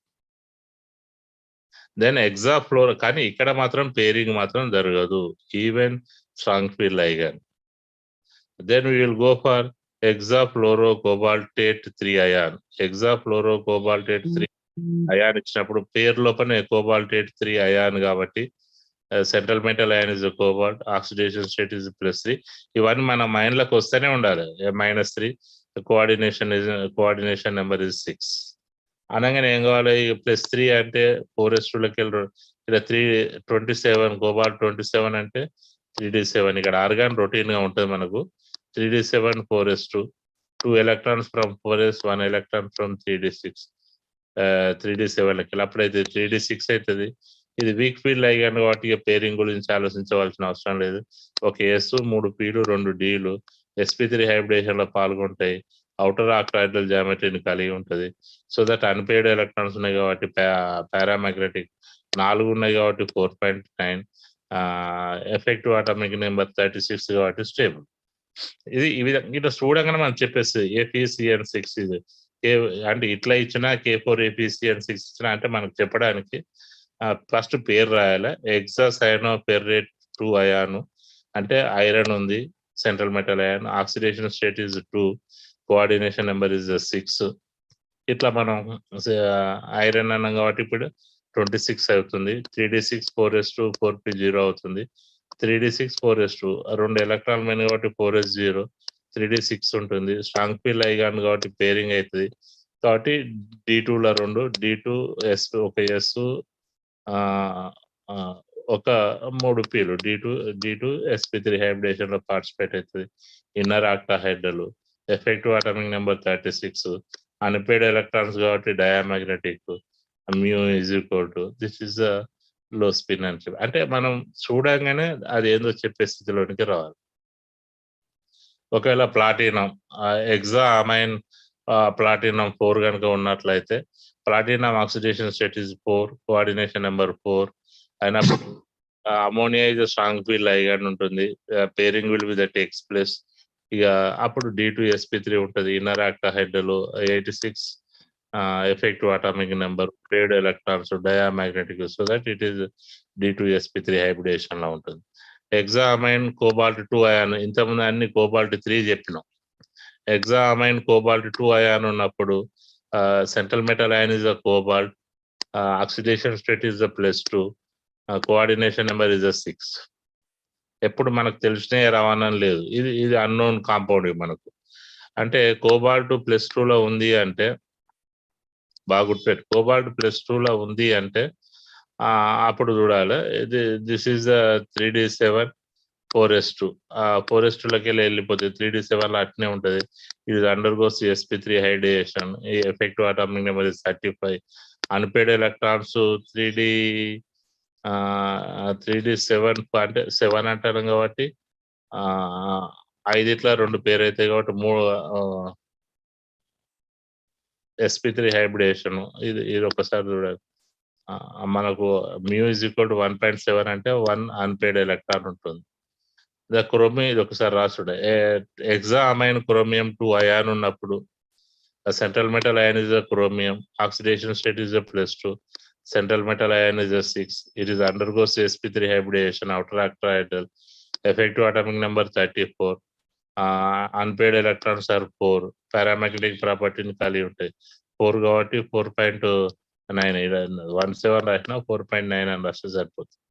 దెన్ hexafluoro, కానీ ఇక్కడ మాత్రం పేరింగ్ మాత్రం జరగదు ఈవెన్ స్ట్రాంగ్ ఫీల్డ్ ligand. దెన్ we will go for hexafluorocobaltate 3 ion. hexafluorocobaltate 3 ion ఇచ్చినప్పుడు పేరు లోపల కోబాల్టేట్ 3 ion కాబట్టి central metal ion is cobalt, oxidation state is +3. ఇవన్నీ మన మైండ్ లోకి వస్తూనే ఉండాలి. -3 కోఆర్డినేషన్ నెంబర్ ఇస్ 6 అనగానే ఏం కావాలి, +3 అంటే 4s2 లెక్క 327 కోబాల్ట్ 27 అంటే 3D7. ఇక్కడ ఆర్గాన్ రొటీన్ గా ఉంటుంది మనకు. 3D7 4s2, 2 electrons from 4s, 1 electron from 3D6. 3D7 లెక్కలు. అప్పుడైతే 3D6 అవుతుంది. ఇది వీక్ ఫీల్డ్ అయ్యాను కాబట్టి పేరింగ్ గురించి ఆలోచించవలసిన అవసరం లేదు. ఒక S 3 Pలు 2 Dలు sp3 హైబ్రిడేషన్ లో పాల్గొంటాయి. అవుటర్ ఆక్టాయిడల్ జామెట్రీని కలిగి ఉంటుంది. సో దట్ అన్పేడ్ ఎలక్ట్రాన్స్ ఉన్నాయి కాబట్టి పారామాగ్నెటిక్ 4 ఉన్నాయి కాబట్టి 4.9, ఎఫెక్టివ్ అటామిక్ నెంబర్ 36 కాబట్టి స్టేబుల్. ఇది ఈ విధంగా ఇట్లా చూడగానే మనం చెప్పేస్తుంది APCN6 ఇది అంటే ఇట్లా ఇచ్చినా K4 APCN6 ఇచ్చినా అంటే మనకు చెప్పడానికి ఫస్ట్ పేరు రాయాలి. ఎగ్జాసైనో ఫెర్రేట్ 2 అయాను అంటే ఐరన్ ఉంది, central metal ion, oxidation state is 2, coordination number is 6. ఇట్లా మనం ఐరన్ అన్నాం కాబట్టి ఇప్పుడు 26 అవుతుంది. 3D6 4s2 4p0 అవుతుంది. 3D6 4s2 2 ఎలక్ట్రాన్ మైన కాబట్టి 4s0 3D6 ఉంటుంది. స్ట్రాంగ్ ఫీల్ అయ్యాను కాబట్టి పేరింగ్ అవుతుంది కాబట్టి D2లో 2 D2 S ఒక S ఒక 3 Pలు D2 sp3 హైబ్రిడేషన్ లో పార్టిసిపేట్ అవుతుంది. Inner octahedral, effective atomic number 36, unpaired electrons కాబట్టి diamagnetic, mu is equal to this is the low spin అని చెప్పి అంటే మనం చూడంగానే అది ఏందో చెప్పే స్థితిలోనికి రావాలి. ఒకవేళ ప్లాటినం ఎగ్జా అమైన్ ప్లాటినం 4 కనుక ఉన్నట్లయితే platinum oxidation state is 4, coordination number 4 అయినప్పుడు ammonia is strong field ligand ఉంటుంది. Pairing will with takes place. ఇక అప్పుడు D2 sp3 ఉంటుంది. Inner octahedral 86, effective atomic number, paired electrons, diamagnetic. So that it is D2 sp3 hybridization లో ఉంటుంది. ఎగ్జామైన్ cobalt 2 ion ఇంతకుముందు అన్ని cobalt 3 చెప్పినాం. ఎగ్జామైన్ కోబాల్ట్ 2 అయాన్ ఉన్నప్పుడు central metal ion is the cobalt, oxidation state is the +2, coordination number is the 6. ఎప్పుడు మనకు తెలిసినే రవాణా లేదు. ఇది అన్నోన్ కాంపౌండ్ మనకు. అంటే కోబాల్ట్ +2 లో ఉంది అంటే బాగా గుర్తుపెట్టు, కోబాల్ట్ +2 లో ఉంది అంటే అప్పుడు చూడాలి. This is the 3D7 4s2. 4s2లోకి వెళ్ళిపోతుంది. 3D7 లో అట్నే ఉంటుంది. ఇది అండర్గోస్ sp3 హైబ్రిడేషన్. ఈ effective atomic number 35. Unpaired electrons 3D7 అంటే 7 అంటారు కాబట్టి 5 2 పేరు అవుతాయి కాబట్టి 3 sp3 హైబ్రిడేషన్. ఇది ఒకసారి చూడాలి. మనకు మ్యూ ఈజ్ ఈక్వల్ టు 1.7 అంటే 1 అన్పేడ్ ఎలక్ట్రాన్ ఉంటుంది. క్రోమియం ఇది ఒకసారి రాసుడే. ఎగ్జా అమైన్ క్రోమియం 2 అయాన్ ఉన్నప్పుడు central metal ion is chromium, oxidation state is +2, central metal ion is 6. It is undergoes sp3 hybridisation, outer octahedral, effective atomic number 34, unpaired electrons are 4, paramagnetic ప్రాపర్టీని కలిగి ఉంటాయి. 4 కాబట్టి 4.9 17 రాసినా 4.9 అని రాస్తే సరిపోతుంది.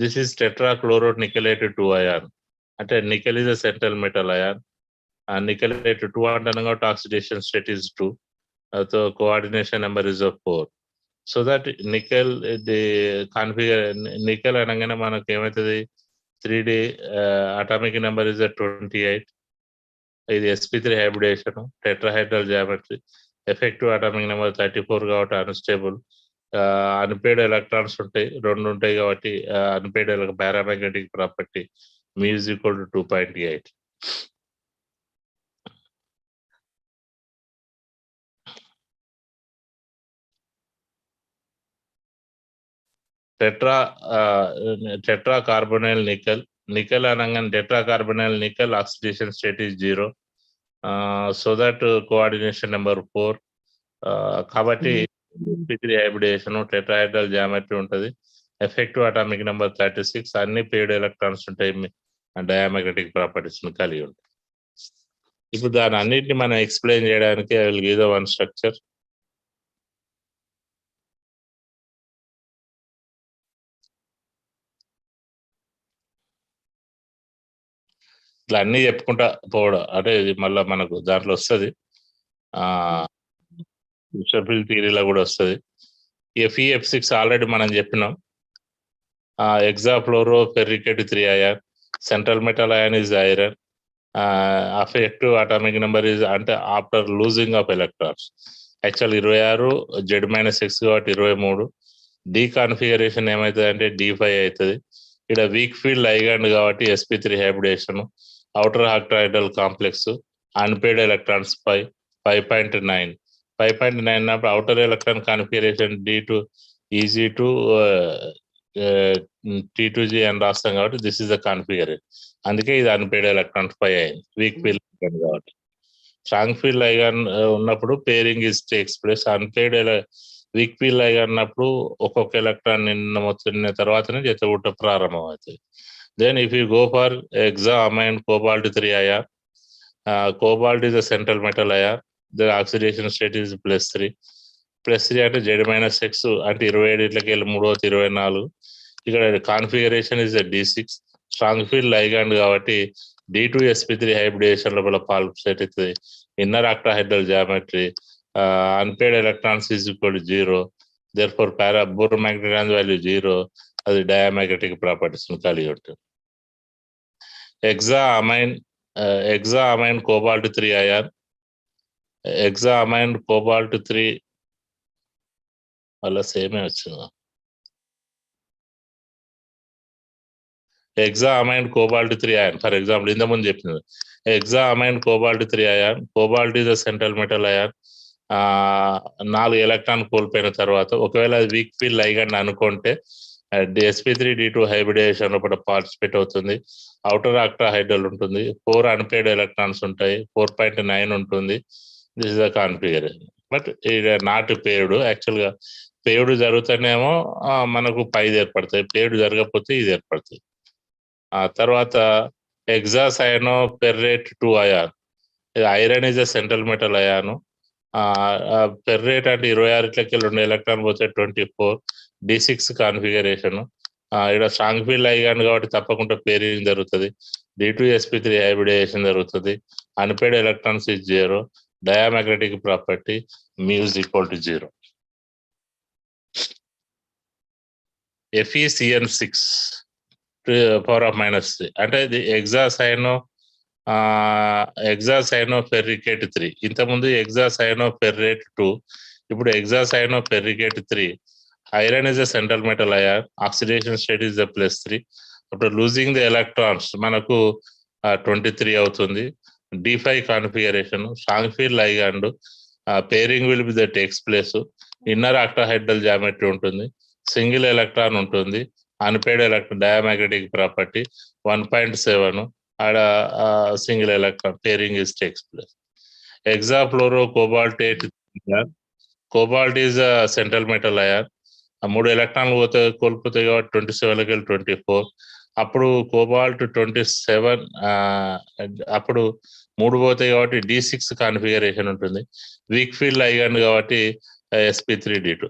This is tetrachloride nickelated 2 ion అంటే nickel is a central metal ion. Nickelated 2 అంటాను కాబట్టి oxidation state is 2, so coordination number is 4. So that nickel the nickel అనగానే మనకు ఏమవుతుంది 3D అటామిక్ నెంబర్ ఇస్ 28. ఇది sp3 hybridisation, tetrahedral geometry, effective atomic number 34 కాబట్టి unstable. Unpaired electrons ఉంటాయి 2 ఉంటాయి కాబట్టి unpaired paramagnetic property mu is equal to 2.8. Tetra carbonyl nickel అనగానే tetra carbonyl nickel oxidation state is 0, so that coordination number 4. కాబట్టి sp3 hybridisation, tetrahedral geometry ఉంటుంది. Effective atomic number 36, అన్ని paired electrons ఉంటాయి, diamagnetic properties కలిగి ఉంటాయి. ఇప్పుడు దాని అన్నిటిని మనం ఎక్స్ప్లెయిన్ చేయడానికి I will give the one structure. ఇట్లా అన్ని చెప్పుకుంటా పోవడం అంటే ఇది మళ్ళీ మనకు దాంట్లో వస్తుంది, షఫిల్ థియరీలో కూడా వస్తుంది. FeF6 ఆల్రెడీ మనం చెప్పినాం. Hexafluoro ferrate 3 ion, central metal ion is iron, effective atomic number is అంటే after losing of electrons. Actual 26 Z-X కాబట్టి 23. డి కాన్ఫిగరేషన్ ఏమవుతుంది అంటే D5 అవుతుంది. ఇక్కడ వీక్ ఫీల్డ్ లైగాండ్ కాబట్టి sp3 hybridisation, outer octahedral complex, unpaired electrons 5.9 అన్నప్పుడు outer electron configuration D2 easy to T2G అని రాస్తాం కాబట్టి దిస్ ఇస్ ద కాన్ఫిగరేషన్. అందుకే ఇది అన్పేడ్ ఎలక్ట్రాన్స్ 5 అయింది, వీక్ ఫీల్డ్ లైగాండ్ కాబట్టి. స్ట్రాంగ్ ఫీల్డ్ లైగాండ్ ఉన్నప్పుడు pairing is takes place. Unpaired weak field ligand ఉన్నప్పుడు ఒక్కొక్క ఎలక్ట్రాన్ నిన్న తర్వాతనే జతగూట ప్రారంభం అవుతుంది. Then if you go for hexa amine cobalt 3 IR, cobalt is the central metal IR, the oxidation state is +3 అంటే Z-X అంటే 27 ఇట్లకి వెళ్ళి 3 24. ఇక్కడ configuration is D6, strong field ligand కాబట్టి D2 sp3 హైబ్రిడేషన్ లోపల పాల్పేట్ అవుతుంది. Inner octahedral geometry, unpaired electrons is equal to 0, therefore Bohr magnetic value 0, అది diamagnetic properties కలిగి ఉంటుంది. Hexa amine cobalt 3 IR, hexa amine cobalt 3 అలా సేమే వచ్చింది. Hexa amine cobalt 3 IR for example ఇంతకుముందు చెప్పింది. Hexa amine cobalt 3 IR, cobalt is the central metal IR. 4 electron కోల్పోయిన తర్వాత ఒకవేళ వీక్ ఫీల్డ్ లైగాండ్ అనుకుంటే sp3 D2 హైబ్రిడేషన్ లోపల పార్టిసిపేట్ అవుతుంది. అవుటర్ ఆక్టాహెడ్రల్ ఉంటుంది, 4 అన్పేడ్ ఎలక్ట్రాన్స్ ఉంటాయి, 4.9 ఉంటుంది. This is the configuration. But ఇది నాట్ పేర్డ్. యాక్చువల్గా పేర్డ్ జరుగుతానేమో మనకు 5 ఏర్పడతాయి, పేర్డ్ జరగకపోతే ఇది ఏర్పడుతుంది. తర్వాత hexa cyano ferrate 2 IR, iron is the central metal ion. Ferrate అంటే 26 ఇట్లకి 2 ఎలక్ట్రాన్ పోతే 24, D6 కాన్ఫిగరేషన్. ఇక్కడ స్ట్రాంగ్ ఫీల్డ్ లైగాండ్ కాబట్టి తప్పకుండా పేరింగ్ జరుగుతుంది. D2 sp3 హైబ్రిడేషన్ జరుగుతుంది. Unpaired electrons is 0, diamagnetic property muse equal to 0. FeCN6 power of -3 అంటే ఇది ఎగ్జాసైనోఫెర్రికేట్ 3. ఇంతకుముందు ఎగ్జాసైనోఫెర్రేట్ 2, ఇప్పుడు ఎగ్జాసైనోఫెర్రికేట్ 3. Iron is the central metal IR, oxidation state is the +3. అప్పుడు లూజింగ్ ద ఎలక్ట్రాన్స్ మనకు 23 అవుతుంది. D5 configuration, strong field ligand, pairing will be the takes place. Inner octahedral geometry ఉంటుంది, single electron ఉంటుంది, unpaired electron diamagnetic property 1.7, ఆడ single electron pairing is takes place. Hexafluoro cobalt 8, cobalt is central metal IR. 3 ఎలక్ట్రాన్లు కోల్పోతాయి కాబట్టి 27 వెళ్ళి 24. అప్పుడు cobalt 27, అప్పుడు 3 పోతాయి కాబట్టి D6 కాన్ఫిగరేషన్ ఉంటుంది. వీక్ ఫీల్డ్ లైగాండ్ కాబట్టి sp3 D2.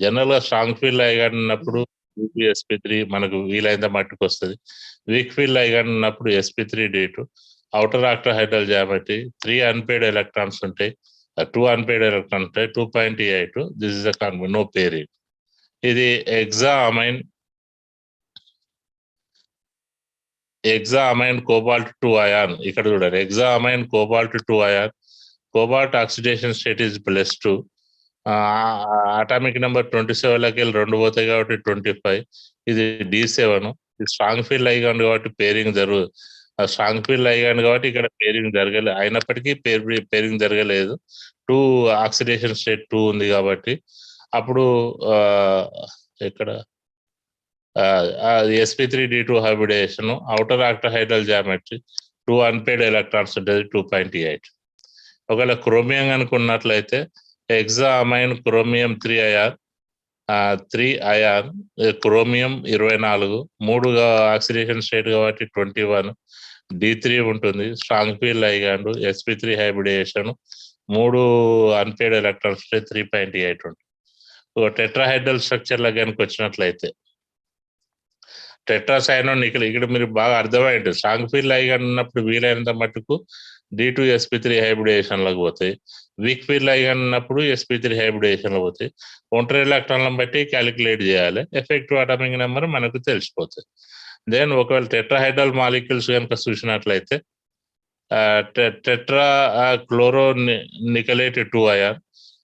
జనరల్ గా స్ట్రాంగ్ ఫీల్డ్ లైగాండ్ ఉన్నప్పుడు sp3 మనకు వీలైనంత మట్టుకు వస్తుంది. వీక్ ఫీల్డ్ లైగాండ్ ఉన్నప్పుడు sp3 D2. Outer octahedral geometry, 3 unpaired electrons ఉంటాయి, 2 అన్పేడ్ ఎలక్ట్రాన్స్ ఉంటాయి, 2.8. This is the no pairing. ఇది ఎగ్జా అమైన్ కోబాల్ట్ 2 IR. ఇక్కడ చూడండి, hexa amine cobalt 2 IR, cobalt oxidation state is +2. Atomic number 27 వెళ్ళి 2 పోతాయి కాబట్టి 25. ఇది D7. ఇది స్ట్రాంగ్ ఫీల్డ్ లైగాండ్ కాబట్టి పేరింగ్ స్ట్రాంగ్ ఫీల్డ్ లైగాండ్ కాబట్టి ఇక్కడ పేరింగ్ జరగలేదు. అయినప్పటికీ పేరింగ్ జరగలేదు. 2 ఆక్సిడేషన్ స్టేట్ 2 ఉంది కాబట్టి అప్పుడు ఇక్కడ sp3 D2 hybridisation, outer octahedral geometry, 2 unpaired electrons ఉంటుంది, 2.8. ఒకవేళ క్రోమియం అనుకున్నట్లయితే hexa amine chromium 3 IR, chromium 24, 3 oxidation state కాబట్టి 21, D3 ఉంటుంది, strong field ligand, sp3 hybridisation, 3 unpaired electrons 3.8 ఉంటుంది. టెట్రాహైడ్రల్ స్ట్రక్చర్ లాగానికి వచ్చినట్లయితే టెట్రాసైనో నికెల్, ఇక్కడ మీరు బాగా అర్థమైంది. స్ట్రాంగ్ ఫీల్డ్ లైగాండ్ ఉన్నప్పుడు వీలైనంత మట్టుకు D2 sp3 హైబ్రిడేషన్ లకు పోతాయి. వీక్ ఫీల్డ్ లైగాండ్ ఉన్నప్పుడు sp3 హైబ్రిడేషన్ లో పోతాయి. ఒంటరి ఎలక్ట్రాన్లను బట్టి క్యాలిక్యులేట్ చేయాలి. ఎఫెక్టివ్ అటామిక్ నెంబర్ మనకు తెలిసిపోతుంది. దెన్ ఒకవేళ టెట్రాహైడ్రల్ మాలిక్యూల్స్ కనుక చూసినట్లయితే tetra chloro nickelate 2 ion,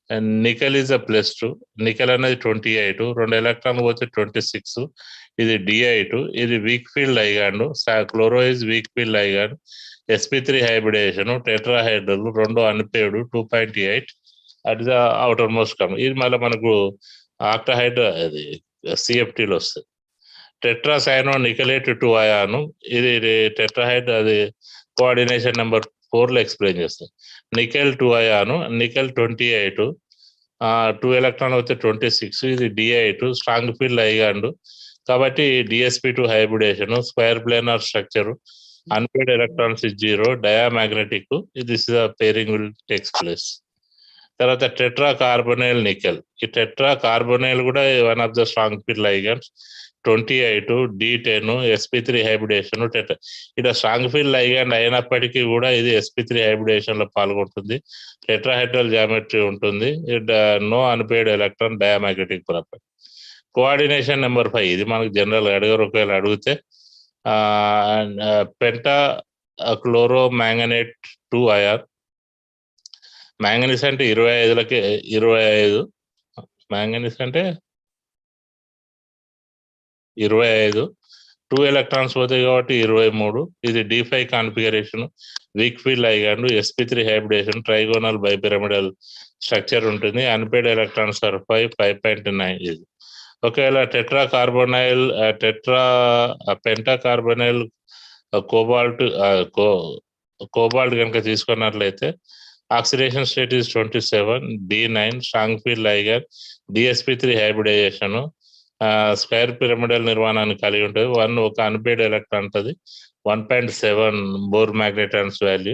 and nickel is a +2, nickel అనేది 28, 2 ఎలక్ట్రాన్లు పోతే 26, ఇది di2, ఇది week field ligand, chloro is week field ligand, sp3 hybridisation, tetrahedral 2 unpaired 2.8, at the outer most come. ఇది మళ్ళీ మనకు ఆక్టాహైడ్ అది సిఎఫ్టీలో వస్తుంది. టెట్రా సైనో నికలేట్ 2 అయాను, ఇది టెట్రాహైడ్ అది కోఆర్డినేషన్ నెంబర్ 4లో ఎక్స్ప్లెయిన్ చేస్తుంది. నికెల్ 2 అయాను, నికెల్ 28, 2 ఎలక్ట్రాన్ అయితే 26, ఇది di2 స్ట్రాంగ్ ఫీల్డ్ లైగాండ్, కాబట్టి DsP2 hybridisation, square planar structure, unpaired electrons is 0, diamagnetic, this is the pairing will takes place. తర్వాత టెట్రా కార్బోనైల్ నికెల్, ఈ tetra carbonyl కూడా one of the strong field ligands, 28, D10, sp3 hybridisation, ఇక్కడ strong field ligand అయినప్పటికీ కూడా ఇది sp3 hybridization లో పాల్గొంటుంది. Tetrahedral geometry ఉంటుంది, no unpaired electron, diamagnetic property. Coordination number 5, ఇది మనకు జనరల్ అడిగారు, ఒకవేళ అడిగితే penta chloro manganate 2 ion, manganese అంటే 25లకి 25, మ్యాంగనీస్ అంటే 25, 2 ఎలక్ట్రాన్స్ పోతాయి కాబట్టి 23, ఇది D5 configuration, weak field ligand, sp3 hybridisation, trigonal bipyramidal structure ఉంటుంది, అన్పేర్డ్ ఎలక్ట్రాన్స్ ఆర్ 5.9. ఇది ఒకవేళ tetra carbonyl penta carbonyl cobalt కనుక తీసుకున్నట్లయితే oxidation state is 27, D9 strong field ligand, DsP3 hybridisation, square pyramidal నిర్మాణాన్ని కలిగి ఉంటుంది. 1 ఒక అన్పేర్డ్ ఎలక్ట్రాన్ ఉంటుంది, 1.7 బోర్ మ్యాగ్నెటాన్స్ వాల్యూ,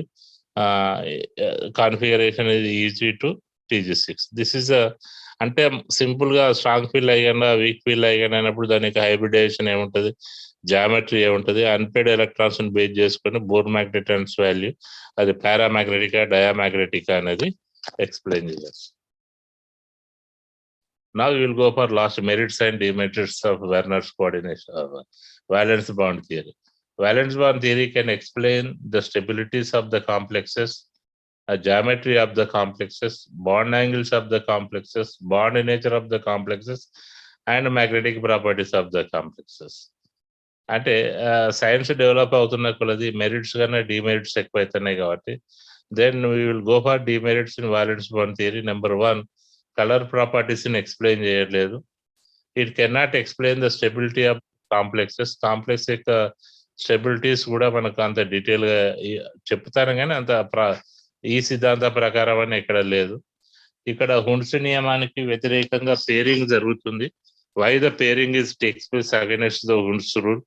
కాన్ఫిగరేషన్ ఇది EG2 TG6. దిస్ ఇస్ అంటే సింపుల్ గా strong field ligand week field ligand అయినప్పుడు దానికి హైబ్రిడైజేషన్ ఏముంటది, జామెట్రీ ఏముంటది, అన్పేర్డ్ ఎలక్ట్రాన్స్ బేస్ చేసుకుని బోర్ మ్యాగ్నెటాన్స్ వాల్యూ అది పారామాగ్నెటికా డయామాగ్నెటికా అనేది ఎక్స్ప్లెయిన్ చేయాలి. Now we will go for last merits and demerits of Werner's coordination, valence bond theory. Valence bond theory can explain the stabilities of the complexes, geometry of the complexes, bond angles of the complexes, bond nature of the complexes, and magnetic properties of the complexes. అంటే science develop అవుతున్న కొలది merits కన్నా demerits ఎక్కువైతున్నాయి కాబట్టి then we will go for demerits in valence bond theory. Number 1, colour properties ని explain చేయట్లేదు. It can not explain the stability of complexes. Complex యొక్క stabilities కూడా మనకు అంత డీటెయిల్ గా చెప్తాను కానీ అంత ఈ సిద్ధాంత ప్రకారం అని ఇక్కడ లేదు. ఇక్కడ హుండ్స్ నియమానికి వ్యతిరేకంగా పేరింగ్ జరుగుతుంది. Why the pairing is takes place against the Hund's rule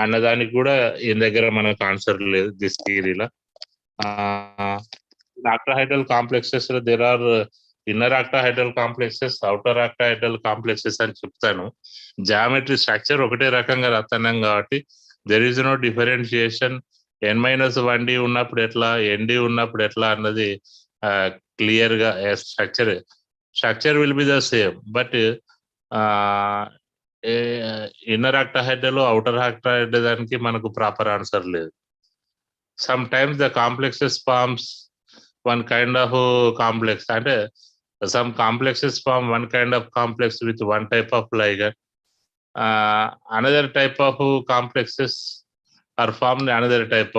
అన్నదానికి కూడా ఈయన దగ్గర మనకు ఆన్సర్ లేదు దిస్ థియరీలో. ఆక్టాహైడ్రల్ కాంప్లెక్సెస్ లో there are inner octahedral complexes, outer octahedral complexes అని చెప్తాను. జామెట్రీ స్ట్రక్చర్ ఒకటే రకంగా రాస్తున్నాం కాబట్టి there is no differentiation. N-1D ఉన్నప్పుడు ఎట్లా, ND ఉన్నప్పుడు ఎట్లా అన్నది క్లియర్ గా structure will be the same, but inner octahedral outer octahedral దానికి మనకు ప్రాపర్ ఆన్సర్ లేదు. Sometimes the complexes forms one kind of complex, అంటే some complexes form one kind of complex with one type of ligand, another type of complexes are form another type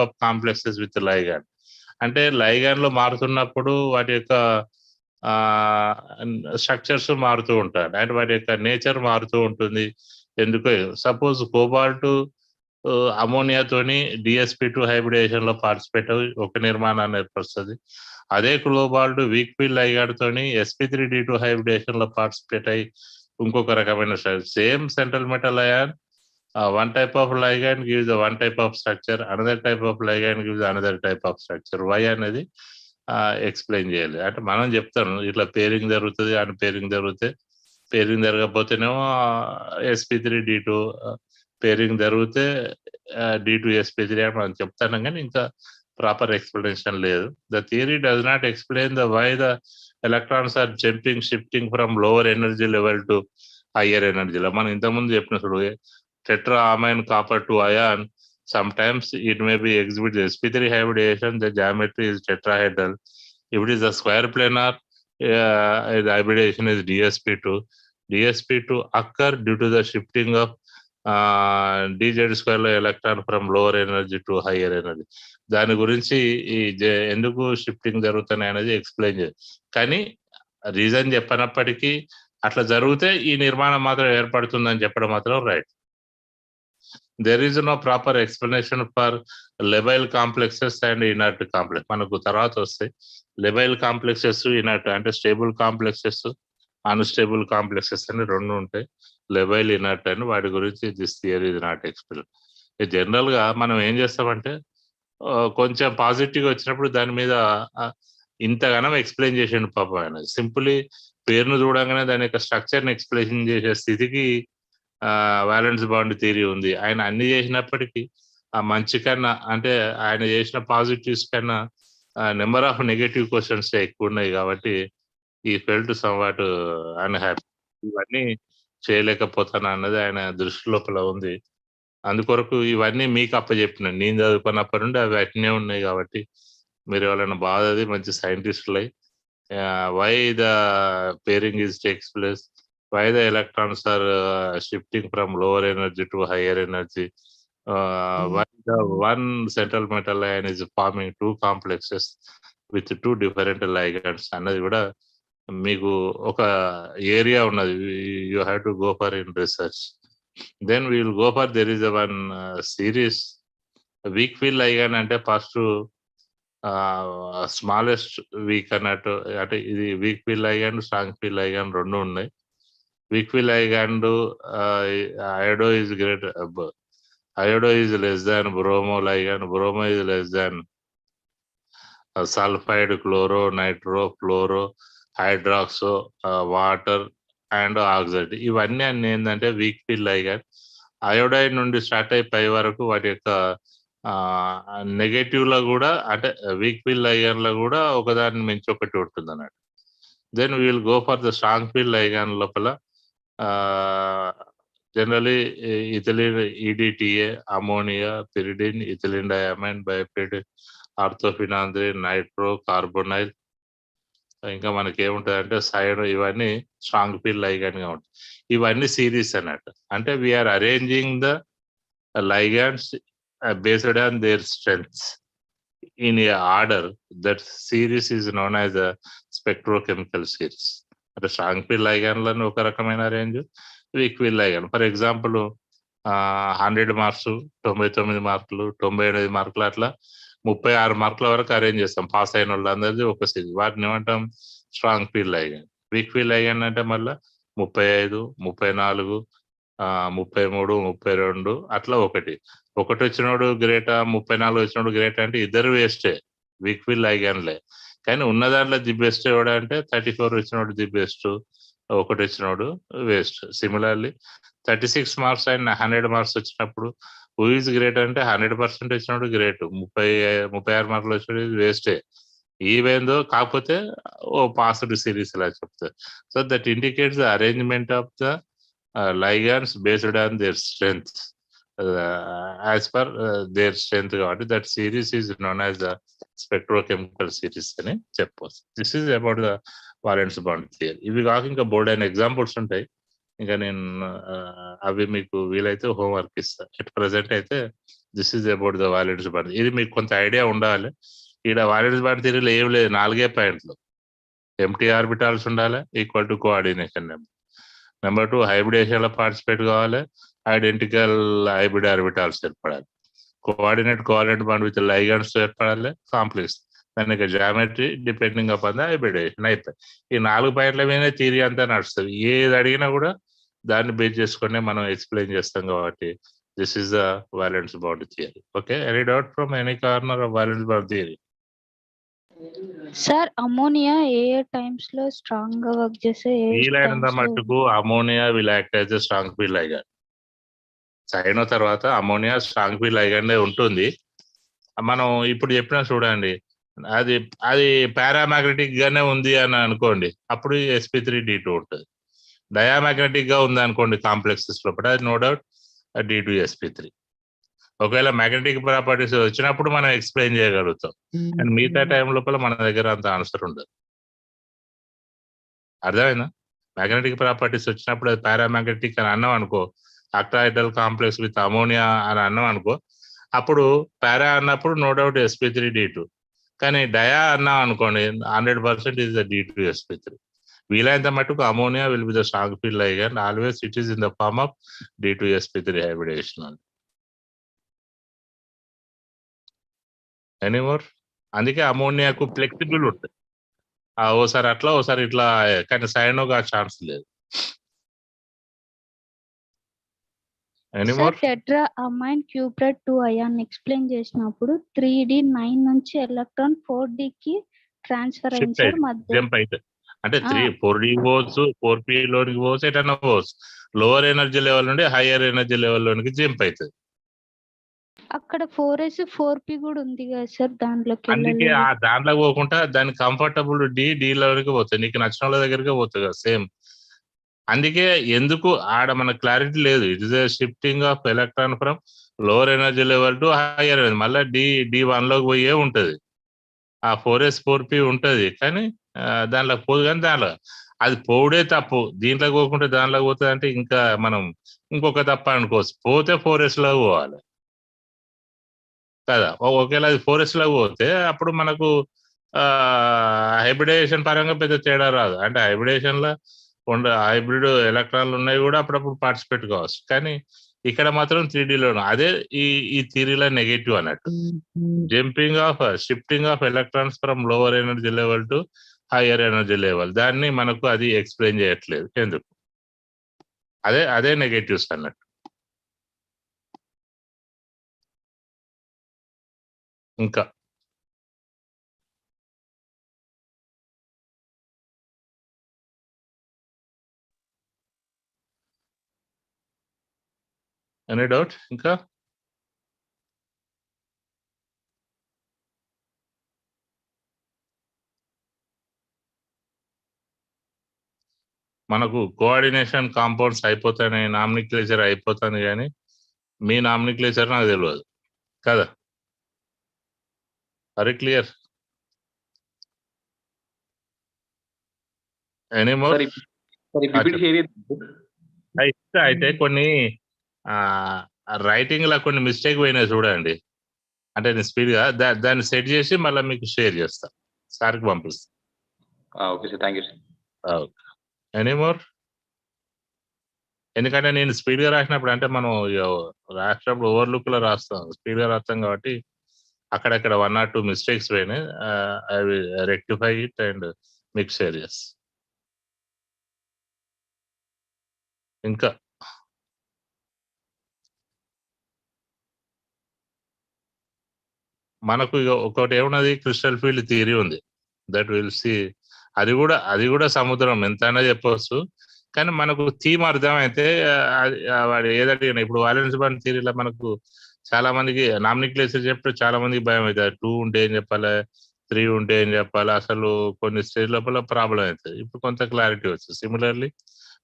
of complexes with ligand. అంటే ligand లో మారుతున్నప్పుడు వాటి యొక్క structures మారుతూ ఉంటాయి and వాటి యొక్క నేచర్ మారుతూ ఉంటుంది. ఎందుకు సపోజ్ కోబాల్ట్ అమోనియాతోని DsP2 హైబ్రిడేషన్ లో పార్టిసిపేట్ అవి ఒక నిర్మాణాన్ని ఏర్పరుస్తుంది. అదే కోబాల్ట్ వీక్ ఫీల్డ్ లైగాండ్ తోని sp3d2 హైబ్రిడేషన్ లో పార్టిసిపేట్ అయ్యి ఇంకొక రకమైన same central metal ion, one type of ligand gives the one type of structure, another type of ligand gives another type of structure. Why అనేది explain చేయాలి. అంటే మనం చెప్తాను ఇట్లా పేరింగ్ జరుగుతుంది అని, పేరింగ్ జరిగితే పేరింగ్ జరగకపోతేనేమో sp3d2, పేరింగ్ జరిగితే D2sp3 అని మనం చెప్తాను కానీ ఇంకా ప్రాపర్ ఎక్స్ప్లెనేషన్ లేదు. The theory does not explain the why the electrons are jumping shifting from lower energy level to higher ఎనర్జీలో. మనం ఇంతకుముందు చెప్పిన చూడు tetra amine copper 2 ion Sometimes it may be exhibit the sp3 hybridization, the geometry is tetrahedral. If it is a square planar, the hybridization is dsp2. dsp2 occur due to the shifting of dz square లో electron from lower energy to hire energy. దాని గురించి ఎందుకు shifting జరుగుతున్నాయి అనేది explain చేయాలి. కానీ reason చెప్పనప్పటికీ అట్లా జరిగితే ఈ నిర్మాణం మాత్రం ఏర్పడుతుందని చెప్పడం మాత్రం right. There is no proper explanation for labile complexes and inert complex. మనకు తర్వాత వస్తాయి labile complexes, inert అంటే స్టేబుల్ కాంప్లెక్సెస్, అన్స్టేబుల్ కాంప్లెక్సెస్ అని రెండు ఉంటాయి. labile, inert అని వాటి గురించి this theory is not explain. General గా మనం ఏం చేస్తామంటే కొంచెం పాజిటివ్ వచ్చినప్పుడు దాని మీద ఇంతగానం ఎక్స్ప్లెయిన్ చేసిండు పాపం ఆయన. సింపుల్లీ పేరును చూడంగానే దాని యొక్క స్ట్రక్చర్ ని ఎక్స్ప్లెయిన్ చేసే స్థితికి వ్యాలెన్స్ బాండ్ థియరీ ఉంది. ఆయన అన్ని చేసినప్పటికీ ఆ మంచి కన్నా అంటే ఆయన చేసిన పాజిటివ్స్ కన్నా నెంబర్ ఆఫ్ నెగటివ్ క్వశ్చన్స్ ఎక్కువ ఉన్నాయి. కాబట్టి ఈ ఫెల్ట్ సమ్వాట్ అన్హ్యాపీ, ఇవన్నీ చేయలేకపోతాను అన్నది ఆయన దృష్టి లోపల ఉంది. అందుకొరకు ఇవన్నీ మీకు అప్పచెప్పిన, నేను చదువుకున్నప్పటి నుండి అవి అట్నే ఉన్నాయి. కాబట్టి మీరు ఎవరైనా బాధది మంచి సైంటిస్టులై why the pairing is takes place, why the electrons are shifting from lower energy to higher energy, why the one central metal ion is forming two complexes with two different ligands అన్నది కూడా మీకు ఒక area ఉన్నది. You have to go for in research. Then we will go for there is one series weak field ligand అంటే first smallest weak అన్నట్టు, అంటే ఇది weak field ligand, strong field ligand రెండు ఉన్నాయి. Weak field ligand iodo is great, iodo is less than bromo ligand, bromo is less than sulfide, chloro, nitro, fluoro, hydroxo, water and oxide. ఇవన్నీ అన్ని ఏంటంటే week field ligand. Iodide నుండి start అయి పై వరకు వాటి యొక్క నెగటివ్ లో కూడా అంటే వీక్ ఫీల్ ligand లో కూడా ఒకదాని మించి ఒకటి ఉంటుంది అన్నట్టు. Then we will go for the strong field ligand లోపల generally ethylene EDTA, ammonia, pyridine, ethylene diamine, bipyridine, orthophenandrine, nitro, carbonyl, ఇంకా మనకి ఏముంటుంది అంటే సైడ్, ఇవన్నీ స్ట్రాంగ్ ఫీల్ ligand గా ఉంటాయి. ఇవన్నీ సిరీస్ అన్నట్టు. అంటే we are arranging the ligands based on their strengths in a order. That series is known as a spectrochemical series. అంటే స్ట్రాంగ్ ఫీల్ ligand లను ఒక రకమైన range, week field ligand for example 100 marks, 99 మార్కులు, 98 మార్కులు, అట్లా 36 మార్కుల వరకు అరేంజ్ చేస్తాం పాస్ అయిన వాళ్ళందరిది ఒక సిరీస్. వాటిని ఏమంటాం strong field ligand. Week field ligand అంటే మళ్ళీ 35, 34, 33, 32 అట్లా ఒకటి వచ్చినోడు గ్రేటా, 34 వచ్చినోడు గ్రేట్ అంటే ఇద్దరు వేస్టే వీక్ ఫీల్ ligandలే. కానీ ఉన్న దాంట్లో ది బెస్ట్ ఎవడు అంటే 34 వచ్చినోడు ది బెస్ట్, ఒకటి వచ్చినోడు waste. Similarly 36 marks and 100 marks వచ్చినప్పుడు హూ ఈజ్ గ్రేట్ అంటే 100% వచ్చినోడు గ్రేట్, 36 మార్కులు వచ్చినోడు వేస్టే. ఈవెందో కాకపోతే ఓ పాస్డ్ సిరీస్ ఇలా చెప్తారు. So that indicates the arrangement of the ligands based on their strength, as per their strength. కాబట్టి that series is known as the spectrochemical series అని చెప్పవచ్చు. This is about the valence bond theory. ఇవి కాక ఇంకా board అయిన examples ఉంటాయి. ఇంకా నేను అవి మీకు వీలైతే హోంవర్క్ ఇస్తాను. ఎట్ ప్రజెంట్ అయితే this is about the valence bond. ఇది మీకు కొంత ఐడియా ఉండాలి. ఇక్కడ వాలెన్స్ బాండ్ థియరీలో ఏం లేదు, 4 పాయింట్లు. ఎంటీ ఆర్బిటాల్స్ ఉండాలి equal to coordination number. Number 2 hybridisation లో పార్టిసిపేట్ కావాలి, ఐడెంటికల్ హైబ్రిడ్ ఆర్బిటాల్స్ ఏర్పడాలి, కోఆర్డినేట్ బాండ్ విత్ లైగండ్స్ ఏర్పడాలి, కాంప్లెక్స్, దాని యొక్క geometry depending upon the hybridisation. అయిపోయి ఈ 4 పాయింట్ల మీద థియరీ అంతా నడుస్తుంది. ఏది అడిగినా కూడా దాన్ని బేస్ చేసుకునే మనం ఎక్స్ప్లెయిన్ చేస్తాం. కాబట్టి this is the valence bond theory. Okay, any doubt from any corner of valence bond theory? Sir ammonia A times లో స్ట్రాంగ్ గా వర్క్ చేసే, వీలైనంత మట్టుకు ammonia will act as strong field ligand. Cyano తర్వాత ammonia strong field ligand ఉంటుంది. మనం ఇప్పుడు చెప్పినా చూడండి, అది పారామాగ్నెటిక్ గానే ఉంది అని అనుకోండి, అప్పుడు sp3d2 ఉంటుంది. డయామాగ్నెటిక్ గా ఉంది అనుకోండి కాంప్లెక్సెస్ లోపల, అది నో డౌట్ d2sp3. ఒకవేళ మ్యాగ్నెటిక్ ప్రాపర్టీస్ వచ్చినప్పుడు మనం ఎక్స్ప్లెయిన్ చేయగలుగుతాం. అండ్ మిగతా టైం లోపల మన దగ్గర అంత ఆన్సర్ ఉండదు. అర్థమైందా? మ్యాగ్నెటిక్ ప్రాపర్టీస్ వచ్చినప్పుడు అది పారామ్యాగ్నెటిక్ అని అన్నాం అనుకో, ఆక్టాహెడ్రల్ కాంప్లెక్స్ విత్ అమోనియా అని అన్నాం అనుకో, అప్పుడు పారా అన్నప్పుడు నో డౌట్ sp3d2. కానీ డయా అన్నాం అనుకోండి 100% is the d2sp3. వీలైనంత మటుకు ammonia will be the strong field ligand, always it is in the form of d2sp3 hybridisation. Anymore? అందుకే అమోనియాకు ఫ్లెక్సిబుల్ ఉంటుంది. ఓసారి అట్లా ఓసారి ఇట్లా, కానీ సైనోగా ఛాన్స్ లేదు. Sir anymore? Tetra amine cuprate 2 ion explain చేసినప్పుడు 3d9 నుంచి ఎలక్ట్రాన్ 4d కి ట్రాన్స్ఫర్ అయింది షిఫ్ట్ సార్ అయితే మధ్య. జంప్ అయితే అంటే 4d పోవచ్చు, 4p లోనికి పోవచ్చు, ఎటన్నా పోవచ్చు. లోవర్ ఎనర్జీ లెవెల్ నుండి హైయర్ ఎనర్జీ లెవెల్ లోనికి జంప్ అవుతుంది. అక్కడ 4s 4p కూడా ఉంది కదా సార్, దాంట్లోకి అందుకే వెళ్ళలేదు. ఆ దాంట్లో పోకుండా దాని కంఫర్టబుల్ డి లోనికి పోతుంది, నీకు నచ్చిన వాళ్ళ దగ్గరికి పోతుంది కదా సేమ్. అందుకే ఎందుకు ఆడ మన క్లారిటీ లేదు. It is shifting of electron from lower energy level to hire energy. మళ్ళీ D1 లోకి పోయే ఉంటది. ఆ 4s 4p ఉంటది, కానీ దాంట్లోకి పోదు. కానీ దాంట్లో అది పోవుడే తప్పు. దీంట్లోకి పోకుంటే దాంట్లోకి పోతుంది అంటే ఇంకా మనం ఇంకొక తప్ప అనుకోవచ్చు. పోతే 4s లో పోవాలి కదా. ఒకవేళ అది 4s లో పోతే అప్పుడు మనకు హైబ్రిడేషన్ పరంగా పెద్ద తేడా రాదు. అంటే హైబ్రిడేషన్ లో హైబ్రిడ్ ఎలక్ట్రాన్లు ఉన్నాయి కూడా అప్పుడప్పుడు పార్టిసిపేట్ కావచ్చు. కానీ ఇక్కడ మాత్రం 3D లోను అదే ఈ థియరీలో నెగటివ్ అన్నట్టు. Shifting of electrons from lower energy level to hire energy level, దాన్ని మనకు అది ఎక్స్ప్లెయిన్ చేయట్లేదు. ఎందుకు? అదే నెగటివ్స్ అన్నట్టు. ఇంకా ఎనీ డౌట్? ఇంకా మనకు కోఆర్డినేషన్ కాంపౌండ్స్ అయిపోతాయి, నామినిక్లేచర్ అయిపోతుంది, కానీ మీ నామినిక్లేచర్ నాకు తెలియదు కదా. Very clear. ఎనీమోర్? అయితే కొన్ని రైటింగ్ లా కొన్ని మిస్టేక్ పోయినాయి చూడండి. అంటే నేను స్పీడ్ గా దాన్ని సెట్ చేసి మళ్ళీ మీకు షేర్ చేస్తా, సార్కి పంపిస్తా. Okay sir, thank you sir. Anymore? ఎందుకంటే నేను స్పీడ్ గా రాసినప్పుడు, అంటే మనం రాసినప్పుడు ఓవర్లుక్ లో రాస్తాం, స్పీడ్ గా రాస్తాం కాబట్టి అక్కడక్కడ 1 or 2 మిస్టేక్స్ పోయినాయి. I will rectify it and మీకు షేర్ చేస్తా. ఇంకా మనకు ఒకటి ఏమున్నది, క్రిస్టల్ ఫీల్డ్ థియరీ ఉంది, దట్ విల్ సి. అది కూడా సముద్రం ఎంతైనా చెప్పవచ్చు. కానీ మనకు థీమ్ అర్థమైతే వాడు ఏదడిగినా, ఇప్పుడు వాలెన్స్ బాండ్ థియరీలో మనకు చాలా మందికి నామినిక్లేచర్ చెప్తే చాలా మందికి భయం అవుతుంది. 2 ఉంటే ఏం చెప్పాలి, 3 ఉంటే ఏం చెప్పాలి, అసలు కొన్ని స్టేజ్ లోపల ప్రాబ్లం అవుతుంది. ఇప్పుడు కొంత క్లారిటీ వచ్చింది. సిమిలర్లీ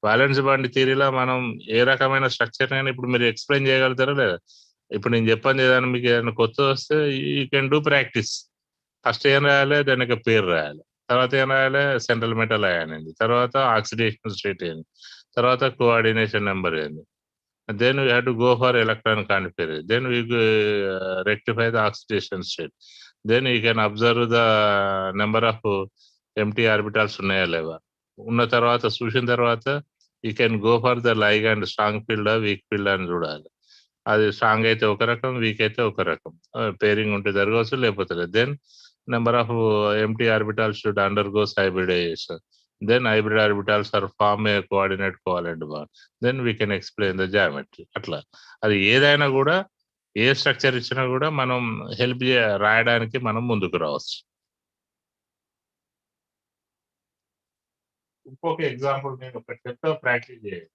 వాలెన్స్ బాండ్ థియరీలో మనం ఏ రకమైన స్ట్రక్చర్ అయినా ఇప్పుడు మీరు ఎక్స్ప్లెయిన్ చేయగలుగుతారా లేదా? ఇప్పుడు నేను చెప్పాను ఏదైనా మీకు ఏదైనా కొత్త వస్తే you can do practice. First ఏం రాయాలి, దానికి పేరు రాయాలి, తర్వాత ఏం రాయాలి, సెంట్రల్ మెటల్ అయ్యానండి, తర్వాత ఆక్సిడేషన్ స్టేట్ ఏంది, తర్వాత కోఆర్డినేషన్ నెంబర్ ఏంది, then we have to go for electron configuration, then we rectify the oxidation state, then you can observe the number of empty orbitals ఉన్నాయా లేవా. ఉన్న తర్వాత చూసిన తర్వాత you can go for the ligand strong field weak field అని చూడాలి. అది strong అయితే ఒక రకం, వీక్ అయితే ఒక రకం, పేరింగ్ ఉంటే జరగవచ్చు లేకపోతే లేదు. Then number of empty orbitals should undergoes hybridisation, then hybrid orbitals are form a coordinate covalent bond, then we can explain the geometry. అట్లా అది ఏదైనా కూడా, ఏ స్ట్రక్చర్ ఇచ్చినా కూడా మనం హెల్ప్ రాయడానికి మనం ముందుకు రావచ్చు. ఇంకొక ఎగ్జాంపుల్ నేను ఒకటి చెప్తా, ప్రాక్టీస్ చేయండి.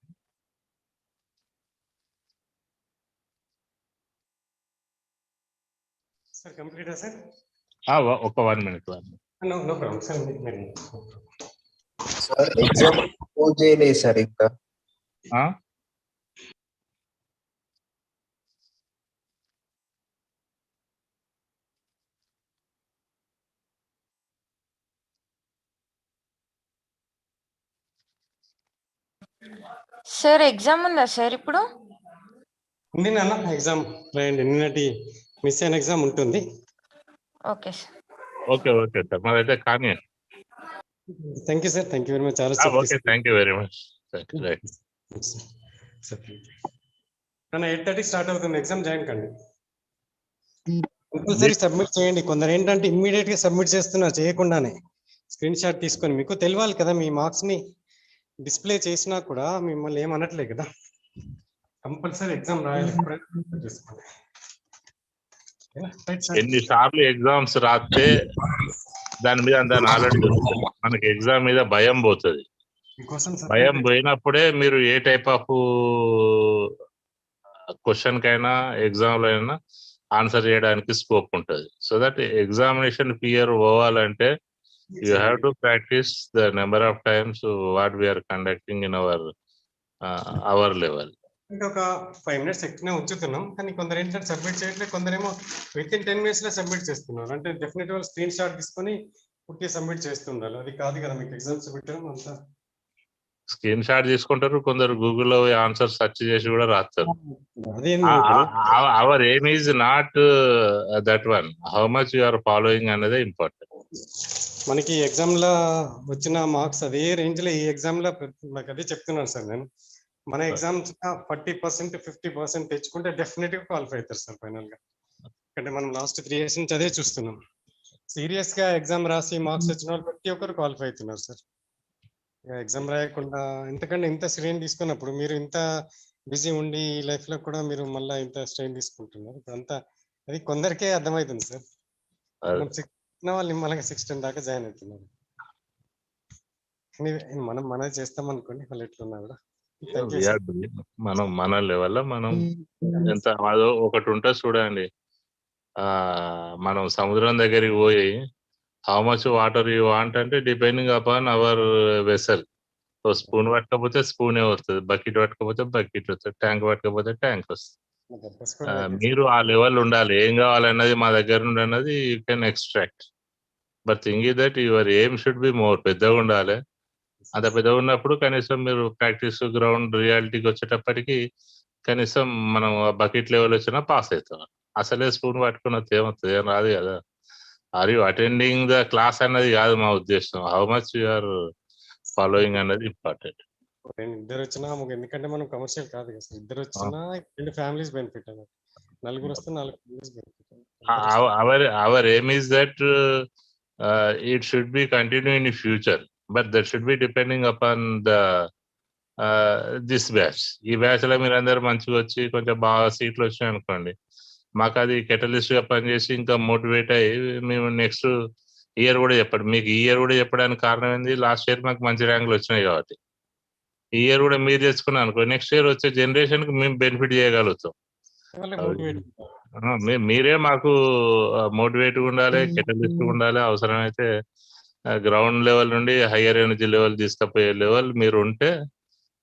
సార్ కంప్లీటా సార్? ఒక 1 minute. No problem sir. Sir exam post చేయలేదు సార్ ఇంకా. సార్ ఎగ్జామ్ ఉందా సార్ ఇప్పుడు? ఉంది నాన్న, ఎగ్జామ్ రాయండి. నిన్నటి మిస్ అయిన ఎగ్జామ్ ఉంటుంది. Okay sir. ఓకే సార్, మరైతే కానీ. Thank you sir, thank you very much. చాలా okay, thank you very much. Right. నన్ను 8:30 స్టార్ట్ అవుతుంది ఎగ్జామ్, జాయిన్ కండి. కంపల్సరీ సబ్మిట్ చేయండి. కొందరు ఏంటంటే ఇమ్మీడియట్ గా సబ్మిట్ చేస్తున్నారు చేయకుండానే. స్క్రీన్ షాట్ తీసుకొని మీకు తెలియాలి కదా, మీ మార్క్స్ ని డిస్ప్లే చేసినా కూడా మిమ్మల్ని ఏమనట్లే కదా. కంపల్సరీ ఎగ్జామ్ రాయాలి. ఎన్నిసార్లు ఎగ్జామ్స్ రాస్తే దాని మీద అంత నాలెడ్జ్ వస్తుంది. మనకి ఎగ్జామ్ మీద భయం పోతుంది. భయం పోయినప్పుడే మీరు ఏ టైప్ ఆఫ్ క్వశ్చన్ కైనా ఎగ్జామ్ లో అయినా ఆన్సర్ చేయడానికి స్కోప్ ఉంటుంది. సో దట్ ఎగ్జామినేషన్ ఫియర్ పోవాలంటే you have to practise the number of times what we are conducting in our level. అంటే ఒక 5 minutes ఎక్కువనే ఉంచుతున్నాం, కానీ కొందరు ఏంటంటే సబ్మిట్ చేయట్లేదు. కొందరేమో విత్ ఇన్ 10 minutes లో సబ్మిట్ చేస్తున్నారు. అంటే డెఫినెట్ గా స్క్రీన్ షాట్ తీసుకొని పుట్టి సబ్మిట్ చేస్తుండాలి. అది కాదు కదా మీకు ఎగ్జామ్స్ పెట్టడం అంతా. స్క్రీన్ షాట్ తీసుకుంటారు, కొందరు గూగుల్లో ఆన్సర్ సెర్చ్ చేసి కూడా రాస్తారు. Our aim is not that one, how much you are following అనేది ఇంపార్టెంట్. మనకి ఎగ్జామ్ లో వచ్చిన మార్క్స్ అదే రేంజ్ లో ఈ ఎగ్జామ్ లో నాకు అదే చెప్తున్నాను సార్ నేను. మన ఎగ్జామ్స్ 40% 50% తెచ్చుకుంటే డెఫినెట్ గా క్వాలిఫై అవుతారు సార్ ఫైనల్ గా. అంటే మనం లాస్ట్ 3 years నుంచి అదే చూస్తున్నాం. సీరియస్ గా ఎగ్జామ్ రాసి మార్క్స్ వచ్చిన వాళ్ళు ప్రతి ఒక్కరు క్వాలిఫై అవుతున్నారు సార్. ఎగ్జామ్ రాయకుండా ఎంతకంటే ఇంత స్ట్రెయిన్ తీసుకున్నప్పుడు మీరు ఇంత బిజీ ఉండి లైఫ్ లో కూడా మీరు మళ్ళీ ఇంత స్ట్రెయిన్ తీసుకుంటున్నారు. అంతా అది కొందరికే అర్థమవుతుంది సార్. వాళ్ళు మళ్ళీ 16 దాకా జాయిన్ అవుతున్నారు. మనం మనది చేస్తాం అనుకోండి, వాళ్ళు ఎట్లున్నా కూడా. మనం మన లెవెల్లో మనం ఎంత అదో ఒకటి ఉంటుంది చూడండి. మనం సముద్రం దగ్గరికి పోయి how much water you want అంటే depending upon our vessel. So spoon పట్టకపోతే స్పూనే వస్తుంది, బకెట్ పట్టకపోతే బకెట్ వస్తుంది, ట్యాంక్ పట్టకపోతే ట్యాంక్ వస్తుంది. మీరు ఆ లెవెల్ ఉండాలి. ఏం కావాలన్నది మా దగ్గర నుండి అన్నది you can extract. But thing is that your aim should be more, పెద్దగా ఉండాలి. అంత పెద్దగా ఉన్నప్పుడు కనీసం మీరు ప్రాక్టీస్ గ్రౌండ్ రియాలిటీకి వచ్చేటప్పటికి కనీసం మనం బకెట్ లెవెల్ వచ్చినా పాస్ అవుతాం. అసలే స్పూన్ పట్టుకున్న ఏమవుతుంది, ఏం రాదు కదా. Are you attending the class అన్నది కాదు మా ఉద్దేశం, హౌ మచ్ యూఆర్ ఫాలోయింగ్ అన్నది ఇంపార్టెంట్. ఇద్దరు వచ్చినా ఎందుకంటే మనం కమర్షియల్ కాదు కదా సార్. ఇద్దరు వచ్చినా 2 ఫ్యామిలీస్ బెనిఫిట్ అన్నమాట. నలుగురు వస్తే 4 families benefit. Hour aim is that it should be continue in the future, but that should be depending upon the this batch. ఈ బ్యాచ్ లో మీరు అందరు మంచిగా వచ్చి కొంచెం బాగా సీట్లు వచ్చాయి అనుకోండి, మాకు అది కెటలిస్ట్ గా పనిచేసి ఇంకా మోటివేట్ అయ్యి మేము నెక్స్ట్ ఇయర్ కూడా చెప్పండి. మీకు ఈ ఇయర్ కూడా చెప్పడానికి కారణం ఏంది, లాస్ట్ ఇయర్ మాకు మంచి ర్యాంకులు వచ్చినాయి కాబట్టి ఈ ఇయర్ కూడా మీరు తెచ్చుకున్నాను అనుకో, నెక్స్ట్ ఇయర్ వచ్చే జనరేషన్ కి మేము బెనిఫిట్ చేయగలుగుతాం. మీరే మాకు మోటివేట్గా ఉండాలి, కెటలిస్ట్ ఉండాలి. అవసరమైతే గ్రౌండ్ లెవెల్ నుండి హయ్యర్ ఎనర్జీ లెవెల్ తీసుకుపోయే లెవెల్ మీరు ఉంటే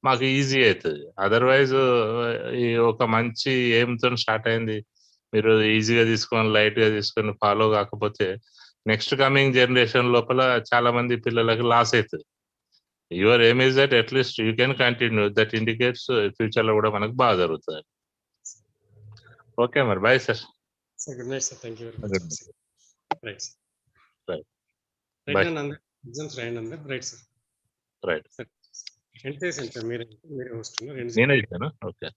మాకు ఈజీ అవుతుంది. అదర్వైజ్ ఈ ఒక మంచి ఎయిమ్తో స్టార్ట్ అయింది, మీరు ఈజీగా తీసుకొని లైట్ గా తీసుకొని ఫాలో కాకపోతే నెక్స్ట్ కమింగ్ జనరేషన్ లోపల చాలా మంది పిల్లలకి లాస్ అవుతుంది. Your aim is that at least you can continue, that indicates future లో కూడా మనకు బాగా జరుగుతుంది. ఓకే మరి, bye sir. Good night sir, thank you very much. Right sir, right exams రాయండి అందరు. Right sir, right. ఎండ్ చేసేయండి సార్. మీరే హోస్ట్. నేనే ఇచ్చాను. ఓకే.